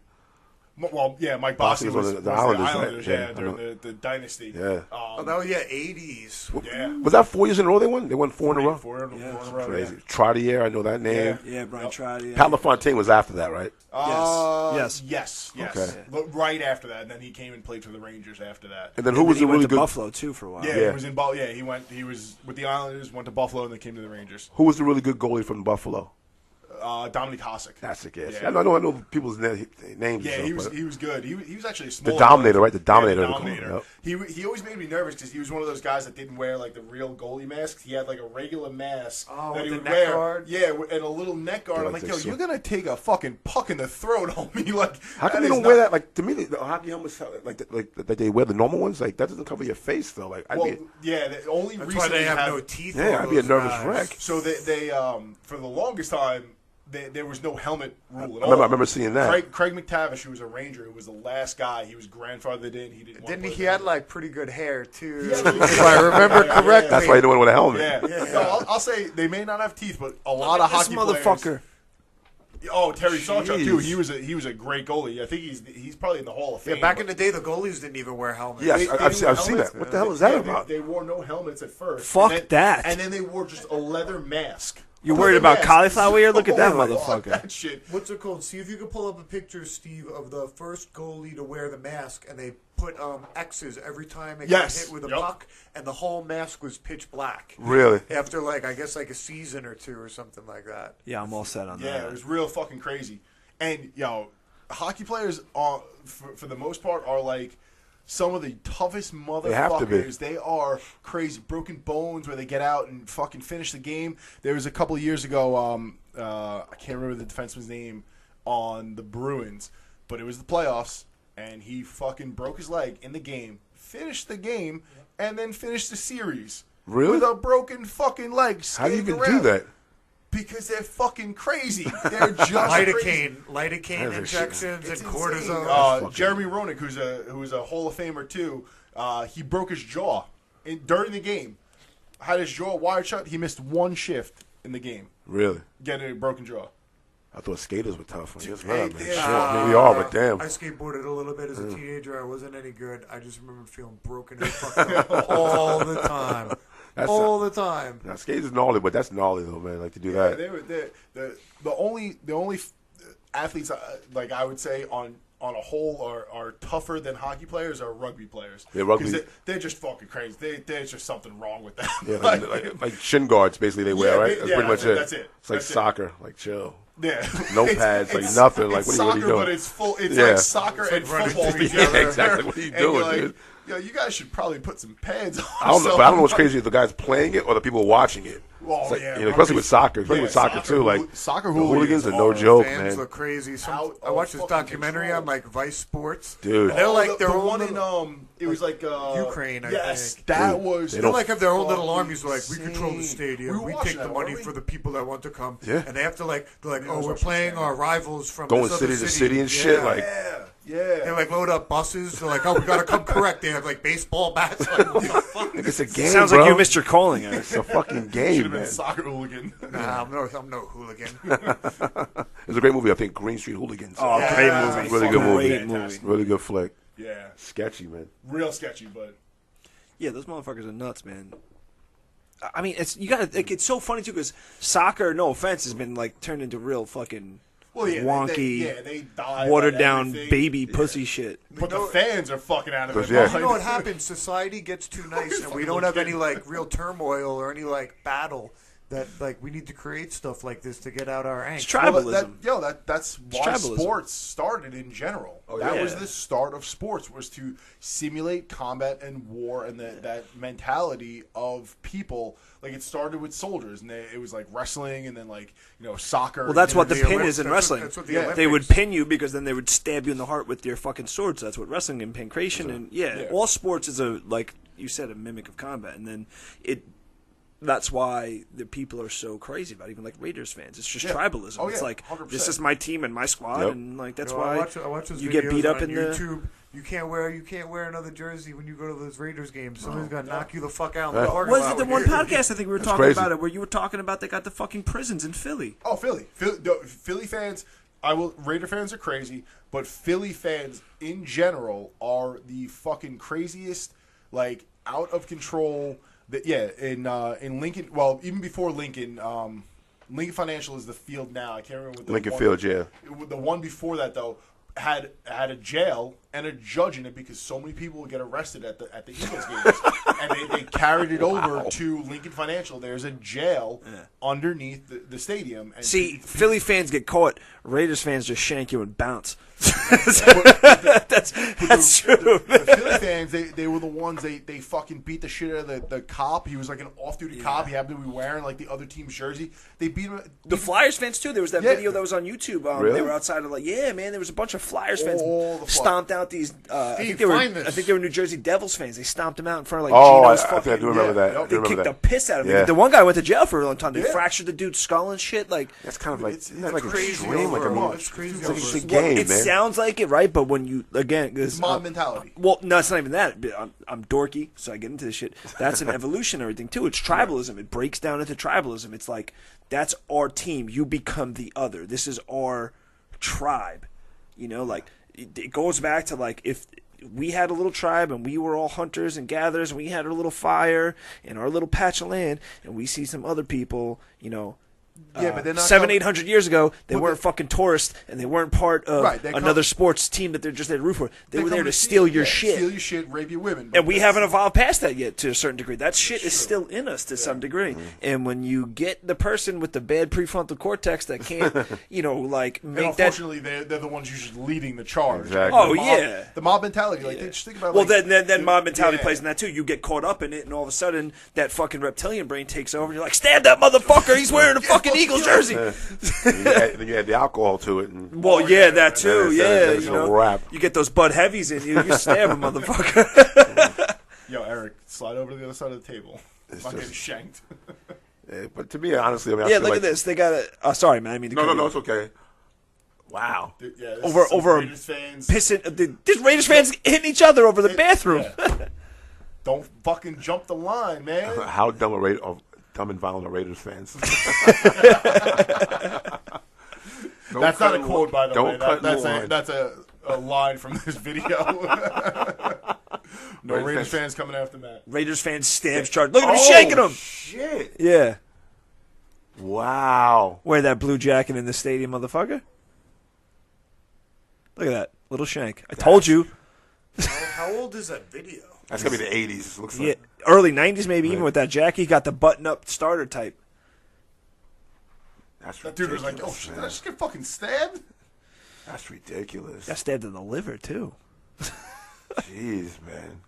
Well, yeah, Mike Bossy was the Islanders, right? During the dynasty. Yeah. That was 80s. Yeah. Was that 4 years in a row they won? They won 4 in a row? 4 in a row. Crazy. Trottier, I know that name. Yeah, Brian Trottier. Pat LaFontaine was after that, right? Yes. Okay. Right after that, and then he came and played for the Rangers after that. And then who was he the really went to good Buffalo too for a while. Yeah, he was in Buffalo. Yeah, he was with the Islanders, went to Buffalo, and then came to the Rangers. Who was the really good goalie from Buffalo? Dominic Hasek. That's it, yes. Yeah. I know people's names. Yeah, and he stuff, was good. He was actually a the small Dominator, right? The Dominator. Yeah, they the call him, Dominator. yep. He always made me nervous because he was one of those guys that didn't wear like the real goalie masks. He had like a regular mask that he with would the neck wear. guard? Yeah, and a little neck guard. Yeah, I'm like, yo, so. you're gonna take a fucking puck in the throat on me. Like, How come they don't wear that? Like to me, the hockey helmets like they wear the normal ones. Like that doesn't cover your face though. Like The only That's reason why they have no teeth. Yeah, I'd be a nervous wreck. So they for the longest time. There was no helmet rule at I all. remember seeing that. Craig McTavish, who was a Ranger, who was the last guy, he was grandfathered in. Didn't he had like pretty good hair too? Yeah. If I remember correctly. That's why you don't want to wear a helmet. Yeah. No, I'll say they may not have teeth, but a lot of hockey motherfucker. players. Oh, Terry Sawchuk too. Jeez. He was a great goalie. I think he's probably in the Hall of Fame. Yeah, back in the day, the goalies didn't even wear helmets. Yes, They I've wore seen helmets. that. What the hell is that Yeah, about? They wore no helmets at first. Fuck that. And then they wore just a leather mask. You worried about cauliflower ear? Look at that Fuck motherfucker. That shit. What's it called? See if you can pull up a picture, Steve, of the first goalie to wear the mask, and they put X's every time it got hit with a puck, and the whole mask was pitch black. Really? After I guess a season or 2 or something like that. Yeah, I'm all set on that. Yeah, it was real fucking crazy. And hockey players are, for the most part, are like some of the toughest motherfuckers. They have to be. They are crazy. Broken bones where they get out and fucking finish the game. There was a couple of years ago, I can't remember the defenseman's name on the Bruins, but it was the playoffs, and he fucking broke his leg in the game, finished the game, and then finished the series. Really? with a broken fucking leg. How do you skating even do around. that? Because they're fucking crazy. They're just crazy. lidocaine That's a injections It's and insane. cortisone. Jeremy Roenick, who's a Hall of Famer too, he broke his jaw during the game. Had his jaw wired shut. He missed one shift in the game, Really? getting a broken jaw. I thought skaters were tough. I guess Hey, not, man. they- Shit, maybe they are, but damn. I skateboarded a little bit as a teenager. I wasn't any good. I just remember feeling broken and fucked up all the time. All the time. Now, skaters is gnarly, but that's gnarly though, man. Like to do that. They were the only athletes like I would say on a whole are tougher than hockey players are rugby players. Yeah, rugby- 'Cause they're just fucking crazy. There's just something wrong with them. Yeah, like shin guards, basically they wear, Yeah, right? That's yeah, pretty much that's it. it. It's like That's it. soccer, like chill. Yeah, No pads, like nothing. Like, it's what are you soccer, doing? but it's full. It's Yeah. like soccer and running football through together. Yeah, exactly. What are you And doing, you're like, dude? yo, you guys should probably put some pads on. I don't know, but I don't know what's crazy if the guys playing it or the people watching it. Well, It's like, yeah, you know, especially with soccer, yeah, too. Like soccer the hooligans are no are joke, Fans man. look crazy. Out I watched this of fucking documentary control. on like Vice Sports. Dude. And they're like the their own one little, in it was like Ukraine, I yes, think. that Dude, was. they They don't like have their own little fucking armies. Like we control the insane. stadium. were We watching take the that, money weren't we? for the people that want to come. Yeah. And they have to they're like, Yeah, I oh, was we're watching playing that. our rivals from Going this other city to city and shit, Yeah. like- Yeah. They like load up buses. They're like, oh, we gotta come correct. They have like baseball bats. Like, what the fuck? It's a game, Sounds bro. like you missed your calling. Eric. It's a fucking Should game, have been man. a soccer hooligan. Nah, I'm no hooligan. It's a great movie, I think, Green Street Hooligans. Oh, Yeah, great it's movie. Really good movie. Great movie. Really good flick. Yeah, Sketchy, man. real sketchy, but Yeah, those motherfuckers are nuts, man. I mean, it's you got like, it's so funny too because soccer, no offense, has been like turned into real fucking wonky, they die. watered by down everything. baby pussy shit. But the fans are fucking out of it. Yeah. You know what happens? Society gets too nice, and we don't have any like real turmoil or any like battle. That like we need to create stuff like this to get out our It's angst. tribalism. That's why tribalism. sports started in general. That was yeah. the start of sports, was to simulate combat and war and that mentality of people. Like it started with soldiers, and it was like wrestling, and then like soccer. Well, that's what the The pin Olymp- is in that's what- wrestling. that's what the Yeah. They would Olympics- pin you because then they would stab you in the heart with their fucking swords. So that's what wrestling and pancration and Yeah. all sports is a like you said a mimic of combat, and then that's why the people are so crazy about it, even like Raiders fans. It's just Yeah. tribalism. Oh, It's yeah, like 100%. this is my team and my squad, Yep. and like that's You know, why I watch those you get beat videos up on in the. YouTube. You can't wear another jersey when you go to those Raiders games. Somebody's gonna knock you the fuck out. In the Yeah. parking Was lot it the when one you- podcast I think we were talking crazy. about it where you were talking about they got the fucking prisons in Philly? Oh, Philly fans. Raider fans are crazy, but Philly fans in general are the fucking craziest, like out of control. In Lincoln. Well, even before Lincoln, Lincoln Financial is the field now. I can't remember what the Lincoln one- Field, yeah. The one before that though had a jail and a judge in it because so many people would get arrested at the Eagles games, and they carried it over to Lincoln Financial. There's a jail underneath the stadium. And See, people- Philly fans get caught. Raiders fans just shank you and bounce. That's true. The Philly fans, they were the ones they fucking beat the shit out of the cop. He was like an off-duty cop. He happened to be wearing like the other team's jersey. They beat him. The Flyers fans too. There was that Yeah. video that was on YouTube. Really? They were outside of like, yeah, man. There was a bunch of Flyers fans All the stomped out these. I think they find this. were New Jersey Devils fans. They stomped them out in front of like Oh, Geno's I fucking. think I do remember that. yeah. I do They remember kicked the that. piss out of him. Yeah. The one guy went to jail for a long time. They Yeah. fractured the dude's skull and shit. Like, That's kind of like, It's isn't that like crazy extreme? Like, I overall. mean, It's crazy it's like overall. a big well, game, it man. sounds like it, right? But when you again, It's mob mentality. Well, no, it's not even that. I'm dorky, so I get into this shit. That's an evolutionary thing too. It's tribalism. It breaks down into tribalism. It's like that's our team. You become the other. This is our tribe. You know, like it goes back to like if we had a little tribe and we were all hunters and gatherers and we had our little fire and our little patch of land and we see some other people, you know. Yeah, but they're not 700-800 years ago, they But weren't fucking tourists, and they weren't part of Right, they come- another sports team that they're just there to root for. They were come there to steal your shit. Steal your shit, rape your women. But And we that's- haven't evolved past that yet to a certain degree. That shit is still in us to some degree. And when you get the person with the bad prefrontal cortex that can't, like And make that. unfortunately, they're the ones usually leading the charge. Exactly. Oh, The mob- yeah. the mob mentality. Like, just think about. Well, like, then mob mentality yeah. plays in that too. You get caught up in it, and all of a sudden that fucking reptilian brain takes over. And you're like, stab that motherfucker! He's wearing a fucking Eagles jersey. Then you add the alcohol to it. And, Well, yeah, that too. Then Yeah, it's you a know, wrap. you get those Bud Heavies in you, you stab a motherfucker. Yo, Eric, slide over to the other side of the table. It's Fucking just, shanked. but to me, honestly, I mean, I Yeah, feel look like, at this. They got a. Sorry, man. I mean, to cut you No, off. it's okay. Wow. Dude, yeah, this Over- is some over- Raiders fans. Pissing. These Raiders fans hitting each other over the bathroom. Yeah. Don't fucking jump the line, man. How dumb dumb and violent are Raiders fans? That's not a quote, by the way. Don't cut in line. That's a line from this video. No Raiders fans coming after Matt. Raiders fans stabs charge. Look at him shaking him. Shit. Yeah. Wow. Wear that blue jacket in the stadium, motherfucker. Look at that little shank. I told you. How old is that video? That's going to be the 80s. Looks Yeah, like. early '90s, maybe even with that jacket. He got the button-up starter type. That's That dude was like, "Oh ridiculous, shit, man. did I just get fucking stabbed?" That's ridiculous. Got stabbed in the liver too. Jeez, man.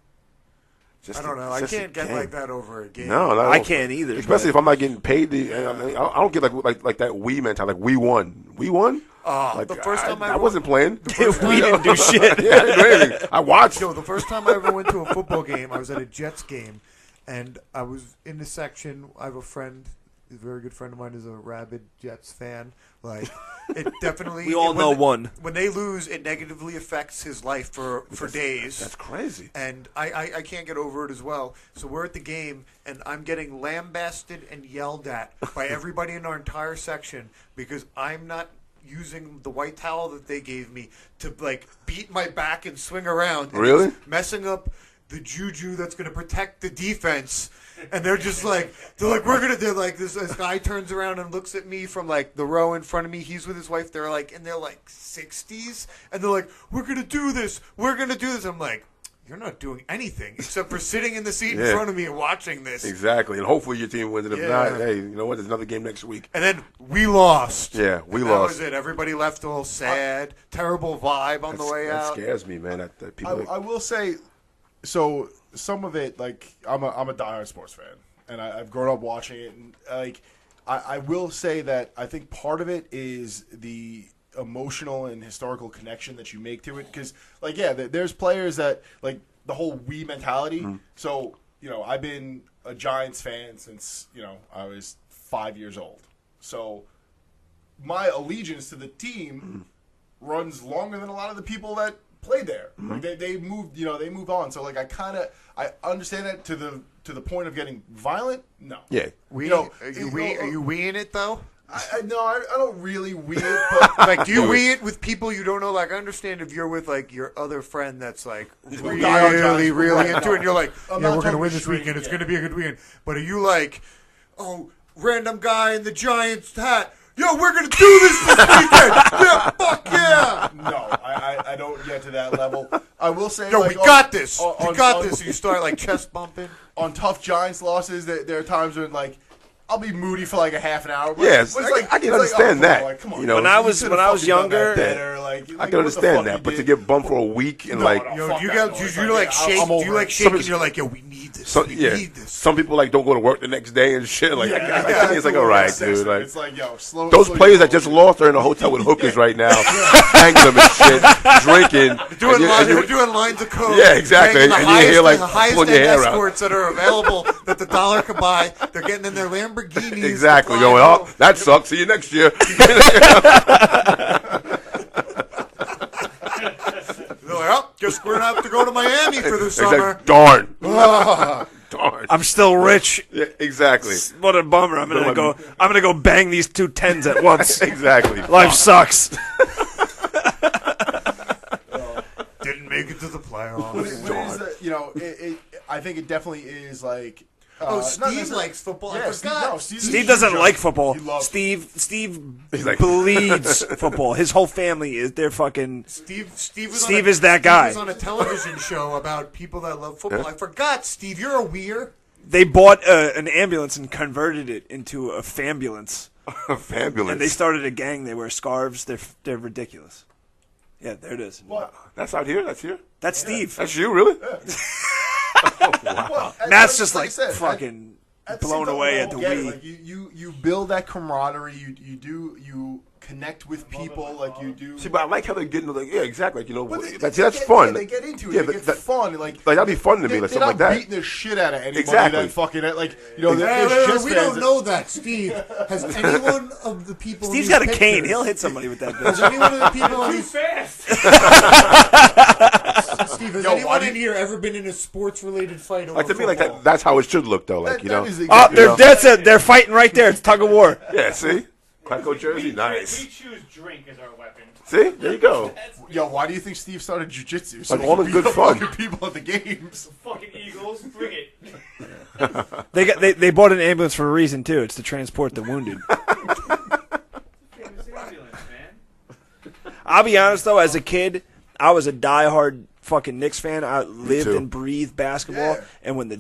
I don't know. I can't get like that over a game. No, I can't either. Especially if I'm not getting paid. I don't get like that we mentality. Like we won. We won. Like, the first time I wasn't playing. we didn't do shit. Yeah, I didn't do anything. I watched. No, the first time I ever went to a football game, I was at a Jets game, and I was in the section. I have a friend, a very good friend of mine, is a rabid Jets fan. Like, it definitely. We all know one. When they lose, it negatively affects his life for days. That's crazy. And I can't get over it as well. So we're at the game, and I'm getting lambasted and yelled at by everybody in our entire section because I'm not using the white towel that they gave me to like beat my back and swing around. And Really? it's messing up the juju that's going to protect the defense. And they're just like, they're like, this guy turns around and looks at me from like the row in front of me. He's with his wife. They're like, in their like 60s. And they're like, we're going to do this. We're going to do this. I'm like, you're not doing anything except for sitting in the seat in front of me and watching this. Exactly, and hopefully your team wins. And if not, hey, you know what? There's another game next week. And then we lost. Yeah, we and lost. That was it. Everybody left all sad, terrible vibe on the way that out. scares me, man. That people. I will say, so some of it, like I'm a diehard sports fan, and I've grown up watching it, and like I will say that I think part of it is the emotional and historical connection that you make to it, because like there's players that like the whole we mentality. So I've been a Giants fan since I was 5 years old. So my allegiance to the team runs longer than a lot of the people that played there. Like they moved, they moved on. So like I understand that to the point of getting violent. No. Yeah. Are you weeing it though? I don't really wee it, but Like, do you wee it with people you don't know? Like, I understand if you're with like your other friend that's like really, really into it, and you're like, I'm yeah, not we're gonna talking win this straight, weekend. It's yeah. gonna be a good weekend. But are you like, oh, random guy in the Giants hat? Yo, we're gonna do this weekend. Yeah, fuck yeah. no, I don't get to that level. I will say, Yo, like, we got this. on- We got on- this. And you start like chest bumping. On tough Giants losses, there are times when like I'll be moody for like a half an hour. But Yes, it's I can it's understand come that. on, like, come on. You know, When I You was could've when I was fucking done that younger, better, like, I can what the understand fuck that, you but to did? get bumped for a week and No, like. no. Yo, Fuck you that got noise. you like I'm shake. over You it. like shake, and you're like, yo, we need this. So, we yeah, need this. some people like don't go to work the next day and shit. Like, it's like, all right, dude. Like, it's like, yo, slow. those slow players your that just lost are in a hotel with hookers right now, hanging them and shit, drinking. They're doing lines of code. Yeah, exactly. Banging And you're here, like, the highest pulling your end hair out. escorts that are available that the dollar can buy. They're getting in their Lamborghinis. Exactly. to Going, fly oh, that sucks. See you next year. They're like, oh, guess we're gonna have to go to Miami for the It's summer. like, darn. Darn. I'm still rich. Yeah, exactly. What a bummer. I'm gonna go bang these two tens at once. Exactly. Life sucks. Didn't make it to the But playoffs. I think it definitely is like. Oh, not Steve necessarily- likes football. Yeah, I forgot. Steve doesn't like football. He loves- Steve He's like- bleeds football. His whole family is they're fucking. Steve is that guy. Steve was on a television show about people that love football. I forgot, Steve. You're a weir. They bought an ambulance and converted it into a fambulance, Fabulous. and they started a gang. They wear scarves. They're ridiculous. Yeah, there it is. What? That's out here? That's here? That's Steve. That's you, really? Well, Matt's just I like said, fucking blown away at the Wii. Like you build that camaraderie. You connect with people like you do. See, but I like how they're getting like, yeah, exactly. Like, you know, that's get, fun. Yeah, they get into it. Yeah, they get fun. Like that'd be fun to me. Like they're something like that. beating the shit out of anybody. Exactly. That fucking like you know. We don't know that, Steve. Has anyone of the people? Steve's in got a these cane. pictures- He'll hit somebody with that Has bitch. anyone of the people on Too these fast. Steve? Has Yo, why anyone do in here ever been in a sports-related fight? Over Like to me, like football? that's how it should look, though. Like, you know. Oh, that's it. They're fighting right there. It's tug of war. Yeah, see, Craco jersey, nice. We choose drink as our weapon. See, there you go. Yo, why do you think Steve started jiu-jitsu? Like he all could the beat good up fun. fucking people at the games. Fucking Eagles, bring it. They bought an ambulance for a reason too. It's to transport the wounded. Famous ambulance, man. I'll be honest though, as a kid, I was a diehard fucking Knicks fan. I lived too. and breathed basketball, Yeah. and when the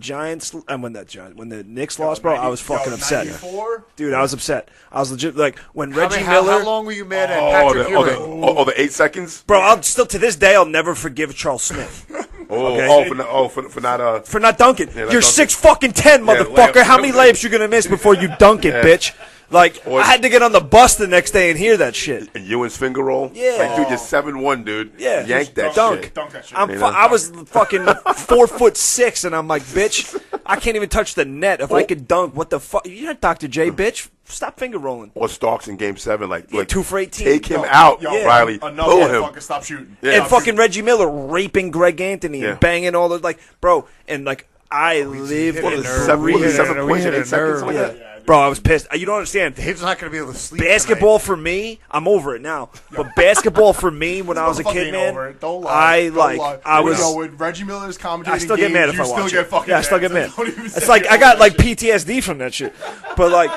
Knicks lost, bro, I was fucking upset. 94? Dude, I was upset. I was legit like when Reggie How Miller. long were you mad at Oh, Patrick Ewing? the 8 seconds. Bro, I'll still to this day I'll never forgive Charles Smith For not for not dunking. Yeah, not You're dunking. 6'10", motherfucker. layup. How many layups you gonna miss before you dunk it, Yeah. bitch? Like Or- I had to get on the bus the next day and hear that shit. and Ewan's finger roll. Yeah. Like, dude, you're 7'1", dude. Yeah. Yank that Dunk. shit. Dunk that shit. I was fucking 4'6", and I'm like, bitch, I can't even touch the net. If I could dunk, what the fuck? You're not Dr. J, bitch. Stop finger rolling. Or Starks in Game 7, like 2 for 18. Take him out, Yo, Riley. enough. Pull Yeah, him. fucking stop shooting. Yeah. And Stop fucking shooting. Reggie Miller raping Greg Anthony Yeah. and banging all those like, bro, and like I lived hit a and nerve. Seven We hit a- we points in hit a 8 seconds. nerve. Something like that. Yeah, dude. bro, I was pissed. You don't understand. Dave's not going to be able to sleep Basketball for me, I'm over it now. But basketball for me, when I was a Motherfucker kid, ain't man, over it. Don't lie. Don't lie. I was. Yo, when Reggie Miller's commentating I still get games, mad if you I still watch get it. fucking Yeah, I still get mad. mad. Don't even It's say like it. I got like PTSD from that shit. But like,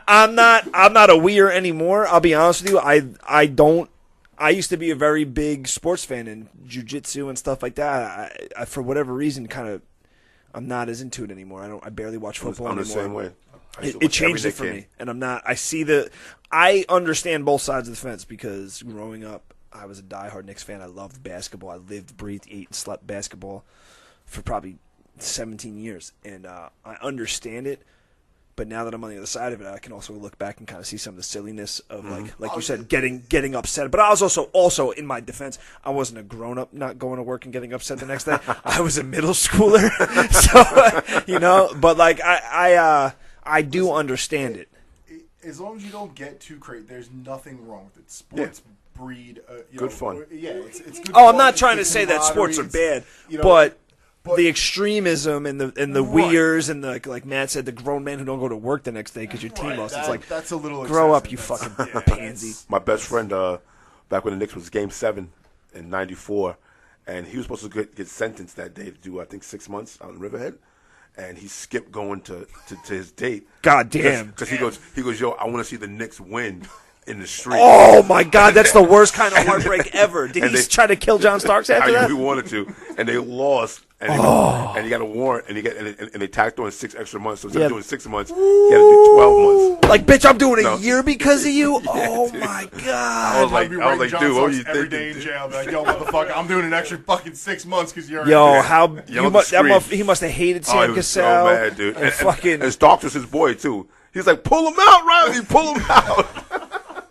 I'm not a weir anymore. I'll be honest with you. I used to be a very big sports fan and jiu-jitsu and stuff like that. I for whatever reason, kind of, I'm not as into it anymore. I barely watch football I'm the anymore. same way. I used to It watch changed every it for Knick me, game. and I'm not. I understand both sides of the fence because growing up, I was a diehard Knicks fan. I loved basketball. I lived, breathed, ate, and slept basketball for probably 17 years, and I understand it. But now that I'm on the other side of it, I can also look back and kind of see some of the silliness of like you said, getting upset. But I was also in my defense, I wasn't a grown up not going to work and getting upset the next day. I was a middle schooler, so you know. But like I do understand it. As long as you don't get too crazy, there's nothing wrong with it. Sports breed, Good fun. Yeah, it's good. Oh, I'm fun, not it's trying good to say that sports are camaraderie, bad, you know, but but- the extremism and the Right. weirds and the like Matt said, the grown men who don't go to work the next day because your team Right, lost. It's that- like that's a little grow up, excessive. you That's- fucking yeah, pansy. My best friend, back when the Knicks was Game 7 in '94, and he was supposed to get sentenced that day to do, I think, 6 months out in Riverhead, and he skipped going to his date. God damn. Because he goes, yo, I want to see the Knicks win in the street. Oh my God, that's the worst kind of heartbreak ever. Did he try to kill John Starks after He that? wanted to, and they lost. And, and he got a warrant, and they tacked on 6 extra months. So instead of doing 6 months, he had to do 12 months. Like, bitch, I'm doing a No. year because of you. Yeah, Oh dude. my I God. was like, I'd be writing John dude, what were Starks you every thinking? day in jail. Be like, yo, motherfucker, I'm doing an extra fucking 6 months because you're. Yo, how Yell at the screen. he must have hated Oh, Sam he was so Cassell. mad, dude. And fucking and Starks was his boy too. He's like, pull him out, Riley, pull him out.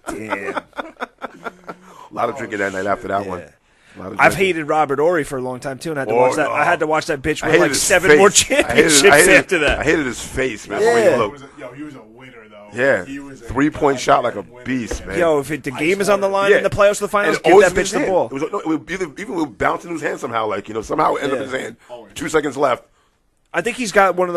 damn. A lot of drinking that night after that one. Yeah. A lot of I've drinking. hated Robert Ory for a long time too, and I had to Oh, watch that. I had to watch that bitch I win hated like his 7 face. more I championships hated- after that. I hated his face, man. Yeah. The way he looked. He was a winner though. Yeah, He was a 3-point shot like a goddamn winner, beast, man. Yo, if the game is on the line Yeah. in the playoffs or the finals, And give always that in bitch his the hand. ball. It would even would bounce in his hand somehow, like somehow end up in his Yeah. hand. 2 seconds left. I think he's got one of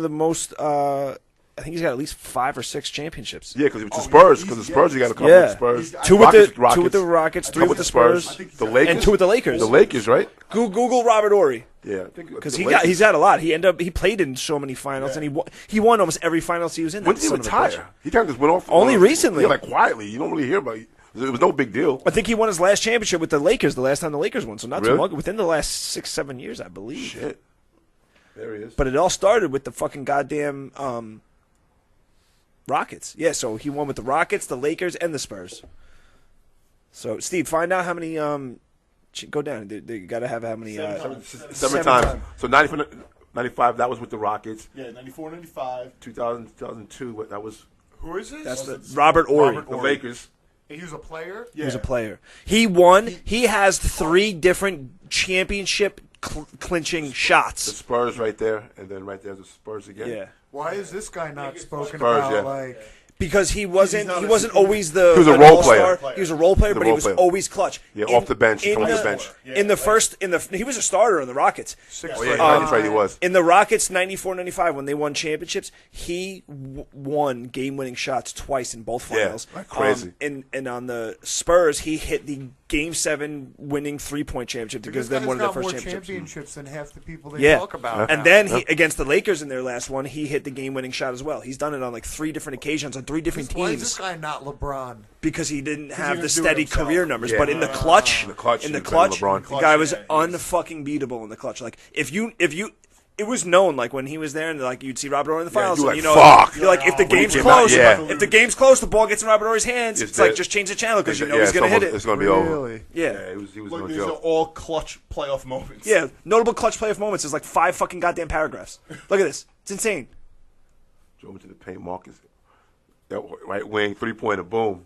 the most. I think he's got at least 5 or 6 championships. Yeah, because it was the Spurs. Because the Spurs, you got a couple Yeah. with the Spurs. 2 with Rockets, the 2 with the Rockets, 3 couple with the Spurs, The Lakers, and 2 with the Lakers. The Lakers, right? Google Robert Ory. Yeah, I think Because the he's had a lot. He played in so many finals, and he won almost every finals he was in. When that did he son of a bitch. retire? He kind of just went off. Only recently. Yeah, like quietly. You don't really hear about it. It was no big deal. I think he won his last championship with the Lakers. The last time the Lakers won, so not Really? too long. Within the last 6-7 years, I believe. Shit. There he is. But it all started with the fucking goddamn Rockets. Yeah, so he won with the Rockets, the Lakers, and the Spurs. So, Steve, find out how many. Go down. They got to have how many. 7 times. So 94, 95, that was with the Rockets. Yeah, 94, 95. 2000, 2002, that was Who is this? That's the Robert Ory. the Lakers. He was a player. He was a player. He won. He has 3 different championship clinching The shots. Spurs right there, and then right there's the Spurs again. Yeah. Why is this guy not spoken Spurs, about? yeah. Like, Because he wasn't not always the He was a an role all-star. player. He was a role player, He was a but he role was player. always clutch. Yeah, off the bench, in from the the bench. he was a starter on the Rockets. Oh, yeah, that's right, he was. In the Rockets 94-95 when they won championships, he won game-winning shots twice in both Yeah, finals. like crazy. And on the Spurs, he hit the Game 7 winning 3-point championship to give them one of their first more championships. than half the people they Yeah. talk about. And now. then he, against the Lakers in their last one, he hit the game-winning shot as well. He's done it on like 3 different occasions on 3 different Why is teams this guy not LeBron? because he didn't have didn't the do it steady himself. career numbers. Yeah. But in the clutch, In the clutch, in he the was better clutch, than LeBron. the guy was Yeah, he was- unfucking beatable in the clutch. Like if you. It was known, like when he was there, and like you'd see Robert Ory in the Yeah, finals. you're and, like, you know, fuck. you're like, if the game's came close, out, yeah. if the game's close, the ball gets in Robert Ory's hands. It's like dead. just change the channel because you know Yeah, he's gonna hit It's it. going to be over. Really? Yeah, He was Look, no these are joke. all clutch playoff moments. yeah. Notable clutch playoff moments is like 5 fucking goddamn paragraphs. Look at this. It's insane. Drove into the paint, Marcus. That right wing, 3-pointer, boom.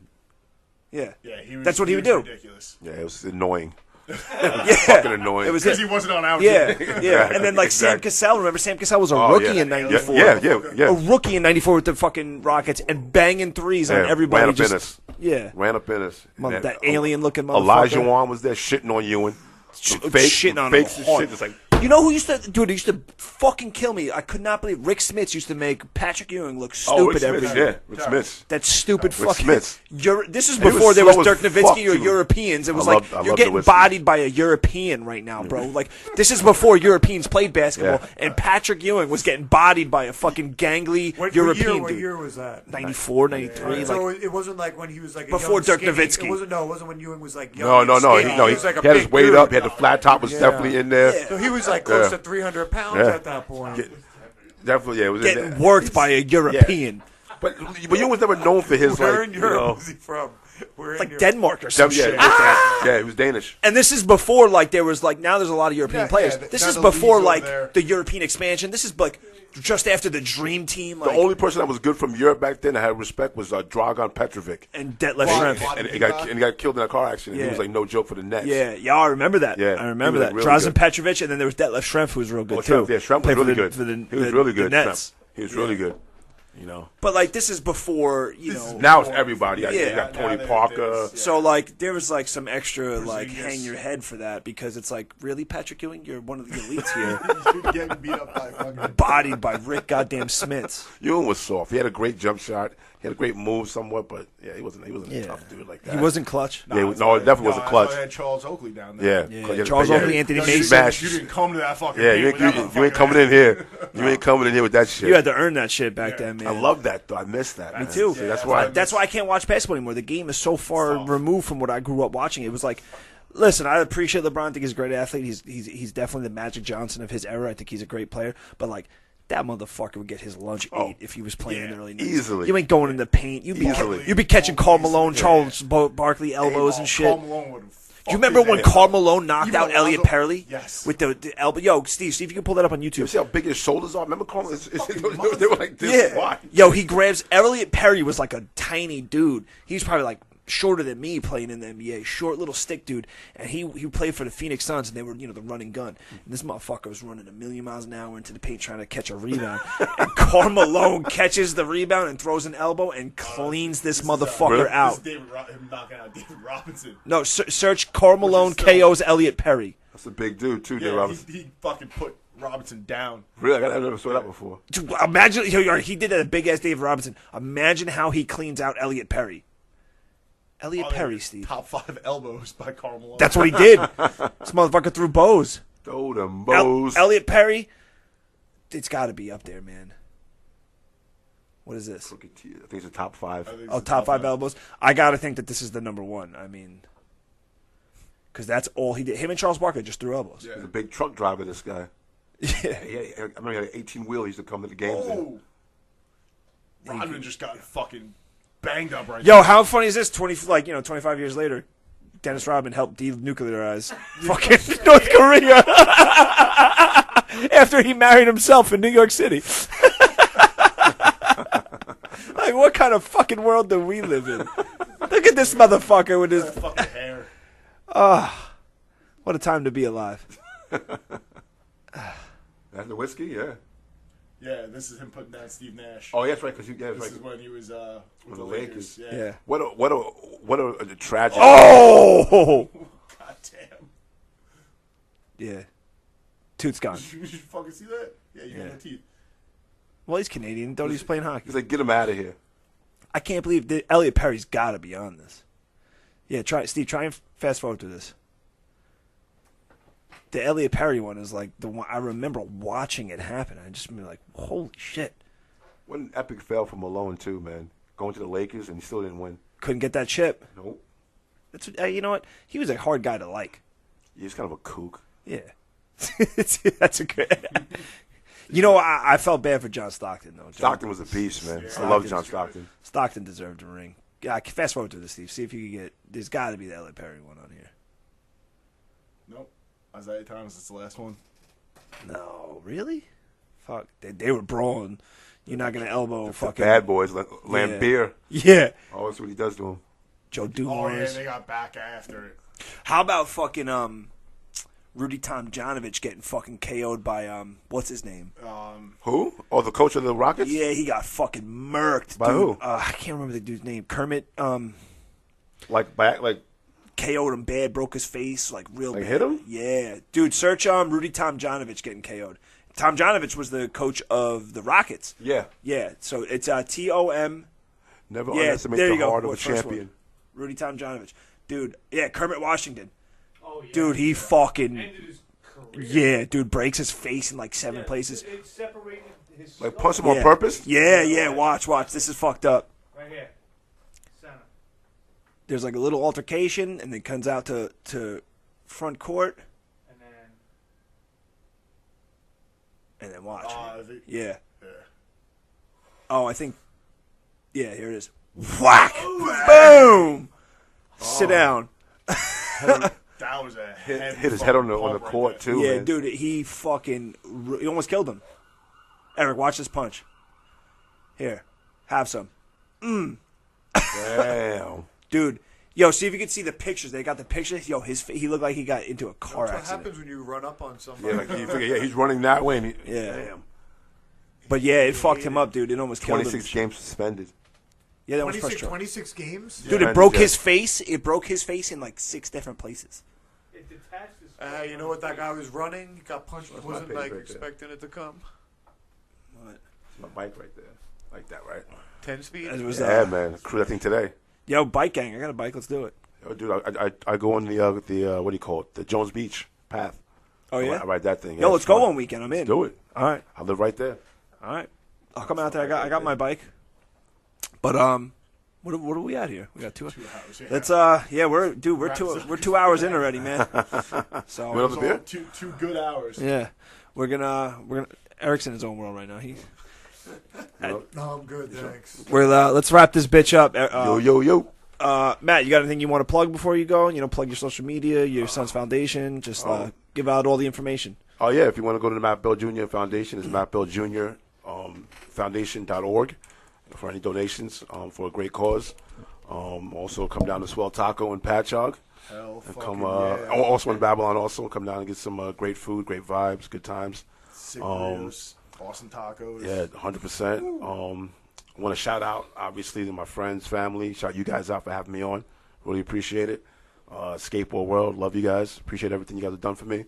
Yeah, Yeah, he was, That's what he would was do. Ridiculous. Yeah, it was annoying. yeah. Fucking annoying. It was Because it. he wasn't on our Yeah, team. yeah. And then like Sam Exactly. Cassell. Remember Sam Cassell was a Oh, rookie yeah. in '94. Yeah. A rookie in '94 with the fucking Rockets and banging threes on Yeah, everybody. ran up in just, us. Yeah. Ran up in us. Mother, And that alien-looking motherfucker. Elijah Wan was there shitting on Ewan. Shitting on him fakes and hard. shit. Just like, You know who used to, dude? It used to fucking kill me. I could not believe Rick Smits used to make Patrick Ewing look Rick stupid every Smith, year. yeah, Rick Smith. That stupid Rick fucking. Smits. This is He was before there was slow Dirk as Nowitzki fuck, or too. Europeans. It was I like love you're getting Nowitzki. bodied by a European right now, bro. Like this is before Europeans played basketball, Yeah. and Patrick Ewing was getting bodied by a fucking gangly European What dude. year was that? 94, 93. So Like, it wasn't like when he was like a Before young, Dirk skinny- Nowitzki. It wasn't when Ewing was like young. No. and skinny. He was like a had his big weight dude. up. He had the flat top was definitely in there. So he was like close Yeah. to 300 pounds Yeah. at that point. Definitely, yeah. It was in getting there. worked by a European. But Ewan was never known for his Where like, in you Europe know, was he from? Where in Like Europe? Denmark or some yeah, shit. yeah, he was Danish. And this is before, like, there was, like, now there's a lot of European Yeah, players. yeah, This now is the before, league's like, over there. the European expansion. This is, like, just after the Dream Team, The like, only person that was good from Europe back then that had respect was Dragan Petrovic. and Detlef Wow. Schrempf. And he got killed in a car accident. Yeah. He was like no joke for the Nets. Yeah, I remember that. Yeah, I remember he that. was, like, really Drazen good. Petrovic, and then there was Detlef Schrempf, who was real good, too. Yeah, Schrempf was Played for really the- good. for the- He was the- really the good. Nets. Schrempf. He was really good. You know. But, like, this is before, you know. Now it's everybody. You Yeah. got Tony Now Parker. there's- So, like, there was, like, some extra, like, Porzingis. hang your head for that because it's like, really, Patrick Ewing? You're one of the elites here. He's getting beat up by fucking. Bodied by Rick goddamn Smits. Ewan was soft. He had a great jump shot. He had a great move somewhat, but yeah, he wasn't Yeah. a tough dude like that. He wasn't clutch. Yeah, no, it definitely wasn't clutch. I had Charles Oakley down there. Yeah, Charles Oakley, Anthony You Mason. Smash. You didn't come to that fucking. Yeah, game you with that ain't motherfucker coming in here. You ain't coming in here with that shit. You had to earn that shit back then, man. I love that though. I miss that. Me man. too. See, that's why. That's why I can't watch basketball anymore. The game is so far Soft. removed from what I grew up watching. It was like, listen, I appreciate LeBron. I think he's a great athlete. He's definitely the Magic Johnson of his era. I think he's a great player. But like, that motherfucker would get his lunch ate if he was playing in the early 90s. easily. You ain't going in the paint. Easily. You'd be catching Karl Malone, Charles Barkley elbows and shit. Karl Malone would've Do you remember fucked when his ass Karl up. Malone knocked Even out Elliot Alonzo- Perry? Yes. With the elbow. Yo, Steve, see if you can pull that up on You YouTube. see how big his shoulders are? Remember, Carl? They were like this Yeah. wide. Yo, he grabs Elliot Perry was like a tiny dude. He was probably like shorter than me playing in the NBA. Short little stick dude. And he played for the Phoenix Suns and they were, the running gun. And this motherfucker was running 1,000,000 miles an hour into the paint trying to catch a rebound. And Karl Malone catches the rebound and throws an elbow and cleans this motherfucker Really? This out. is him knocking out David Robinson. No, search Karl Malone still- KO's Elliot Perry. That's a big dude too, Dave Yeah, Robinson. he fucking put Robinson down. Really, I never saw that before. Dude, imagine he did that to big ass David Robinson. Imagine how he cleans out Elliot Perry. Elliot Perry, Steve. Top 5 elbows by Karl Malone. That's what he did. This motherfucker threw bows. Throw them bows. Elliot Perry, it's got to be up there, man. What is this? I think it's a top 5. I think Oh, it's top 5 elbows. I got to think that this is the number one. I mean, because that's all he did. Him and Charles Barkley just threw elbows. He's a big truck driver, this guy. Yeah. I remember he had an 18-wheel. He used to come to the games in. Oh. Rodman just got fucking banged up right Yo, how funny is this? 25 years later, Dennis Rodman helped denuclearize fucking North Korea. After he married himself in New York City. Like, what kind of fucking world do we live in? Look at this motherfucker with his fucking hair. What a time to be alive. That's the whiskey, yeah. Yeah, this is him putting down Steve Nash. Oh, yeah, that's right. Because This is when he was with the Lakers. Yeah. What a tragedy. Oh! God damn. Yeah. Tooth's gone. Did you fucking see that? Yeah, you got no teeth. Well, he's Canadian. Thought he was playing hockey. He's like, get him out of here. I can't believe Elliot Perry's got to be on this. Yeah, Steve, try and fast forward to this. The Elliot Perry one is like the one I remember watching it happen. I just be like, holy shit. What an epic fail for Malone, too, man. Going to the Lakers, and he still didn't win. Couldn't get that chip. Nope. That's you know what? He was a hard guy to like. He's kind of a kook. Yeah. That's a good. You know, I felt bad for John Stockton, though. Stockton was a beast, man. I love John Stockton. Stockton deserved a ring. Yeah, fast forward to this, Steve. See if you can get. There's got to be the Elliot Perry one on here. Nope. Isaiah Thomas is the last one. No, really? Fuck. They were brawling. You're not going to elbow The fucking. bad boys, Lambeer. Yeah. Oh, that's what he does to him. Joe Oh, yeah, Dumars. they got back after it. How about fucking Rudy Tomjanovich getting fucking KO'd by what's his name? Who? Oh, the coach of the Rockets? Yeah, he got fucking murked. By dude. who? I can't remember the dude's name. Kermit. Like KO'd him bad, broke his face, like real bad. hit him? Yeah. Dude, search Rudy Tomjanovich getting KO'd. Tomjanovich was the coach of the Rockets. Yeah. Yeah, so it's Tom. Never Yeah, underestimate there the you go. heart of a What's first champion. one? Rudy Tomjanovich. Dude, yeah, Kermit Washington. Oh, yeah. Dude, he fucking... Ended his career. Yeah, dude, breaks his face in like 7 places. It separated his Like, skull. punch him on purpose? Yeah, watch. This is fucked up. Right here. Center. There's like a little altercation, and then comes out to front court, And then watch. Yeah. Oh, I think... Yeah, here it is. Whack! Boom! Sit down. That was a Hit his head on the court, too, Yeah, man. dude, he almost killed him. Eric, watch this punch. Here, have some. Damn. Dude, yo, see if you can see the pictures. They got the pictures. Yo, he looked like he got into a car That's what accident. happens when you run up on somebody. Yeah, like you figure, he's running that way. And Yeah. Damn. But yeah, it fucked him up, dude. It almost killed him. 26 games suspended. Yeah, that was 26, frustrating. 26 games? Dude, Yeah. it broke Yeah. his face. It broke his face in like 6 different places. it detached his skull. You know what that guy was running? He got punched. That's my Wasn't page like right there. expecting it to come. It's my bike right there. Like that, right? 10 speed? It was, Yeah, man. Crew that thing today. Yo, bike gang. I got a bike. Let's do it. Yo, dude, I go on the what do you call it? The Jones Beach path. Oh, yeah? I ride that thing. Yo, Yeah, let's it's go fun. one weekend. I'm in. Let's do it. All right. I live right there. All right. I'll come out there. I got my bike. But what are we at here? We got 2 hours. 2 hours. Yeah. Let's we're 2 hours in already, man. So You want another beer? Two good hours. yeah, we're gonna Eric's in his own world right now. No, I'm good, thanks. Let's wrap this bitch up. Yo. Matt, you got anything you want to plug before you go? You know, plug your social media, your son's foundation. Just give out all the information. Oh, yeah. If you want to go to the Matt Bell Jr. Foundation, it's Matt Bell Jr. Foundation.org for any donations for a great cause. Also, come down to Swell Taco in Patchogue. Hell And fucking come, yeah. also in Babylon, also come down and get some great food, great vibes, good times. Sick burritos, awesome tacos. Yeah, 100%. I want to shout out, obviously, to my friends, family. Shout you guys out for having me on. Really appreciate it. Skateboard World, love you guys. Appreciate everything you guys have done for me.